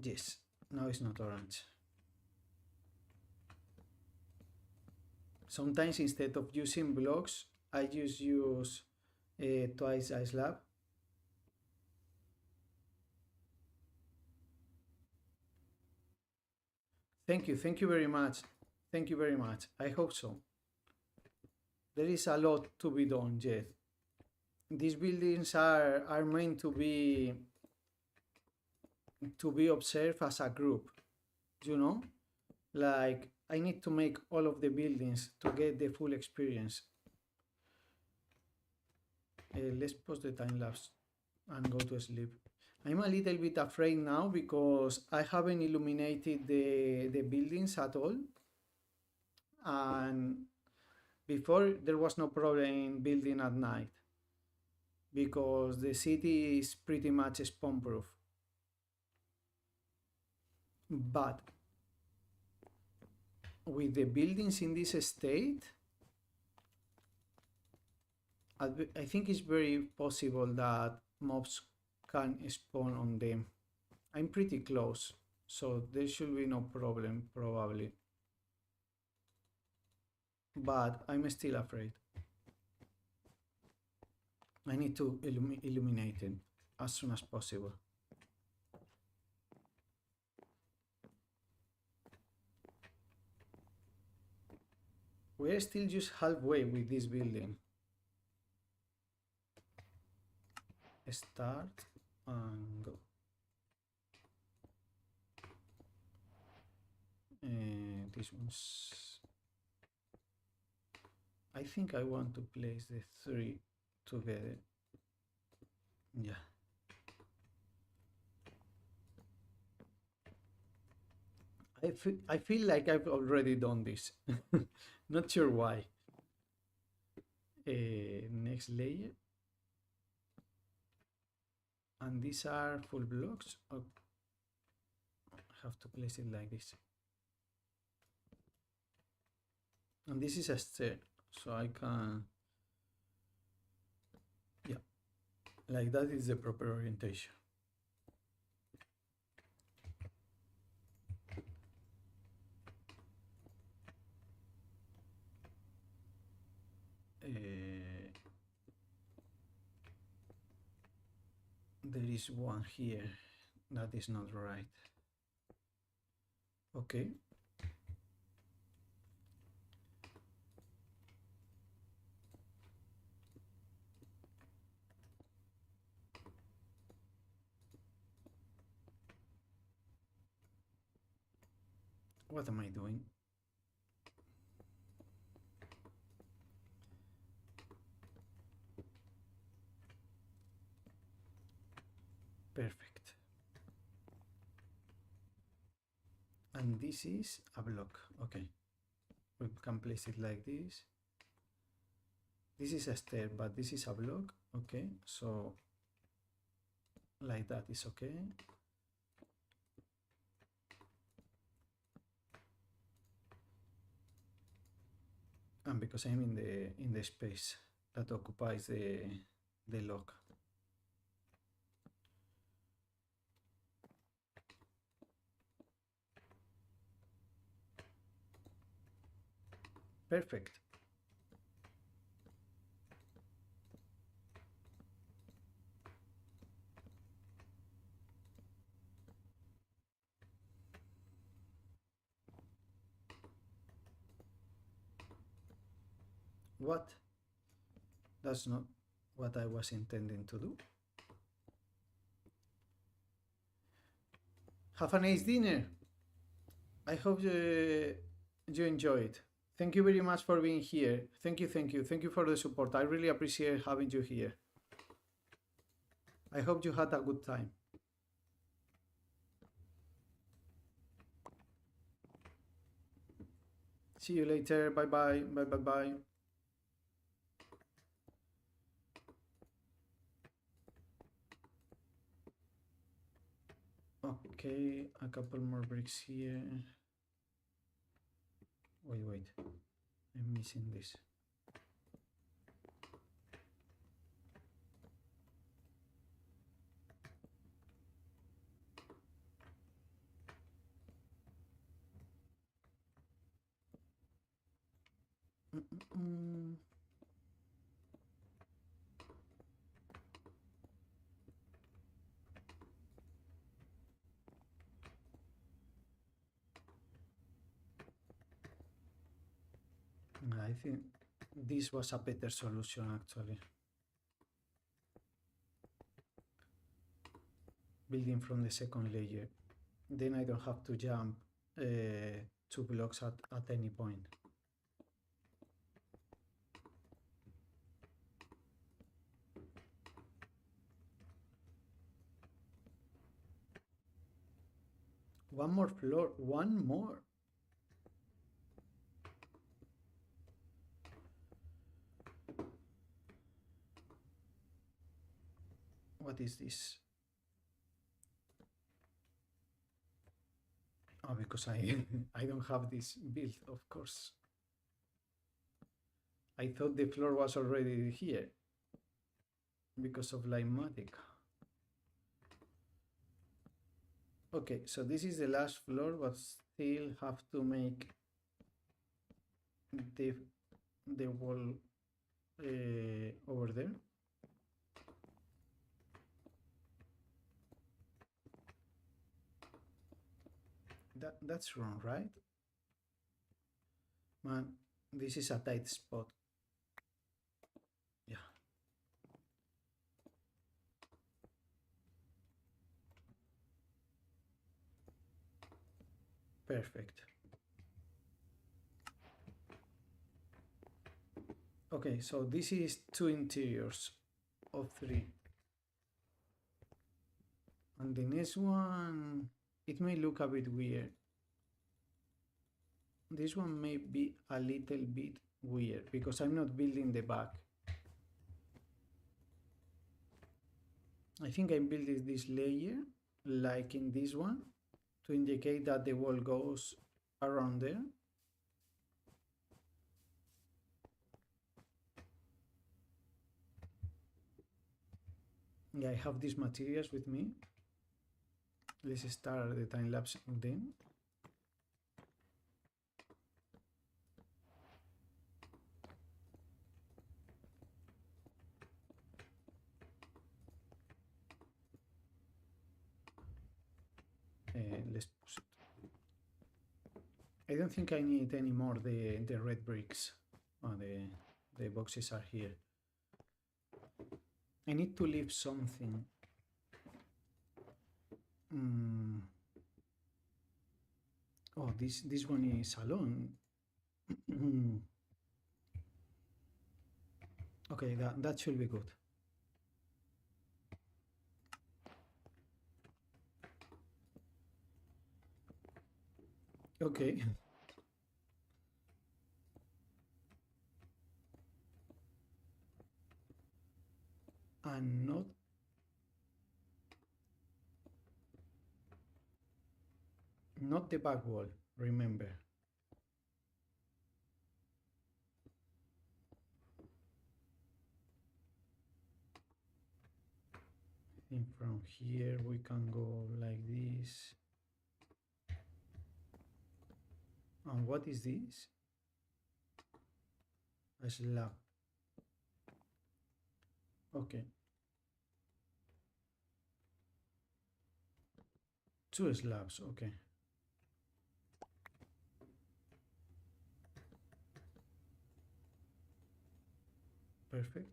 Yes, now it's not orange. Sometimes instead of using blocks, I just use twice a slab. Thank you very much. Thank you very much. I hope so. There is a lot to be done yet. These buildings are meant to be observed as a group, you know? Like I need to make all of the buildings to get the full experience. Let's pause the time lapse and go to sleep. I'm a little bit afraid now because I haven't illuminated the buildings at all. And before there was no problem in building at night because the city is pretty much spawn proof. But with the buildings in this state, I think it's very possible that mobs can spawn on them. I'm pretty close, so there should be no problem probably. But I'm still afraid. I need to illuminate it as soon as possible. We're still just halfway with this building. Start and go. This one's... I think I want to place the three together. Yeah. I feel like I've already done this. Not sure why. Next layer. And these are full blocks. Oh, I have to place it like this. And this is a stair, so I can... Yeah, like that is the proper orientation. There is one here that is not right. Okay. What am I doing? Perfect. And this is a block. Okay. We can place it like this. This is a stair, but this is a block. Okay. So like that is okay. And because I'm in the space that occupies the lock. Perfect. What? That's not... what I was intending to do. Have a nice dinner. I hope you enjoy it. Thank you very much for being here. Thank you, thank you. Thank you for the support. I really appreciate having you here. I hope you had a good time. See you later. Bye bye. Bye bye bye. Okay, a couple more bricks here. Wait. I'm missing this. I think this was a better solution actually. Building from the second layer. Then I don't have to jump 2 blocks at any point. One more floor, one more. What is this? Oh, because I don't have this built, of course. I thought the floor was already here because of Limatic. Okay, so this is the last floor, but still have to make the wall over there. That's wrong, right? Man, this is a tight spot. Yeah. Perfect. Okay, so this is 2 interiors of 3. And the next one, it may look a bit weird. This one may be a little bit weird because I'm not building the back. I think I'm building this layer like in this one to indicate that the wall goes around there. Yeah, I have these materials with me. Let's start the time lapse then. Let's push it. I don't think I need any more the red bricks. Oh, the boxes are here. I need to leave something. Oh, this one is alone. Okay, that should be good. Okay. And not the back wall, remember. I think from here we can go like this. And what is this? A slab. Okay. 2 slabs, okay. Perfect.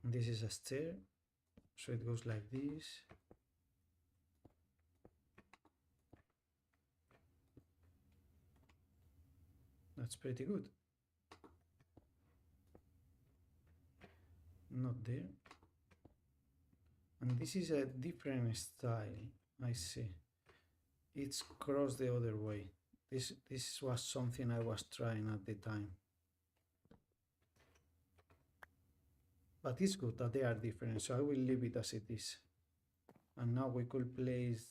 And this is a stair, so it goes like this. That's pretty good. Not there. And this is a different style, I see. It's crossed the other way. This was something I was trying at the time. But it's good that they are different, so I will leave it as it is. And now we could place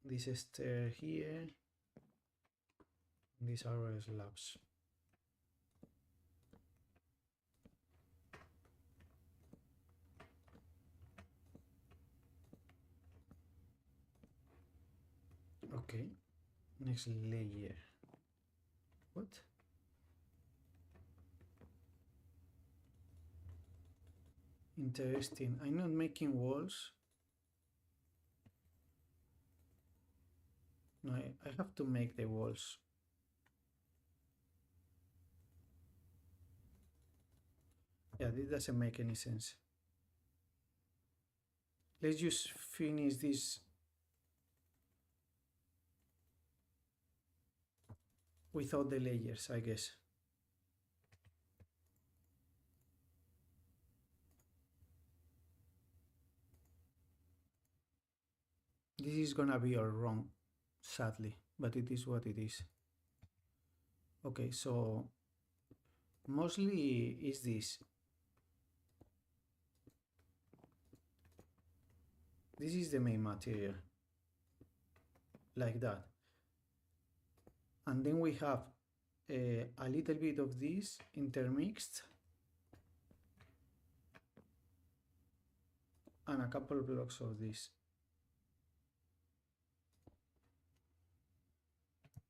this stair here. These are our slabs. Okay, next layer. What? Interesting. I'm not making walls. No, I have to make the walls. Yeah, this doesn't make any sense. Let's just finish this without the layers, I guess. This is gonna be all wrong, sadly, but it is what it is. Okay, so mostly is this. This is the main material, like that. And then we have a little bit of this intermixed and a couple of blocks of this.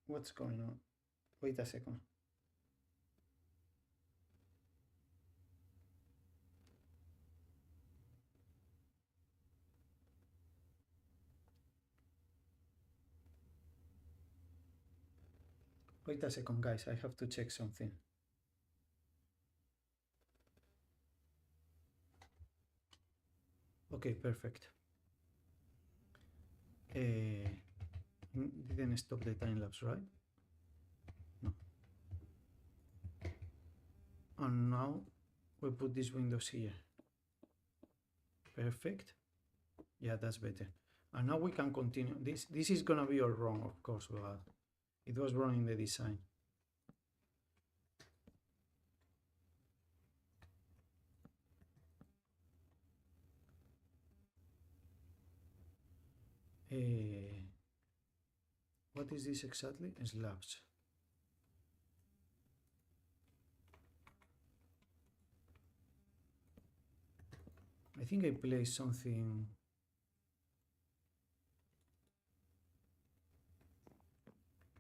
What's going on? Wait a second. Wait a second, guys. I have to check something. Okay, perfect. Didn't stop the time lapse, right? No. And now we put these windows here. Perfect. Yeah, that's better. And now we can continue. This is gonna be all wrong, of course, but it was wrong in the design. What is this exactly? Slabs. I think I placed something.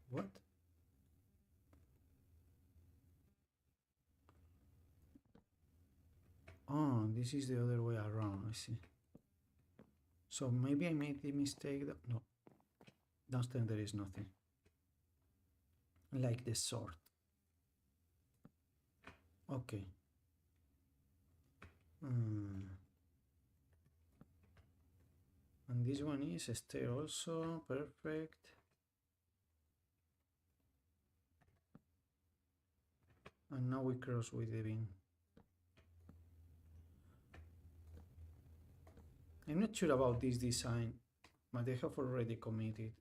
What? Oh, this is the other way around, I see. So maybe I made the mistake that, no, downstairs there is nothing. Like the sword. Okay. And this one is a stair also, perfect. And now we cross with the bin. I'm not sure about this design, but I have already committed.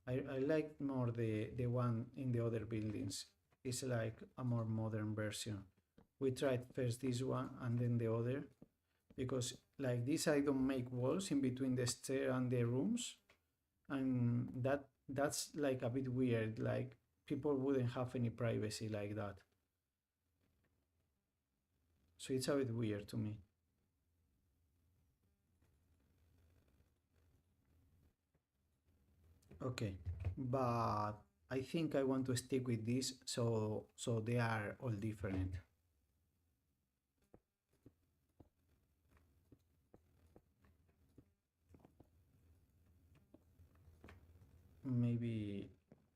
I like more the one in the other buildings. It's like a more modern version. We tried first this one and then the other, because like this I don't make walls in between the stair and the rooms, and that's like a bit weird. Like people wouldn't have any privacy like that. So it's a bit weird to me. Okay, but I think I want to stick with this, so they are all different. Maybe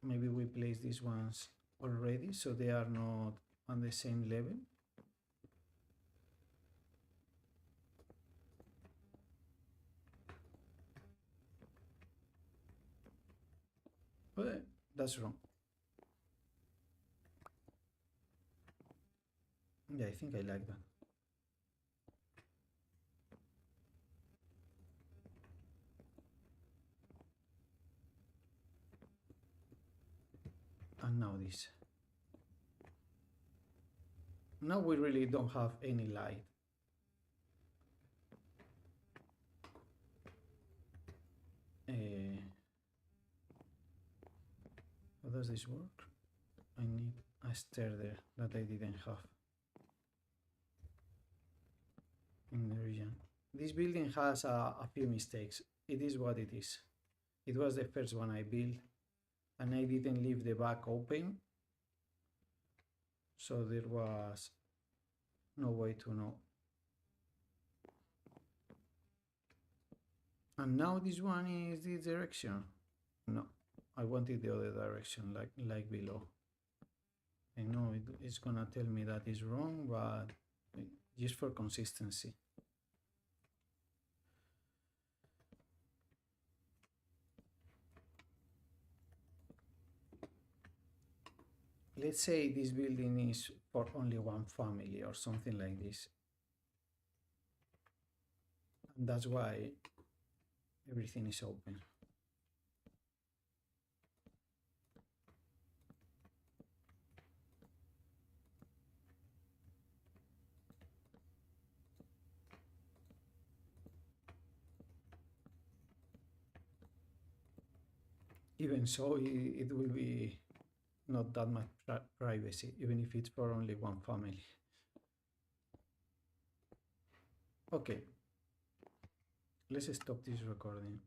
we place these ones already, so they are not on the same level. That's wrong. Yeah, I think I like that. And now this. Now we really don't have any light. How does this work? I need a stair there that I didn't have in the region. This building has a few mistakes. It is what it is. It was the first one I built and I didn't leave the back open, so there was no way to know. And now this one is this direction. No, I wanted the other direction, like below. I know it's gonna tell me that is wrong, but just for consistency. Let's say this building is for only one family or something like this. And that's why everything is open. Even so, it will be not that much privacy, even if it's for only one family. Okay, let's stop this recording.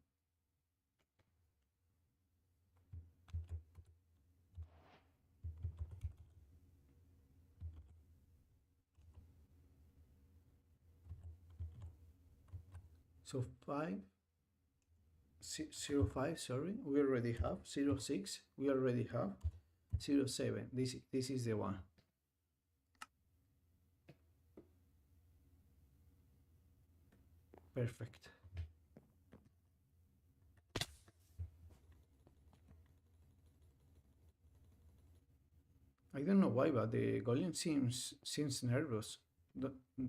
So 05, sorry, we already have 06, we already have 07. This is the one. Perfect. I don't know why, but the golem seems nervous.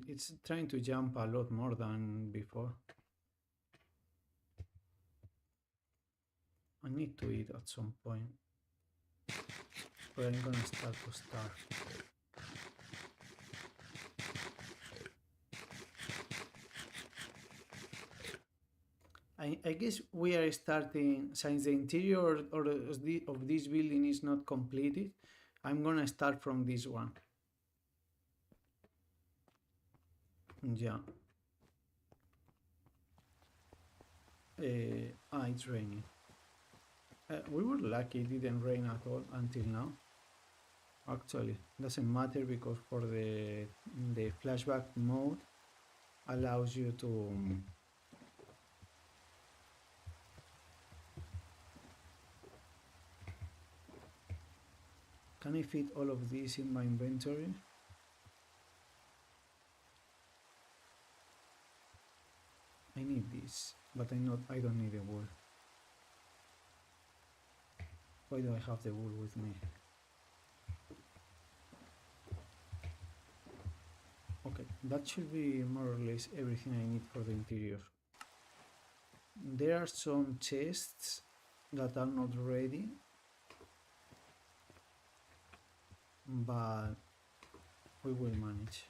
It's trying to jump a lot more than before. I need to eat at some point, but I'm gonna start to starve. I guess we are starting, since the interior of this building is not completed, I'm gonna start from this one. Yeah. It's raining. We were lucky it didn't rain at all until now. Actually, doesn't matter because for the flashback mode allows you to can I fit all of these in my inventory? I need this, but I don't need the wool. Why do I have the wool with me? Okay, that should be more or less everything I need for the interior. There are some chests that are not ready, but we will manage.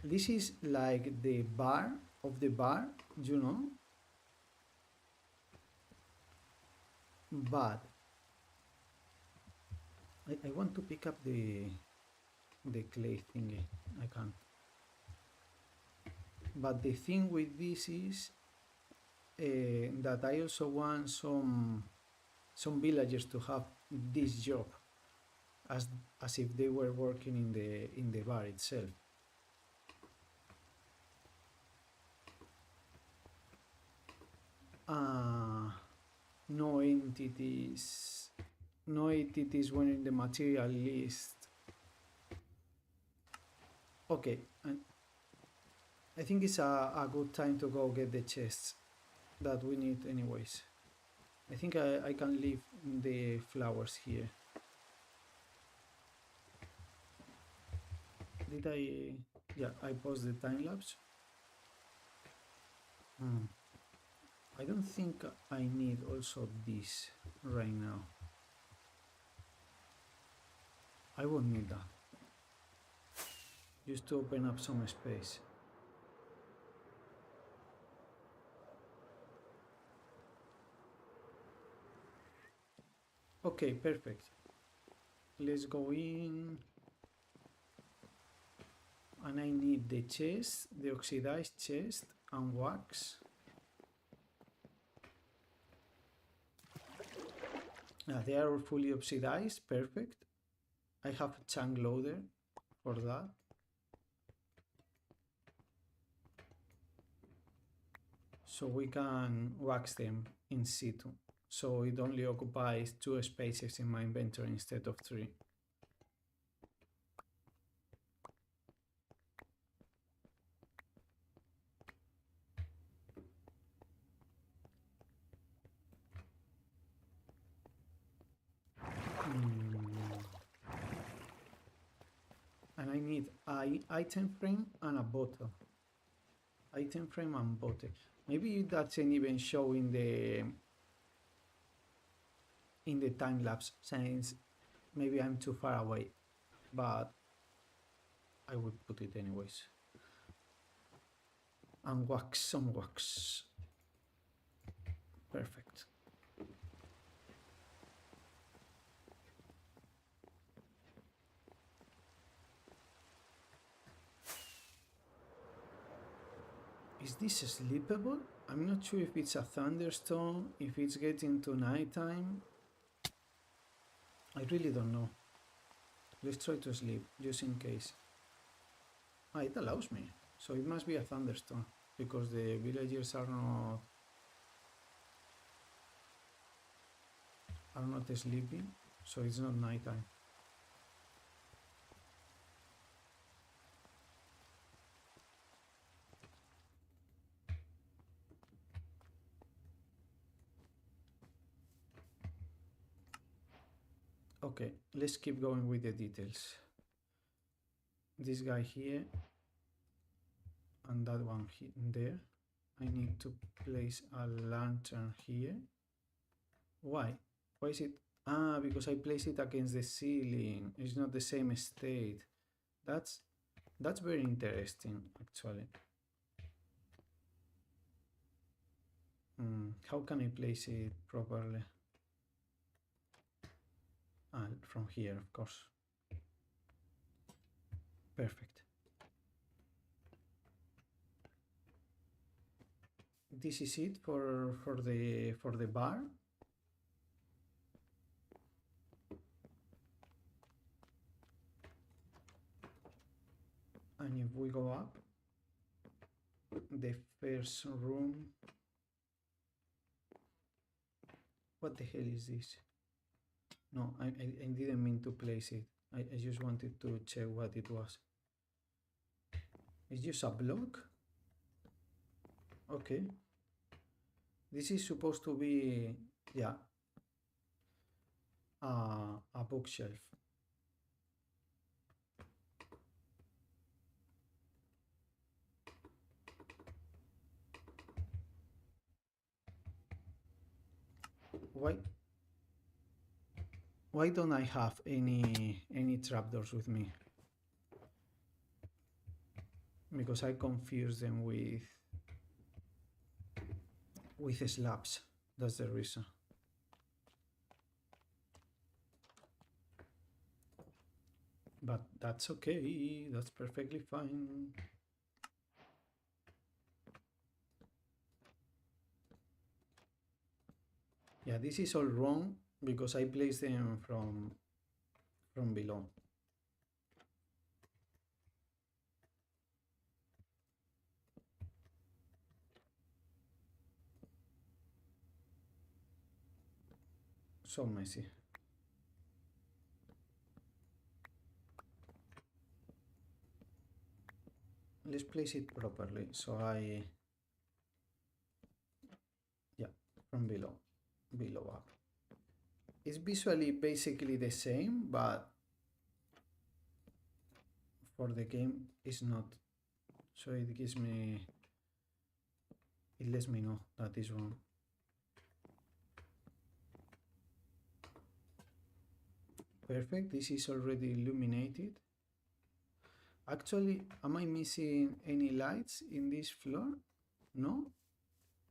This is like the bar of the bar, you know, but I want to pick up the clay thingy. I can't. But the thing with this is that I also want some villagers to have this job as if they were working in the bar itself. No entities were in the material list. Okay, I think it's a good time to go get the chests. that we need anyways. I think I can leave the flowers here. Did I? Yeah, I paused the time lapse. I don't think I need also this right now. I won't need that. Just to open up some space. Okay, perfect. Let's go in. And I need the chest, the oxidized chest, and wax. Now they are fully oxidized, perfect. I have a chunk loader for that. So we can wax them in situ. So it only occupies 2 spaces in my inventory instead of 3. And I need an item frame and a bottle. Item frame and bottle. Maybe that's an even show in the time lapse, since maybe I'm too far away, but I would put it anyways. And wax some wax. Perfect. Is this sleepable? I'm not sure if it's a thunderstorm, if it's getting to nighttime. I really don't know. Let's try to sleep, just in case. Ah, it allows me. So it must be a thunderstorm, because the villagers are not sleeping, so it's not nighttime. Okay, let's keep going with the details. This guy here and that one there. I need to place a lantern here. Why? Why is it? Ah, because I place it against the ceiling. It's not the same state. That's very interesting, actually. How can I place it properly? From here, of course. Perfect. This is it for the bar. And if we go up, the first room. What the hell is this? No, I didn't mean to place it. I just wanted to check what it was. It's just a block? Okay. This is supposed to be, yeah, a bookshelf. Why don't I have any trapdoors with me? Because I confuse them with slabs. That's the reason. But that's okay. That's perfectly fine. Yeah, this is all wrong because I placed them from below. So messy. Let's place it properly. So from below up. It's visually basically the same, but for the game it's not. So it lets me know that is wrong. Perfect, this is already illuminated. Actually, am I missing any lights in this floor? No?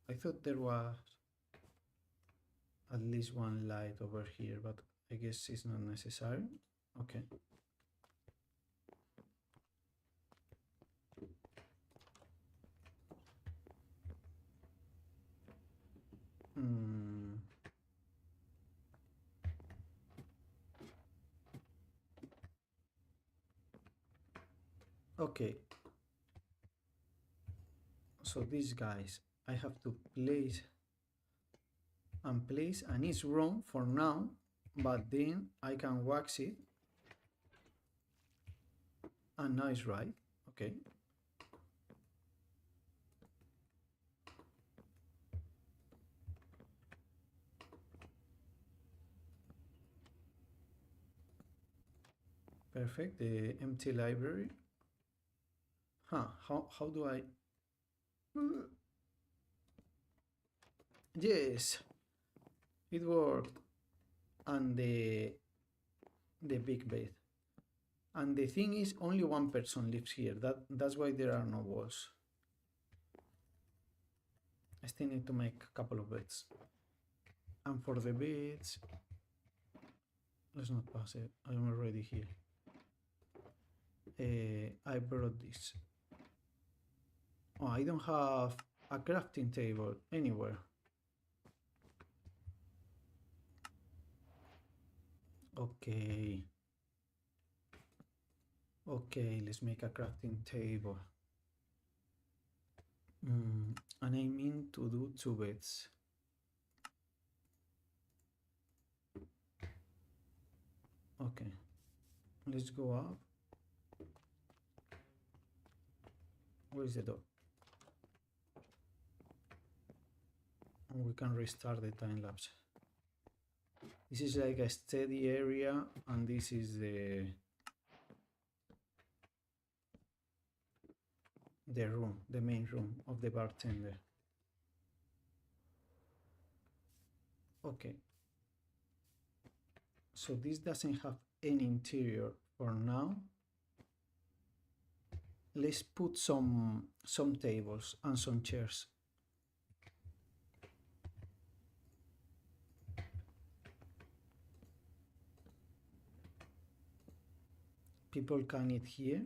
I thought there was at least one light over here, but I guess it's not necessary. Okay. Okay. So these guys, I have to place and place, and it's wrong for now, but then I can wax it, and now it's right. Okay. Perfect, the empty library. How do I... Yes, it worked. And the big bed. And the thing is, only one person lives here. That's why there are no walls. I still need to make a couple of beds. And for the beds, let's not pass it. I'm already here. I brought this. Oh, I don't have a crafting table anywhere. Okay. Okay, let's make a crafting table. And I mean to do 2 beds. Okay, let's go up. Where is the door? And we can restart the time lapse. This is like a steady area, and this is the room, the main room of the bartender. Okay. So this doesn't have any interior for now. Let's put some tables and some chairs. People can eat here.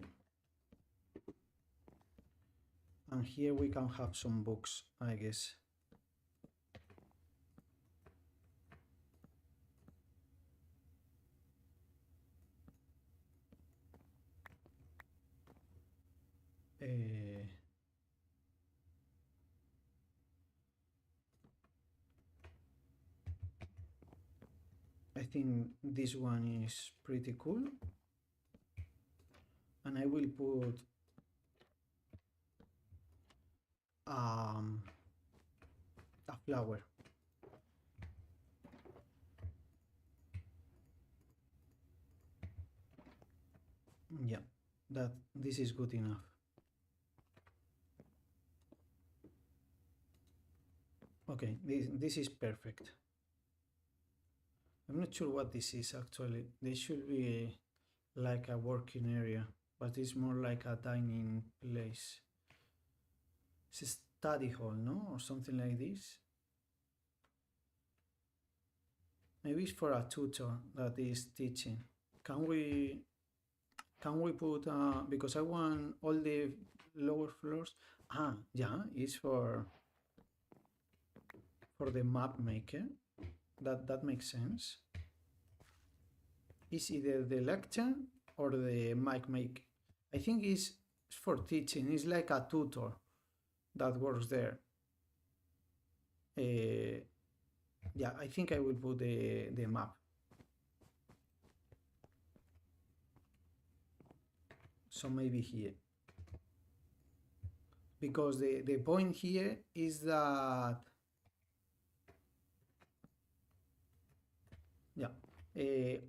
And here we can have some books, I guess. I think this one is pretty cool. And I will put a flower. Yeah, this is good enough. Okay, this is perfect. I'm not sure what this is actually. This should be like a working area, but it's more like a dining place. It's a study hall, no? Or something like this. Maybe it's for a tutor that is teaching. Can we put, because I want all the lower floors. Yeah, it's for the map maker. That makes sense. It's either the lecture or the mic make. I think it's for teaching. It's like a tutor that works there. Yeah, I think I will put the map. So maybe here. Because the point here is that Yeah.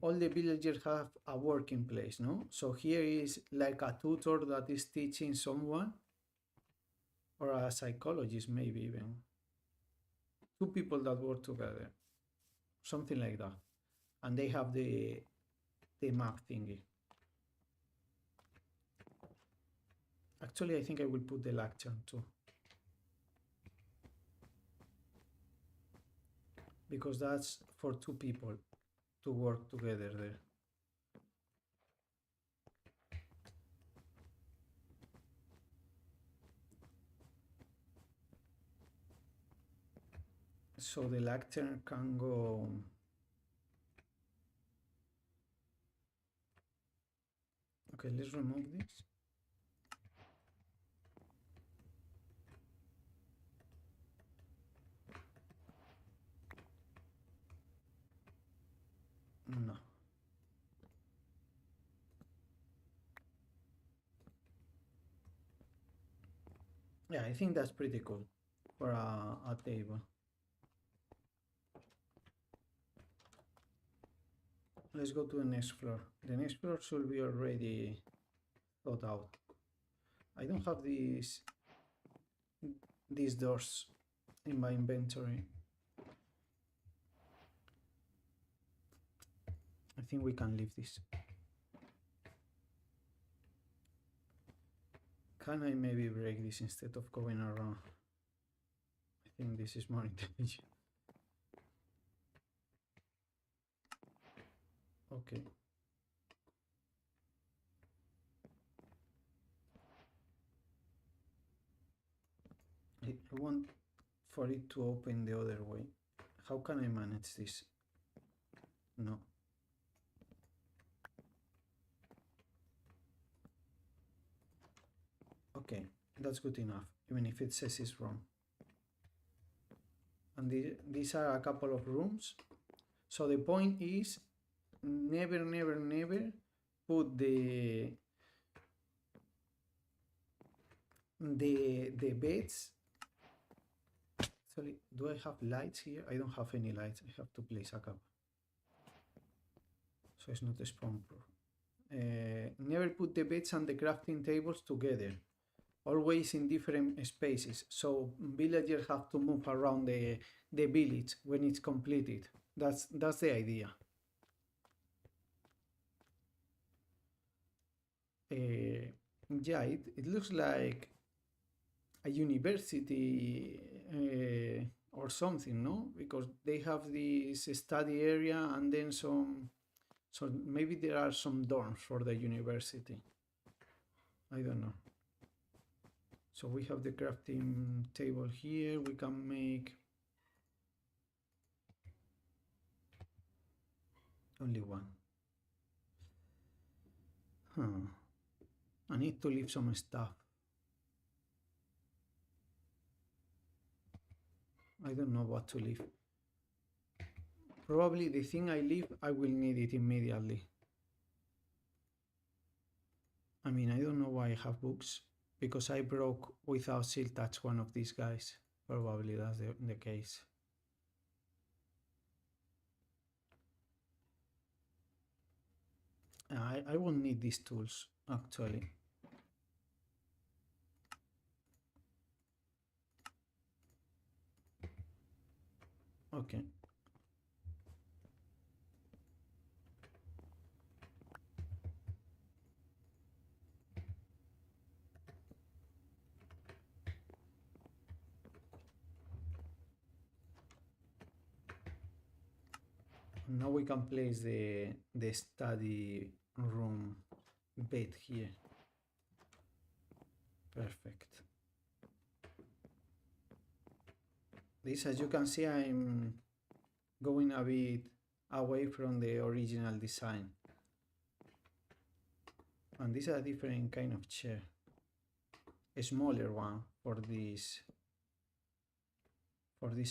All the villagers have a working place, no? So here is like a tutor that is teaching someone, or a psychologist, maybe even. Two people that work together, something like that. And they have the map thingy. Actually, I think I will put the lecture too, because that's for two people to work together there. So the lecture can go. Okay, let's remove this. No. Yeah, I think that's pretty cool for a table. Let's go to the next floor. The next floor should be already thought out. I don't have these doors in my inventory. I think we can leave this. Can I maybe break this instead of going around? I think this is more intelligent. Okay. I want for it to open the other way. How can I manage this? No. Okay, that's good enough, even if it says it's wrong. And these are a couple of rooms. So the point is never, never, never put the beds. Sorry, do I have lights here? I don't have any lights. I have to place a couple. So it's not a spawn proof. Never put the beds and the crafting tables together. Always in different spaces. So villagers have to move around the village when it's completed. That's the idea. Yeah, it looks like a university or something, no? Because they have this study area and then some, so maybe there are some dorms for the university. I don't know. So we have the crafting table here. We can make only one. Huh. I need to leave some stuff. I don't know what to leave. Probably the thing I leave, I will need it immediately. I mean, I don't know why I have books, because I broke without silk touch one of these guys. Probably that's the case. I won't need these tools, actually. Okay. Now we can place the study room bed here. Perfect. This, as you can see, I'm going a bit away from the original design. And this is a different kind of chair. A smaller one for this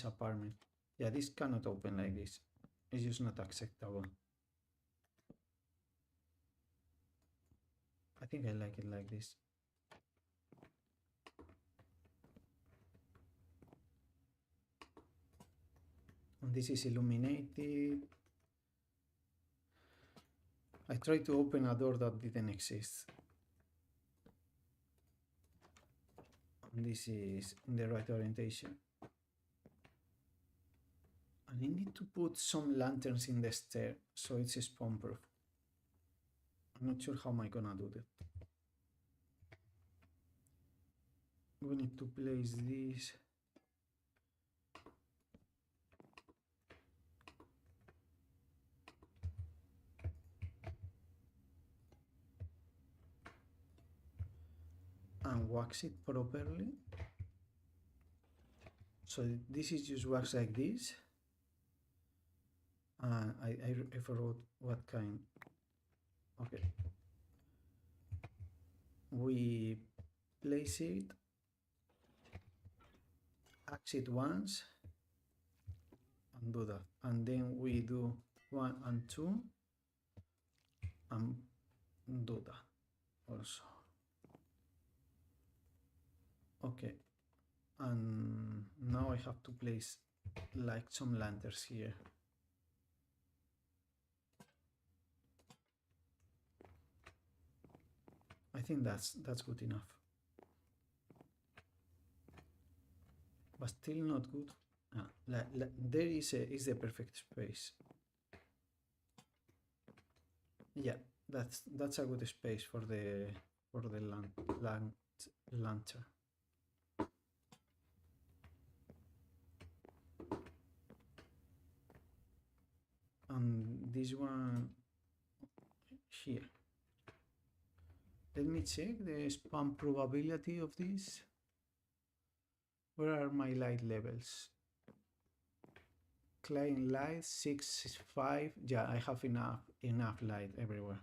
apartment. Yeah, this cannot open like this. It's just not acceptable. I think I like it like this. And this is illuminated. I tried to open a door that didn't exist. And this is in the right orientation. And I need to put some lanterns in the stair so it's spawn proof. I'm not sure how am I gonna do that. We need to place this. And wax it properly. So this is just wax like this. I forgot what kind. Okay. We place it, axe it once, and do that. And then we do 1 and 2, and do that also. Okay. And now I have to place like some lanterns here. I think that's good enough. But still not good. There is the perfect space. Yeah, that's a good space for the lantern. And this one here. Let me check the spawn probability of this. Where are my light levels? Client light 6 5. Yeah, I have enough light everywhere.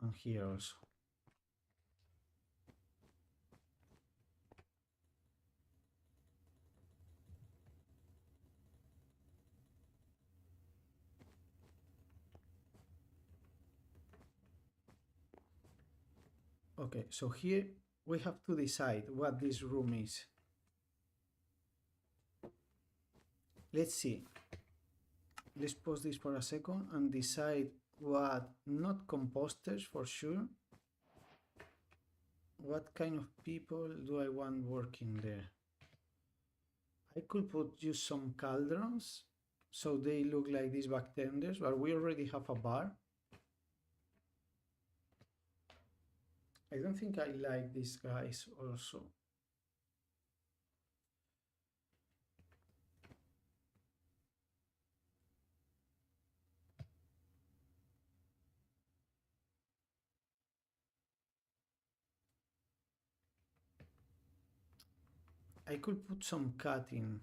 And here also. Okay, so here we have to decide what this room is. Let's see. Let's pause this for a second and decide what, not composters for sure. What kind of people do I want working there? I could put just some cauldrons so they look like these bartenders, but we already have a bar. I don't think I like these guys also. I could put some cutting.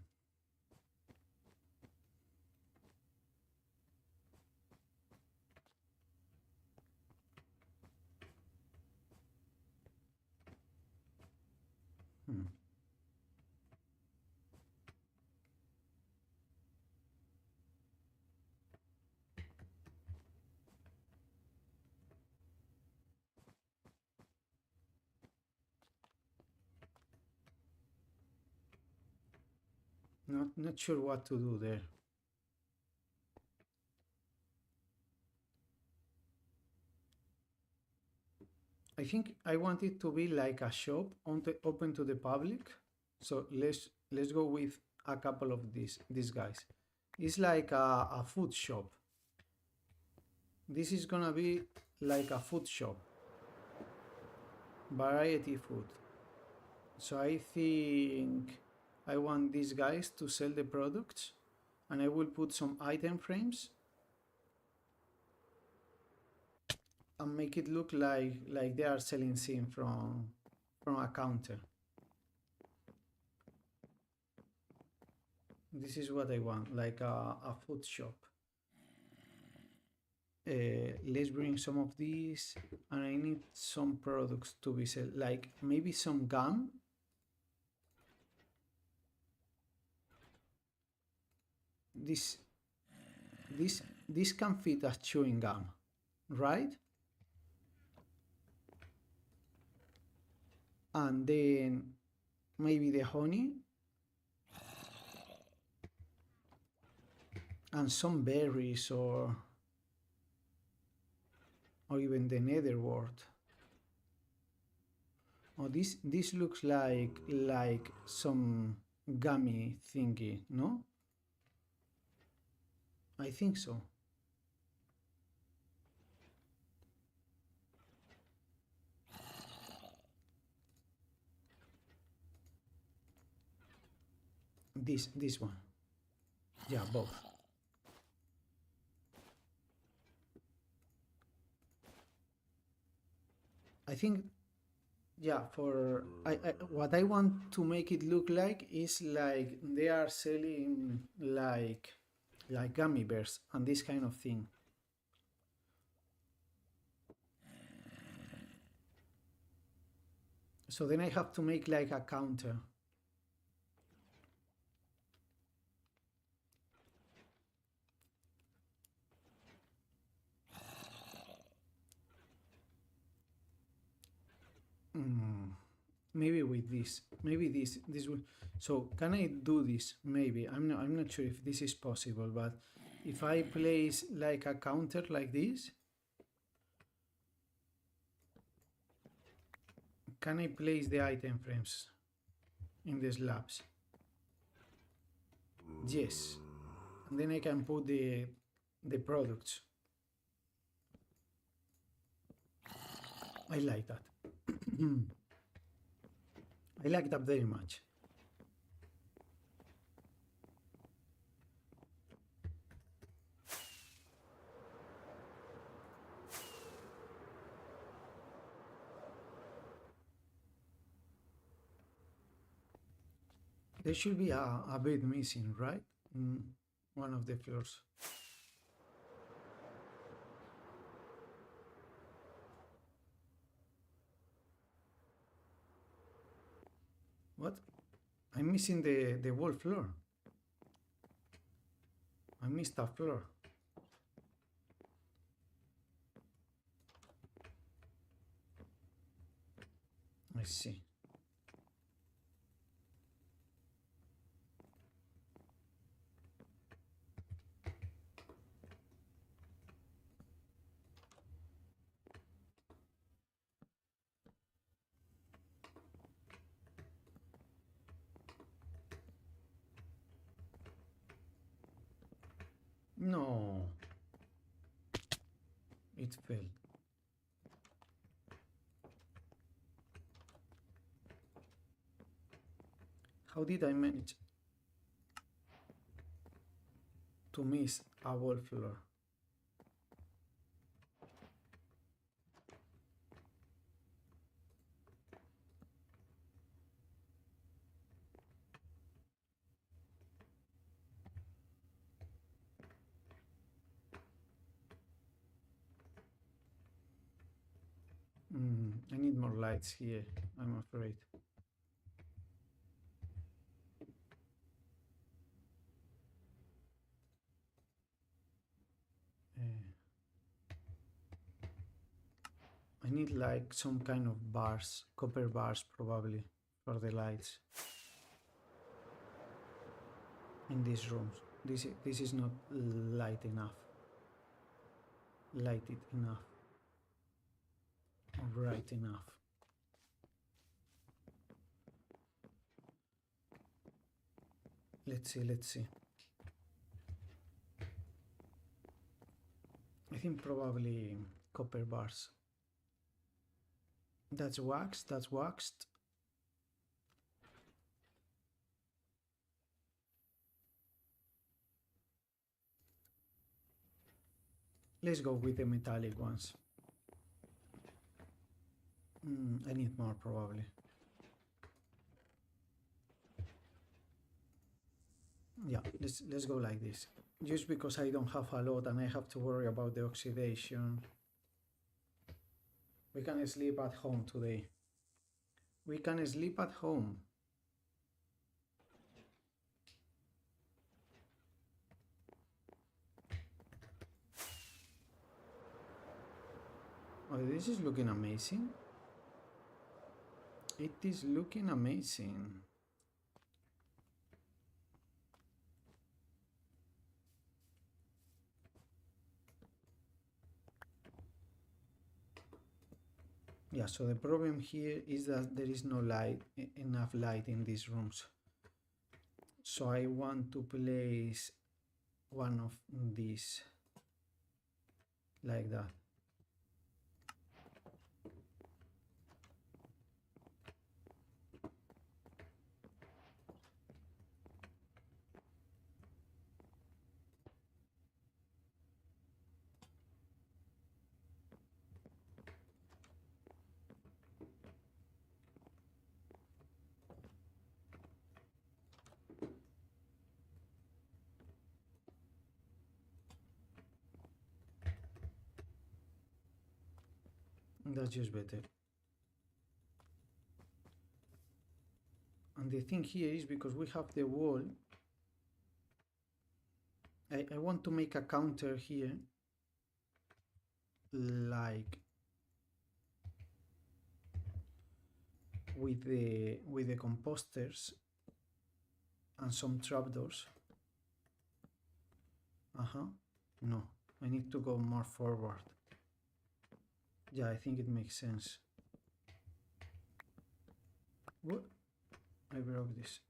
Not sure what to do there. I think I want it to be like a shop open to the public. So let's go with a couple of these guys. It's like a food shop. This is gonna be like a food shop. Variety food. So I think I want these guys to sell the products, and I will put some item frames and make it look like they are selling scene from a counter. This is what I want, like a food shop. Let's bring some of these, and I need some products to be sold, like maybe some gum. This can fit as chewing gum, right? And then maybe the honey and some berries or or even the nether world. Oh, this looks like some gummy thingy, no? I think so. This one. Yeah, both. I think, yeah, for what I want to make it look like is like they are selling like gummy bears and this kind of thing. So then I have to make like a counter. Maybe with this, maybe this will. So can I do this? Maybe I'm not sure if this is possible, but if I place like a counter like this, can I place the item frames in the slabs? Yes, and then I can put the products. I like that. I like that very much. There should be a bit missing, right? One of the floors. What? I'm missing the whole floor. I missed a floor. I see. No, it fell. How did I manage to miss a whole floor? I need more lights here, I'm afraid. I need like some kind of bars, copper bars probably, for the lights in these rooms. This is not lighted enough, or bright enough. Let's see. I think probably copper bars. That's waxed. Let's go with the metallic ones. I need more probably. Yeah, let's go like this. Just because I don't have a lot and I have to worry about the oxidation. We can sleep at home today. We can sleep at home. Oh, this is looking amazing. It is looking amazing. Yeah, so the problem here is that there is no light, enough light in these rooms. So I want to place one of these like that. That's just better. And the thing here is because we have the wall, I want to make a counter here like with the composters and some trapdoors. No, I need to go more forward. Yeah, I think it makes sense. What? I broke this.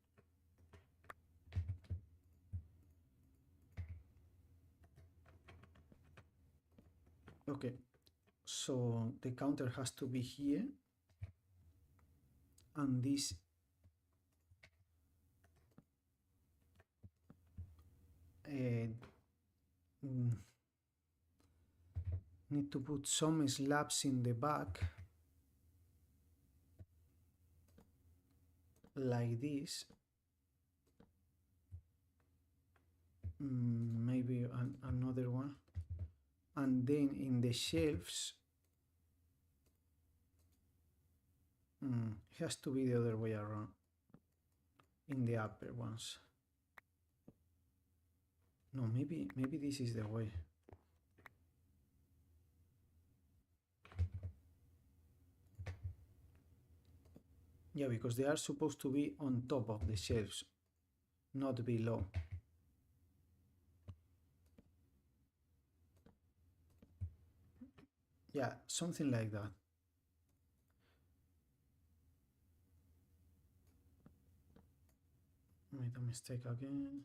Okay, so the counter has to be here, and this need to put some slabs in the back like this. Maybe another one, and then in the shelves it has to be the other way around, in the upper ones. No, maybe this is the way. Yeah, because they are supposed to be on top of the shelves, not below. Yeah, something like that. Made a mistake again.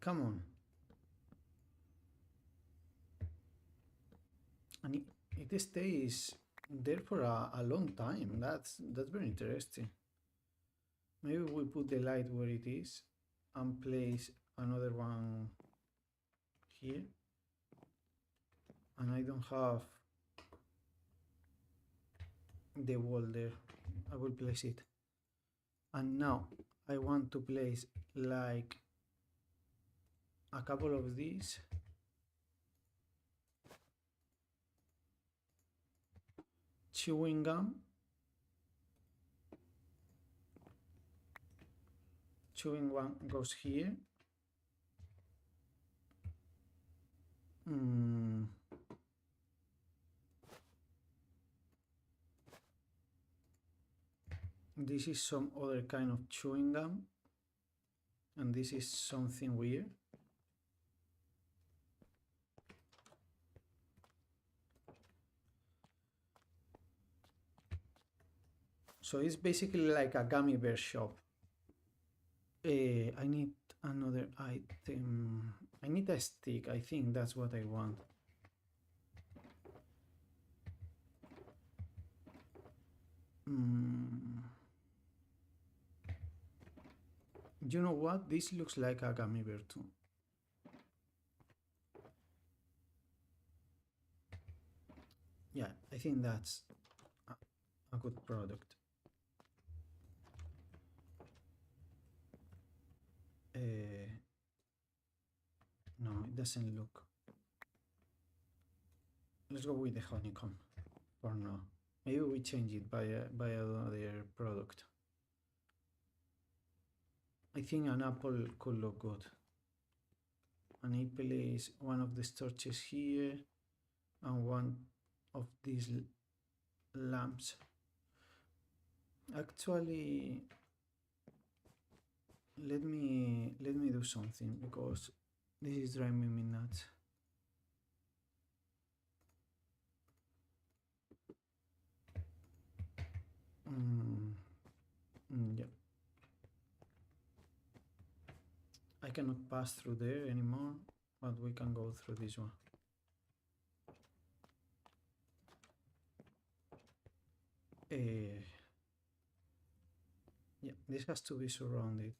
Come on. And it stays there for a long time. That's very interesting. Maybe we put the light where it is and place another one here. And I don't have the wall there. I will place it. And now I want to place like a couple of these. Chewing gum. Chewing one goes here. This is some other kind of chewing gum, and this is something weird. So it's basically like a gummy bear shop. I need another item. I need a stick. I think that's what I want. You know what? This looks like a gummy bear too. Yeah, I think that's a good product. No, it doesn't look. Let's go with the honeycomb for now. Maybe we change it by another product. I think an apple could look good. And I place one of the torches here and one these lamps. Actually, let me do something because this is driving me nuts. Yeah. I cannot pass through there anymore, but we can go through this one. Yeah, this has to be surrounded.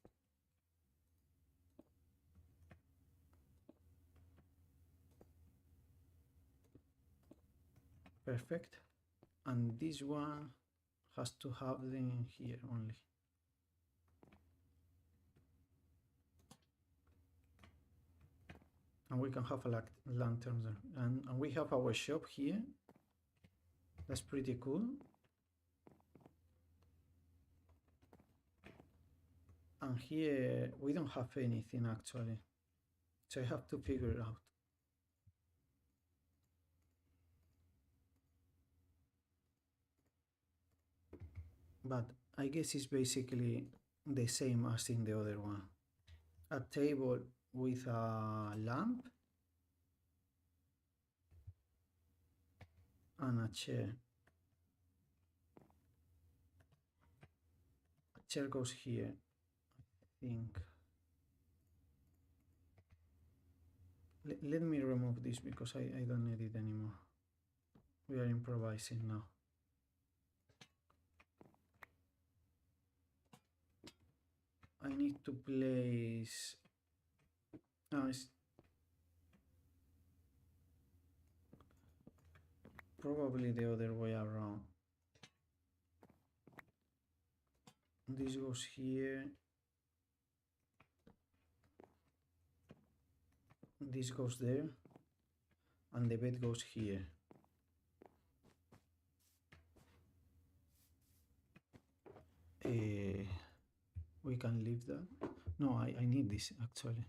Perfect. And this one has to have them here only. And we can have a lantern there. And we have our shop here. That's pretty cool. And here we don't have anything actually. So I have to figure it out. But I guess it's basically the same as in the other one. A table with a lamp and a chair. A chair goes here, I think. Let me remove this because I don't need it anymore. We are improvising now. I need to place... No, it's probably the other way around. This goes here. This goes there. And the bed goes here. We can leave that. No, I need this actually.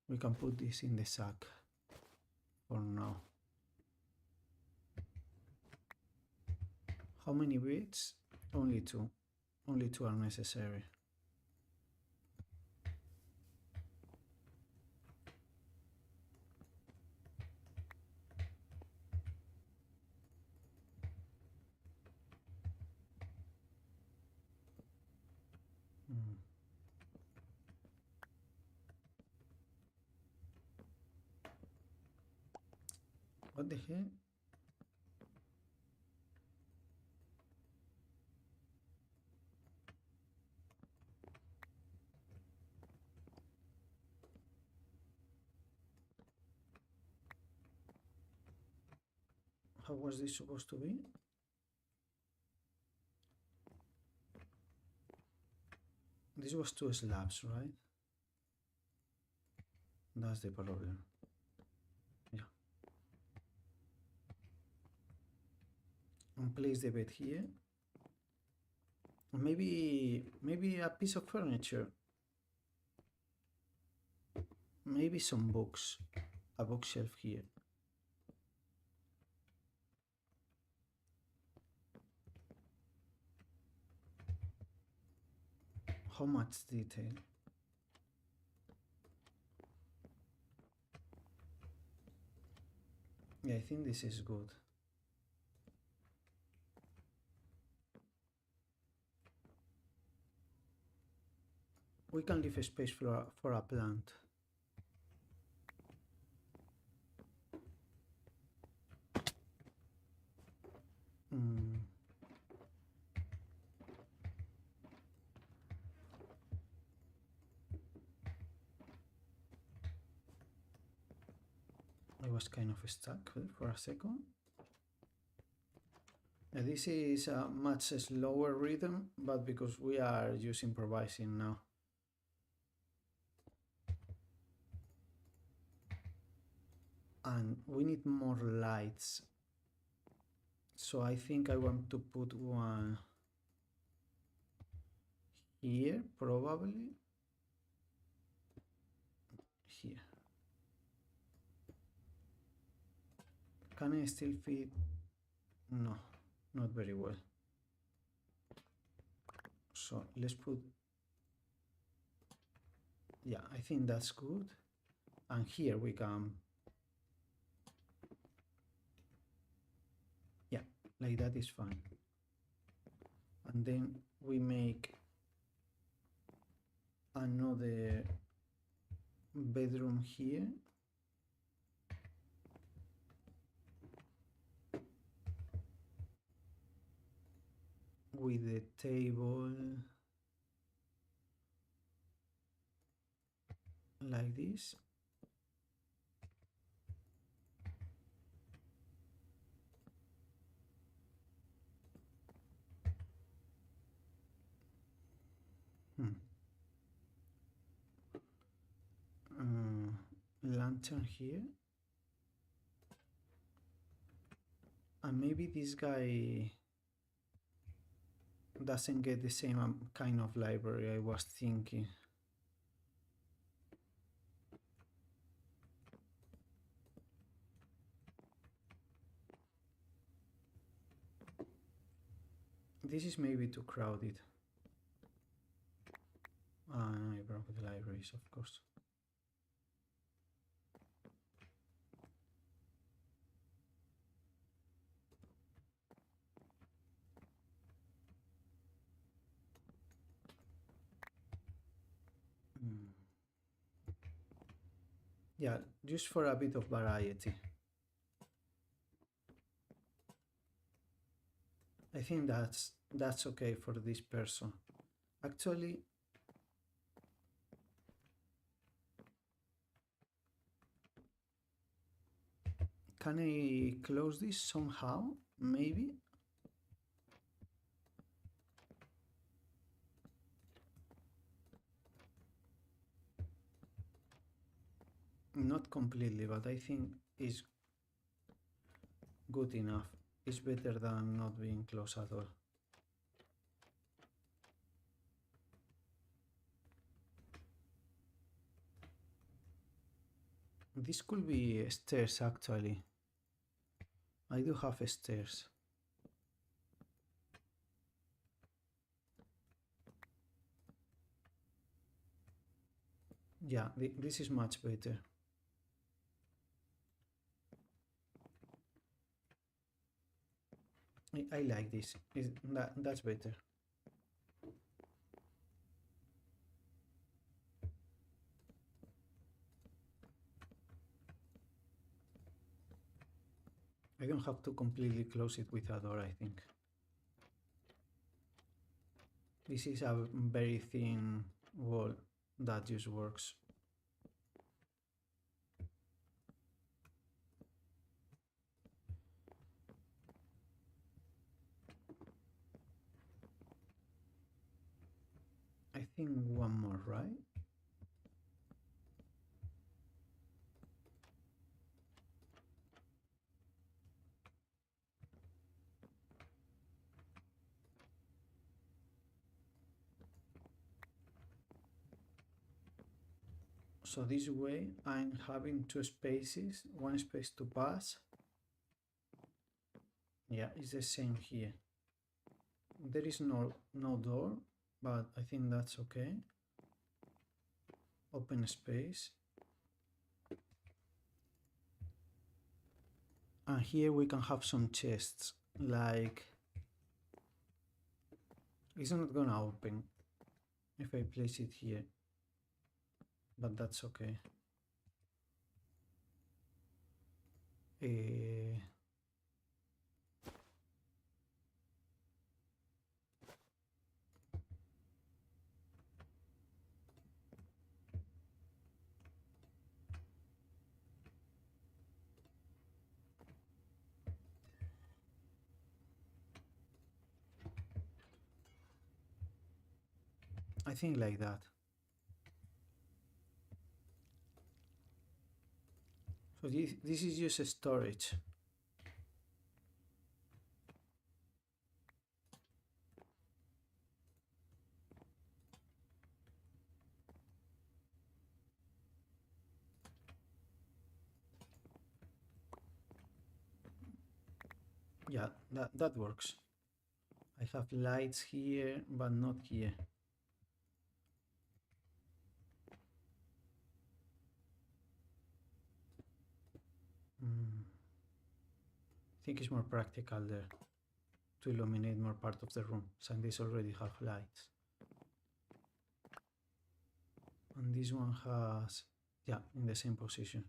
We can put this in the sack for now. How many beds? Only two. Only two are necessary. What the hell? How was this supposed to be? This was two slabs, right? That's the problem. Yeah. And place the bed here. Maybe a piece of furniture. Maybe some books. A bookshelf here. How much detail? Yeah, I think this is good. We can leave a space for a plant. I was kind of stuck for a second. This is a much slower rhythm, but because we are just improvising now. And we need more lights. So I think I want to put one here, probably. Here. Can I still fit? No, not very well. So let's put, yeah, I think that's good. And here we can, yeah, like that is fine. And then we make another bedroom here. With the table like this. Lantern here. And maybe this guy doesn't get the same kind of library I was thinking. This is maybe too crowded. I broke the libraries, of course. Yeah, just for a bit of variety. I think that's okay for this person. Actually, can I close this somehow? Maybe? Not completely, but I think it's good enough. It's better than not being close at all. This could be stairs actually. I do have stairs. Yeah, this is much better. I like this. That's better. I don't have to completely close it with a door, I think. This is a very thin wall that just works. I think one more, right? So this way I'm having two spaces, one space to pass. Yeah, it's the same here. There is no door, but I think that's okay. Open space. And here we can have some chests, like it's not gonna open if I place it here, but that's okay. I think like that. So this is just a storage. Yeah, that works. I have lights here, but not here. I think it's more practical there to illuminate more part of the room, since these already have lights. And this one has, yeah, in the same position.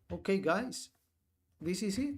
Okay, guys, this is it.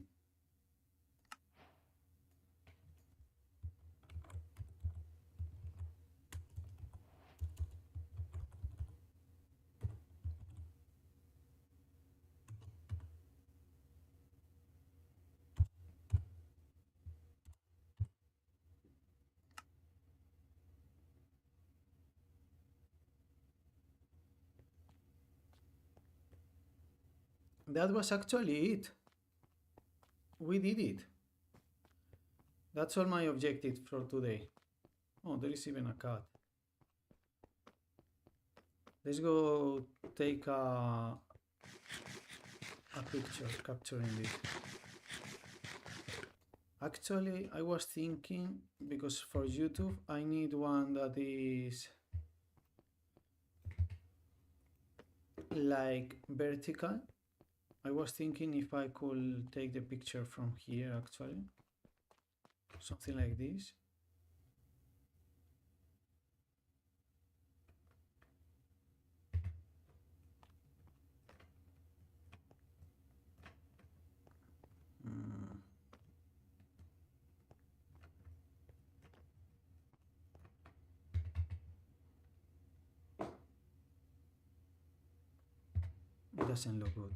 That was actually it. We did it. That's all my objectives for today. Oh, there is even a cat. Let's go take a picture capturing this. Actually, I was thinking, because for YouTube I need one that is like vertical. I was thinking if I could take the picture from here, actually. Something like this. It doesn't look good.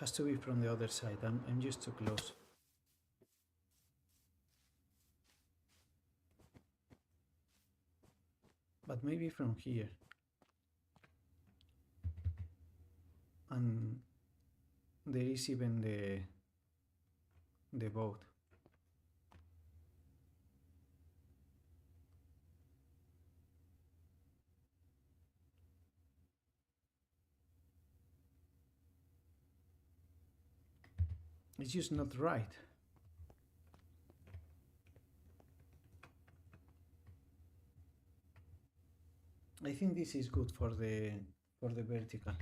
Has to be from the other side. I'm just too close. But maybe from here. And there is even the boat. It's just not right. I think this is good for the vertical.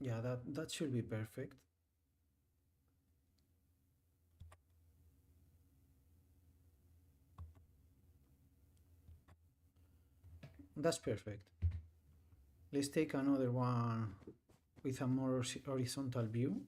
Yeah, that should be perfect. That's perfect. Let's take another one with a more horizontal view.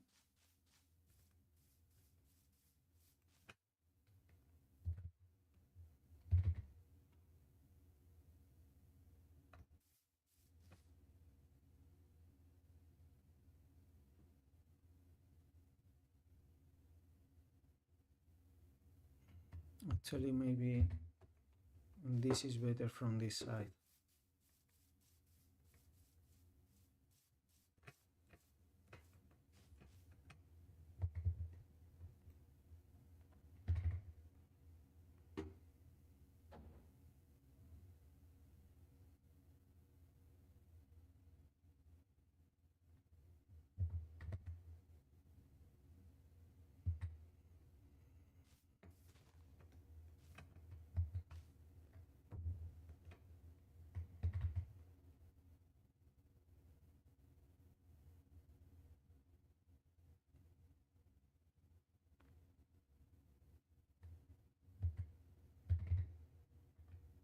Actually, maybe this is better from this side.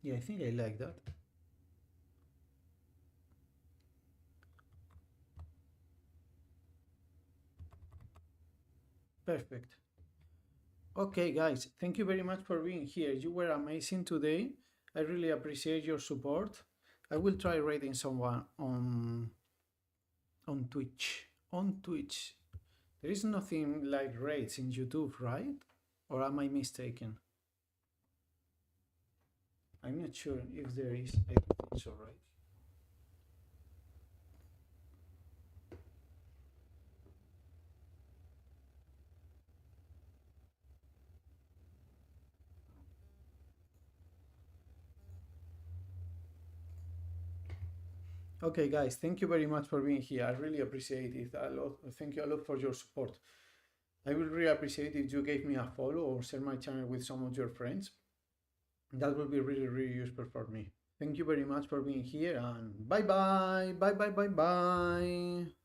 Yeah, I think I like that. Perfect. Okay, guys, thank you very much for being here. You were amazing today. I really appreciate your support. I will try rating someone on Twitch. On Twitch. There is nothing like rates in YouTube, right? Or am I mistaken? I'm not sure if there is. I don't think so, right? Okay, guys, thank you very much for being here. I really appreciate it a lot. Thank you a lot for your support. I will really appreciate if you gave me a follow or share my channel with some of your friends. That will be really, really useful for me. Thank you very much for being here and bye bye, bye bye, bye bye.